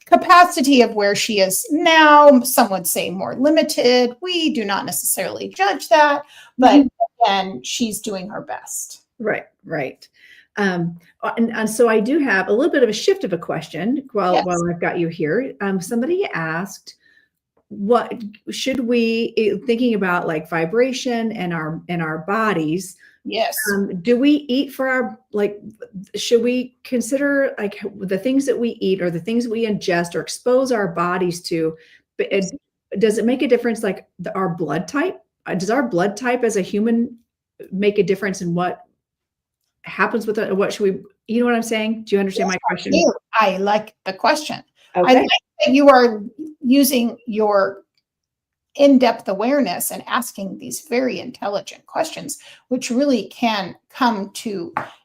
S1: capacity of where she is now. Some would say more limited. We do not necessarily judge that, but again, she's doing her best.
S2: Right, right. And so I do have a little bit of a shift of a question while I've got you here. Somebody asked, what should we, thinking about like vibration and our bodies?
S1: Yes.
S2: Do we eat for our, should we consider like the things that we eat or the things that we ingest or expose our bodies to? Does it make a difference, like our blood type? Does our blood type as a human make a difference in what happens with it? What should we, you know what I'm saying? Do you understand my question?
S1: I like the question.
S2: Okay.
S1: I like that you are using your in-depth awareness and asking these very intelligent questions, which really can come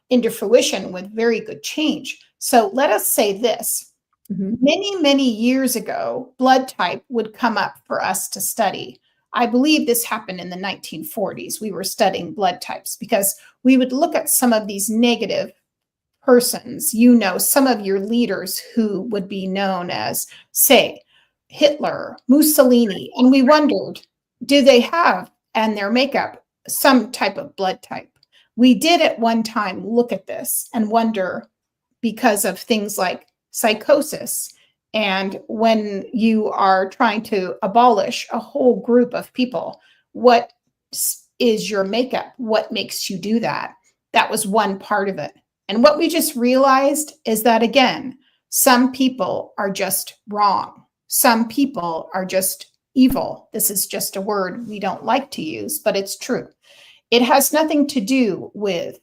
S1: into fruition with very good change. So let us say this. Many, many years ago, blood type would come up for us to study. I believe this happened in the 1940s. We were studying blood types because we would look at some of these negative persons, some of your leaders who would be known as, say, Hitler, Mussolini, and we wondered, do they have in their makeup some type of blood type? We did at one time look at this and wonder, because of things like psychosis, and when you are trying to abolish a whole group of people, what is your makeup? What makes you do that? That was one part of it. And what we just realized is that, again, some people are just wrong. Some people are just evil. This is just a word we don't like to use, but it's true. It has nothing to do with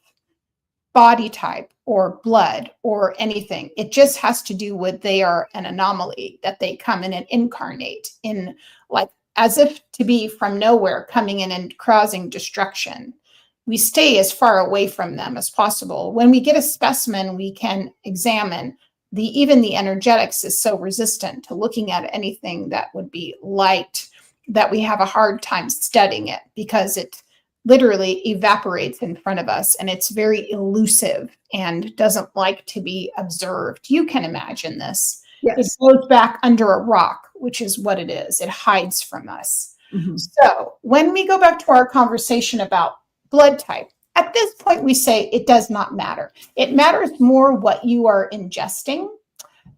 S1: body type or blood or anything. It just has to do with they are an anomaly, that they come in and incarnate in, like, as if to be from nowhere, coming in and causing destruction. We stay as far away from them as possible. When we get a specimen, we can examine even the energetics is so resistant to looking at anything that would be light that we have a hard time studying it, because it literally evaporates in front of us, and it's very elusive and doesn't like to be observed. You can imagine this.
S2: Yes.
S1: It goes back under a rock, which is what it is. It hides from us. So when we go back to our conversation about blood type, at this point, we say it does not matter. It matters more what you are ingesting.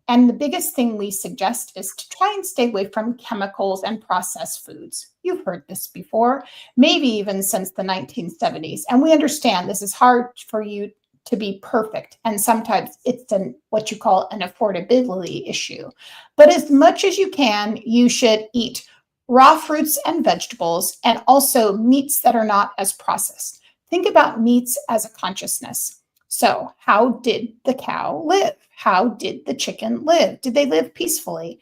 S1: And the biggest thing we suggest is to try and stay away from chemicals and processed foods. You've heard this before, maybe even since the 1970s. And we understand this is hard for you to be perfect. And sometimes it's what you call an affordability issue. But as much as you can, you should eat raw fruits and vegetables, and also meats that are not as processed. Think about meats as a consciousness. So how did the cow live? How did the chicken live? Did they live peacefully?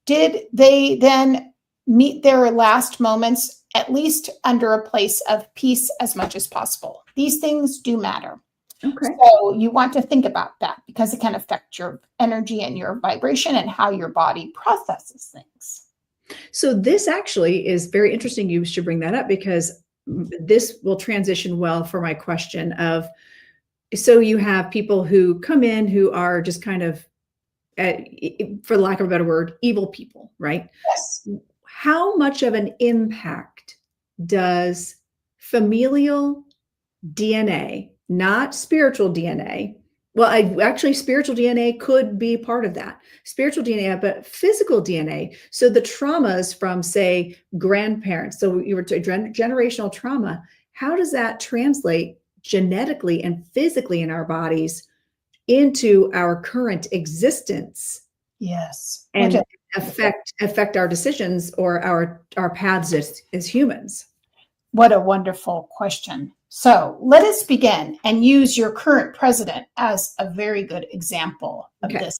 S1: Did they then meet their last moments at least under a place of peace as much as possible? These things do matter.
S2: Okay.
S1: So you want to think about that, because it can affect your energy and your vibration and how your body processes things.
S2: So this actually is very interesting. You should bring that up, because this will transition well for my question of, so you have people who come in who are just kind of, for lack of a better word, evil people, right?
S1: Yes.
S2: How much of an impact does familial DNA, not spiritual DNA? Well, actually, spiritual DNA could be part of that. Spiritual DNA, but physical DNA. So the traumas from, say, grandparents. So you were generational trauma. How does that translate genetically and physically in our bodies into our current existence?
S1: Yes.
S2: And affect our decisions or our paths as humans?
S1: What a wonderful question. So let us begin and use your current president as a very good example of this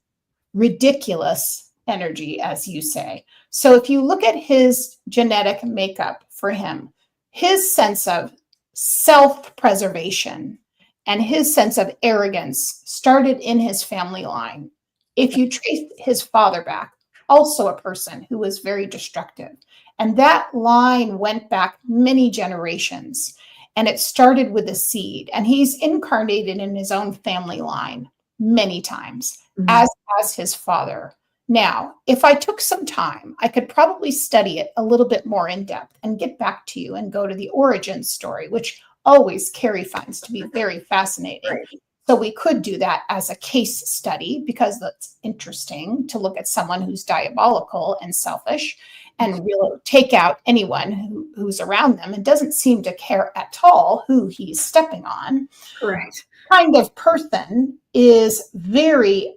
S1: ridiculous energy, as you say. So if you look at his genetic makeup for him, his sense of self-preservation and his sense of arrogance started in his family line. If you trace his father back, also a person who was very destructive. And that line went back many generations. And it started with a seed. And he's incarnated in his own family line many times, as his father. Now, if I took some time, I could probably study it a little bit more in depth and get back to you and go to the origin story, which always Carey finds to be very fascinating. Right. So we could do that as a case study, because that's interesting to look at someone who's diabolical and selfish and really take out anyone who's around them and doesn't seem to care at all who he's stepping on.
S2: Correct.
S1: Kind of person is very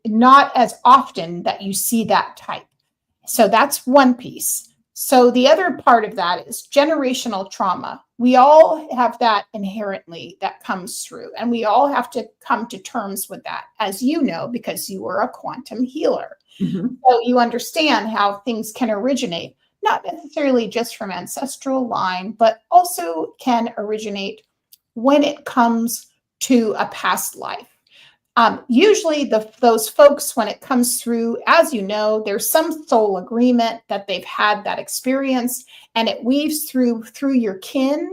S1: not as often that you see that type. So that's one piece. So the other part of that is generational trauma. We all have that inherently that comes through, and we all have to come to terms with that, as you know, because you are a quantum healer. So you understand how things can originate, not necessarily just from ancestral line, but also can originate when it comes to a past life. Usually those folks, when it comes through, as you know, there's some soul agreement that they've had that experience, and it weaves through your kin,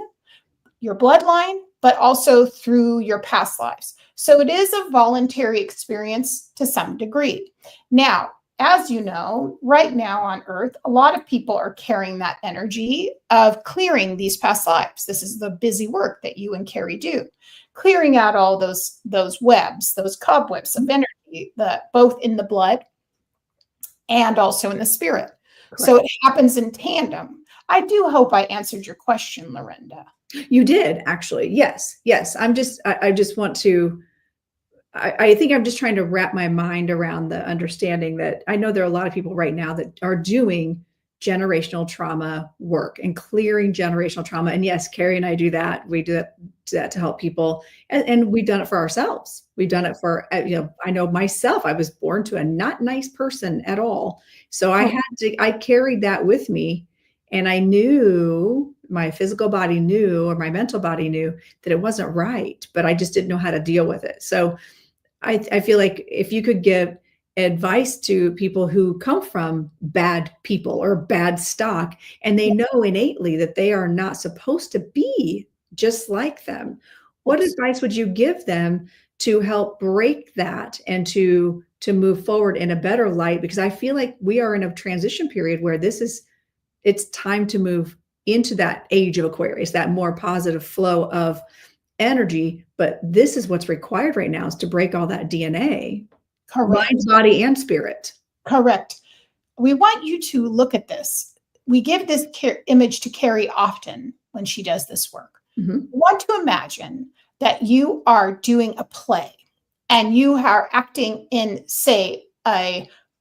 S1: your bloodline, but also through your past lives. So it is a voluntary experience to some degree. Now, as you know, right now on Earth, a lot of people are carrying that energy of clearing these past lives. This is the busy work that you and Carrie do. Clearing out all those webs, those cobwebs of energy, both in the blood and also in the spirit. Correct. So it happens in tandem. I do hope I answered your question, Lorenda.
S2: You did, actually. Yes. I just want to, I think I'm just trying to wrap my mind around the understanding that I know there are a lot of people right now that are doing generational trauma work and clearing generational trauma. And yes, Carrie and I do that. We do that to help people. And we've done it for ourselves. We've done it for, I know myself, I was born to a not nice person at all. So I carried that with me. And I knew, my physical body knew, or my mental body knew that it wasn't right, but I just didn't know how to deal with it. So I feel like if you could give advice to people who come from bad people or bad stock, and they know innately that they are not supposed to be just like them, what advice would you give them to help break that and to move forward in a better light? Because I feel like we are in a transition period where it's time to move into that age of Aquarius, that more positive flow of energy. But this is what's required right now, is to break all that DNA.
S1: Correct.
S2: Mind, body, and spirit.
S1: Correct. We want you to look at this. We give this image to Carrie often when she does this work.
S2: Mm-hmm.
S1: We want to imagine that you are doing a play and you are acting in, say,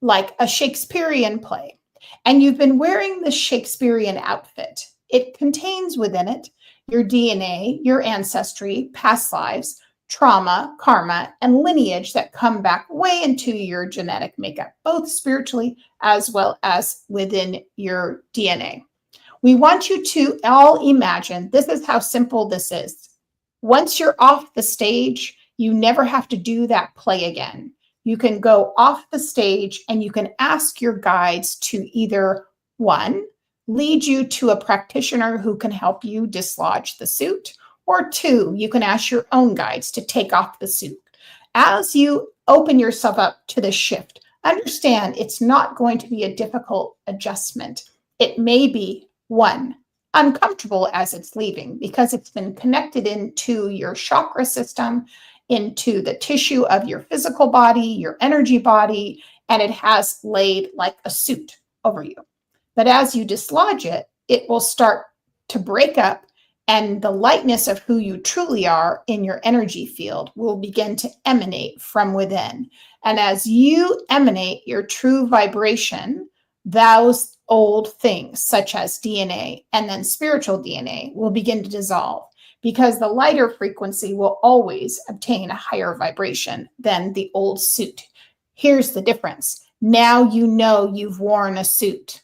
S1: like a Shakespearean play, and you've been wearing the Shakespearean outfit. It contains within it your DNA, your ancestry, past lives, trauma, karma, and lineage that come back way into your genetic makeup, both spiritually as well as within your DNA. We want you to all imagine, this is how simple this is. Once you're off the stage, you never have to do that play again. You can go off the stage and you can ask your guides to either, one, lead you to a practitioner who can help you dislodge the suit, or two, you can ask your own guides to take off the suit. As you open yourself up to the shift, understand it's not going to be a difficult adjustment. It may be, one, uncomfortable as it's leaving because it's been connected into your chakra system, into the tissue of your physical body, your energy body, and it has laid like a suit over you. But as you dislodge it, it will start to break up, and the lightness of who you truly are in your energy field will begin to emanate from within. And as you emanate your true vibration, those old things such as DNA and then spiritual DNA will begin to dissolve, because the lighter frequency will always obtain a higher vibration than the old suit. Here's the difference. Now you know you've worn a suit.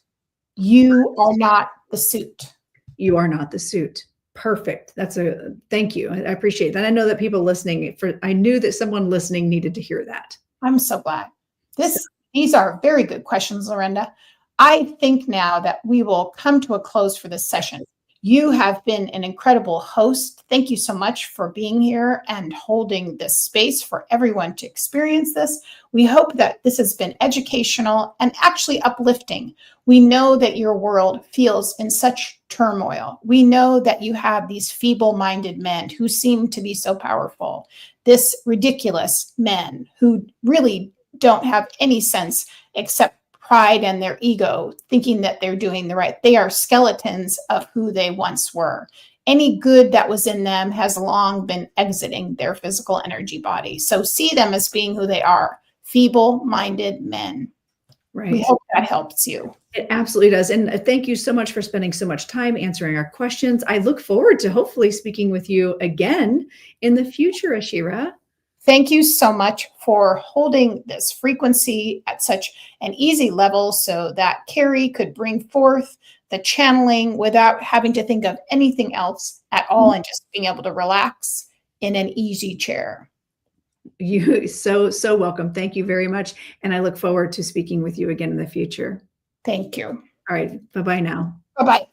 S1: You are not the suit.
S2: You are not the suit. Perfect. Thank you. I appreciate that. I know that people listening, I knew that someone listening needed to hear that.
S1: I'm so glad. These are very good questions, Lorenda. I think now that we will come to a close for this session. You have been an incredible host. Thank you so much for being here and holding this space for everyone to experience this. We hope that this has been educational and actually uplifting. We know that your world feels in such turmoil. We know that you have these feeble-minded men who seem to be so powerful, this ridiculous men who really don't have any sense except pride and their ego, thinking that they're doing the right. They are skeletons of who they once were. Any good that was in them has long been exiting their physical energy body. So see them as being who they are, feeble-minded men.
S2: Right.
S1: We hope that helps you.
S2: It absolutely does. And thank you so much for spending so much time answering our questions. I look forward to hopefully speaking with you again in the future, Shira.
S1: Thank you so much for holding this frequency at such an easy level so that Carrie could bring forth the channeling without having to think of anything else at all, and just being able to relax in an easy chair.
S2: You so welcome. Thank you very much. And I look forward to speaking with you again in the future.
S1: Thank you.
S2: All right. Bye-bye now.
S1: Bye-bye.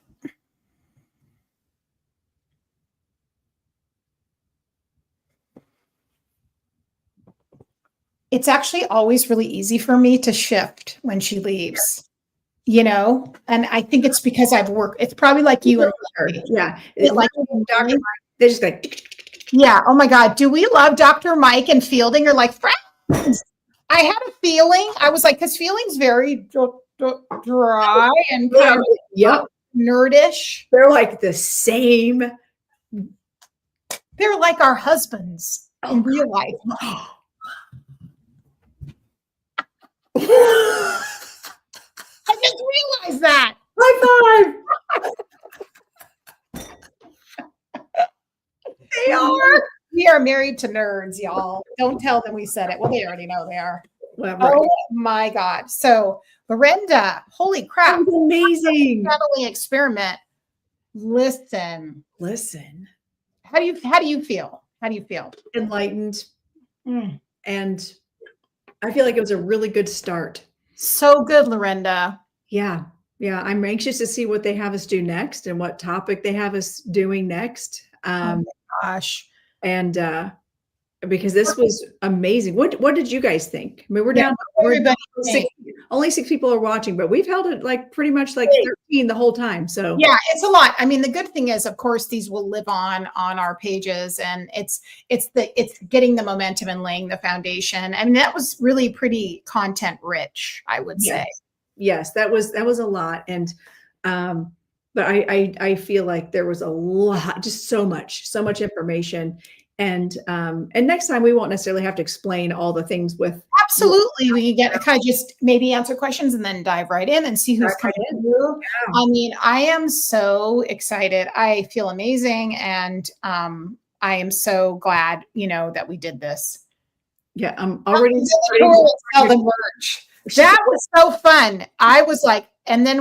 S1: It's actually always really easy for me to shift when she leaves, and I think it's because I've worked. It's probably like you and
S2: yeah.
S1: Like
S2: Dr. Mike, they're just like,
S1: yeah. Oh my God. Do we love Dr. Mike and Fielding are like friends? I had a feeling. I was like, because Fielding's very dry and kind of,
S2: yep.
S1: nerdish.
S2: They're like the same.
S1: They're like our husbands in real life. I just realized that.
S2: High five. They are.
S1: We are married to nerds, y'all. Don't tell them we said it. Well, they already know they are.
S2: Well, right.
S1: Oh my God. So Lorenda, holy crap.
S2: That was amazing.
S1: Channeling experiment. Listen. How do you feel? How do you feel?
S2: Enlightened. And I feel like it was a really good start.
S1: So good, Lorenda.
S2: Yeah. Yeah. I'm anxious to see what they have us do next and what topic they have us doing next.
S1: Oh my gosh.
S2: And because this was amazing. What did you guys think? I mean, we're down. Only 6 people are watching, but we've held it like pretty much like 13 the whole time. So
S1: yeah, it's a lot. I mean, the good thing is, of course, these will live on our pages, and it's getting the momentum and laying the foundation. I mean, that was really pretty content rich, I would say.
S2: Yes, that was a lot. And but I feel like there was a lot, just so much information. And next time we won't necessarily have to explain all the things with.
S1: Absolutely. We can get kind of just maybe answer questions and then dive right in and see who's coming through. Yeah. I mean, I am so excited. I feel amazing. And I am so glad, that we did this.
S2: Yeah. I'm already
S1: sell the merch. That was so fun. I was like, and then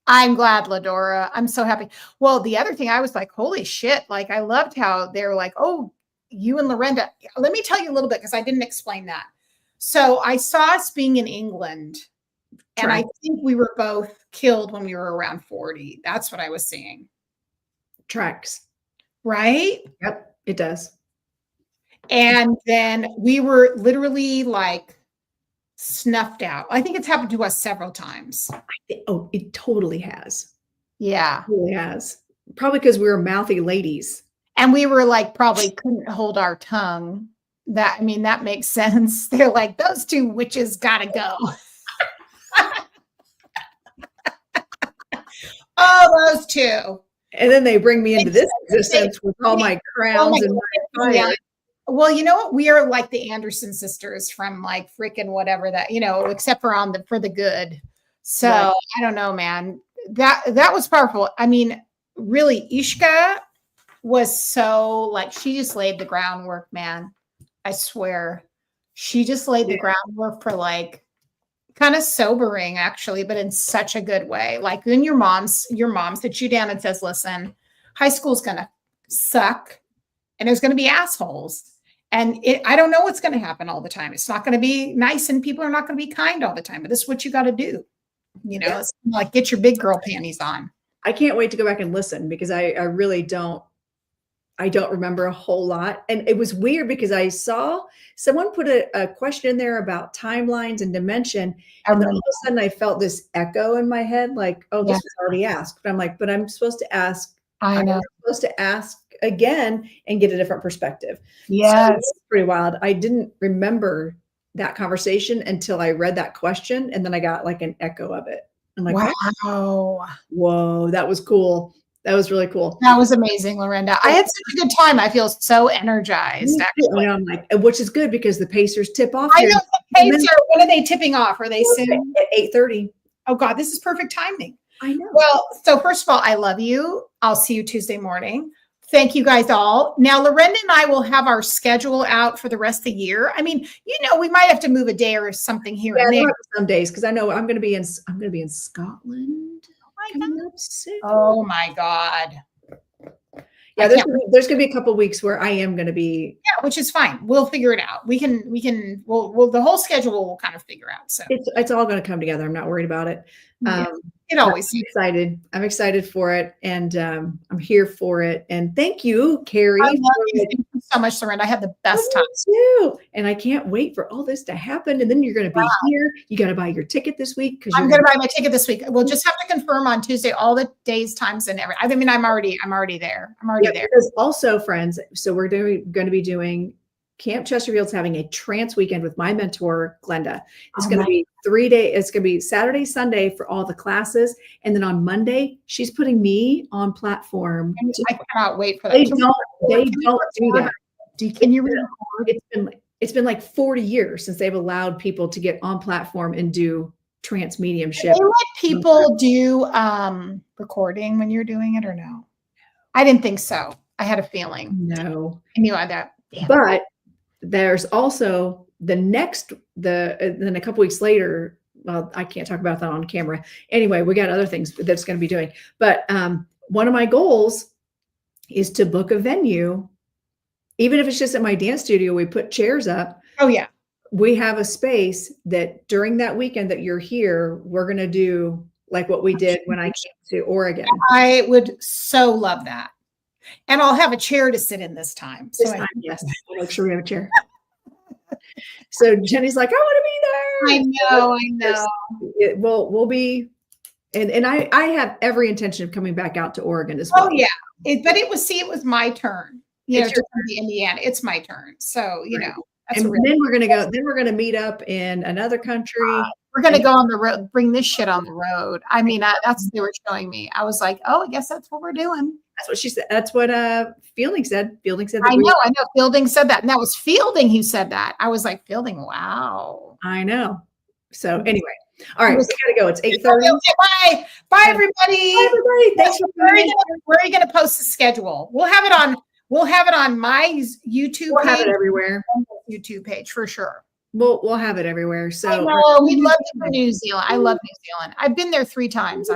S1: I'm glad, Ladora. I'm so happy. Well, the other thing, I was like, holy shit. Like, I loved how they were like, oh, you and Lorenda. Let me tell you a little bit, because I didn't explain that. So I saw us being in England, and I think we were both killed when we were around 40. That's what I was seeing.
S2: Tracks.
S1: Right?
S2: Yep, it does.
S1: And then we were literally like snuffed out. I think it's happened to us several times.
S2: Oh, it totally has.
S1: Yeah.
S2: It really has. Probably because we were mouthy ladies.
S1: And we were like, probably couldn't hold our tongue. That makes sense. They're like, those 2 witches gotta go. Oh, those 2.
S2: And then they bring me into this existence with all my crowns and my fire.
S1: Well, you know what? We are like the Anderson sisters from like freaking whatever that, except for for the good. So right. I don't know, man. That was powerful. I mean, really, Ishka was so like, she just laid the groundwork, man. I swear. She just laid the groundwork for like kind of sobering, actually, but in such a good way. Like when your mom sits you down and says, listen, high school's going to suck and there's going to be assholes. And I don't know what's going to happen all the time. It's not going to be nice and people are not going to be kind all the time, but this is what you got to do. It's like, get your big girl panties on.
S2: I can't wait to go back and listen, because I really don't remember a whole lot. And it was weird because I saw someone put a question in there about timelines and dimension. And then all of a sudden I felt this echo in my head, like, oh, this was already asked. But I'm like, but I'm supposed to ask.
S1: I know.
S2: I'm supposed to ask again and get a different perspective.
S1: Yes.
S2: So it's pretty wild. I didn't remember that conversation until I read that question. And then I got like an echo of it. I'm like,
S1: wow.
S2: Whoa, that was cool. That was really cool.
S1: That was amazing, Lorenda. I had such a good time. I feel so energized. Actually.
S2: I'm like, which is good because the Pacers tip off.
S1: I know the Pacers. When are they tipping off? Are they soon?
S2: At 8:30.
S1: Oh God, this is perfect timing.
S2: I know.
S1: Well, so first of all, I love you. I'll see you Tuesday morning. Thank you guys all. Now, Lorenda and I will have our schedule out for the rest of the year. I mean, we might have to move a day or something here and there.
S2: Some days, because I know I'm going to be in Scotland.
S1: Oh my God.
S2: Yeah, there's going to be a couple of weeks where I am going to be.
S1: Yeah, which is fine. We'll figure it out. We'll the whole schedule we'll kind of figure out. So
S2: it's all going to come together. I'm not worried about it.
S1: It always.
S2: I'm excited for it, and I'm here for it. And thank you, Carrie.
S1: I love you. Thank you so much, Lorenda. I had the best time
S2: too, and I can't wait for all this to happen. And then you're going to be here. You got to buy your ticket this week
S1: I'm going to buy my ticket this week. We'll just have to confirm on Tuesday all the days, times, and everything. I mean, I'm already there. I'm already there.
S2: Because also, friends, so we're going to be doing Camp Chesterfield's having a trance weekend with my mentor, Glenda. It's going to be 3 days. It's going to be Saturday, Sunday for all the classes. And then on Monday, she's putting me on platform.
S1: I cannot wait for that.
S2: They don't do that.
S1: Can you record?
S2: It's been like 40 years since they've allowed people to get on platform and do trance mediumship.
S1: Do they let people do recording when you're doing it or no? I didn't think so. I had a feeling.
S2: No.
S1: I knew that. Damn.
S2: But there's also then a couple weeks later, well, I can't talk about that on camera. Anyway, we got other things that's going to be doing. But one of my goals is to book a venue. Even if it's just at my dance studio, we put chairs up.
S1: Oh, yeah.
S2: We have a space that during that weekend that you're here, we're going to do like what we did when I came to Oregon.
S1: I would so love that. And I'll have a chair to sit in this time.
S2: Yes. I'll make sure we have a chair. So Jenny's like, I want to be there.
S1: I know.
S2: We'll be, and I have every intention of coming back out to Oregon as well.
S1: Oh, yeah. But it was my turn. You know, to come to Indiana. It's my turn. So, you know.
S2: And then we're going to meet up in another country.
S1: We're going to go on the road, bring this shit on the road. I mean, that's what they were showing me. I was like, oh, I guess that's what we're doing.
S2: That's what she said. That's what Fielding said. Fielding said.
S1: I know. Fielding said that. And that was Fielding who said that. I was like, Fielding, wow.
S2: I know. So anyway. All right. We got to go. It's 8:30.
S1: Bye. Bye, everybody.
S2: Bye, everybody. Thanks for coming.
S1: Where are you going to post the schedule? We'll have it on my YouTube
S2: We'll
S1: page.
S2: have it everywhere.
S1: YouTube page for sure.
S2: We'll have it everywhere. So
S1: I know, we love to go to New Zealand. I love New Zealand. I've been there 3 times.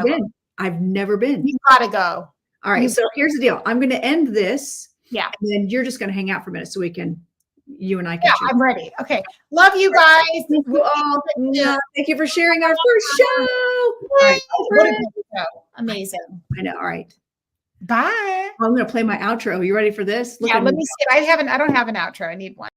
S2: I've never been.
S1: You gotta go.
S2: All right. So here's the deal. I'm going to end this.
S1: Yeah.
S2: And then you're just going to hang out for a minute so you and I can.
S1: Yeah, I'm ready. Okay. Love you guys.
S2: Thank you all. Thank you for sharing our first show. All right.
S1: What a good show. Amazing.
S2: I know. All right.
S1: Bye.
S2: I'm going to play my outro. You ready for this?
S1: Let me see. I don't have an outro. I need one.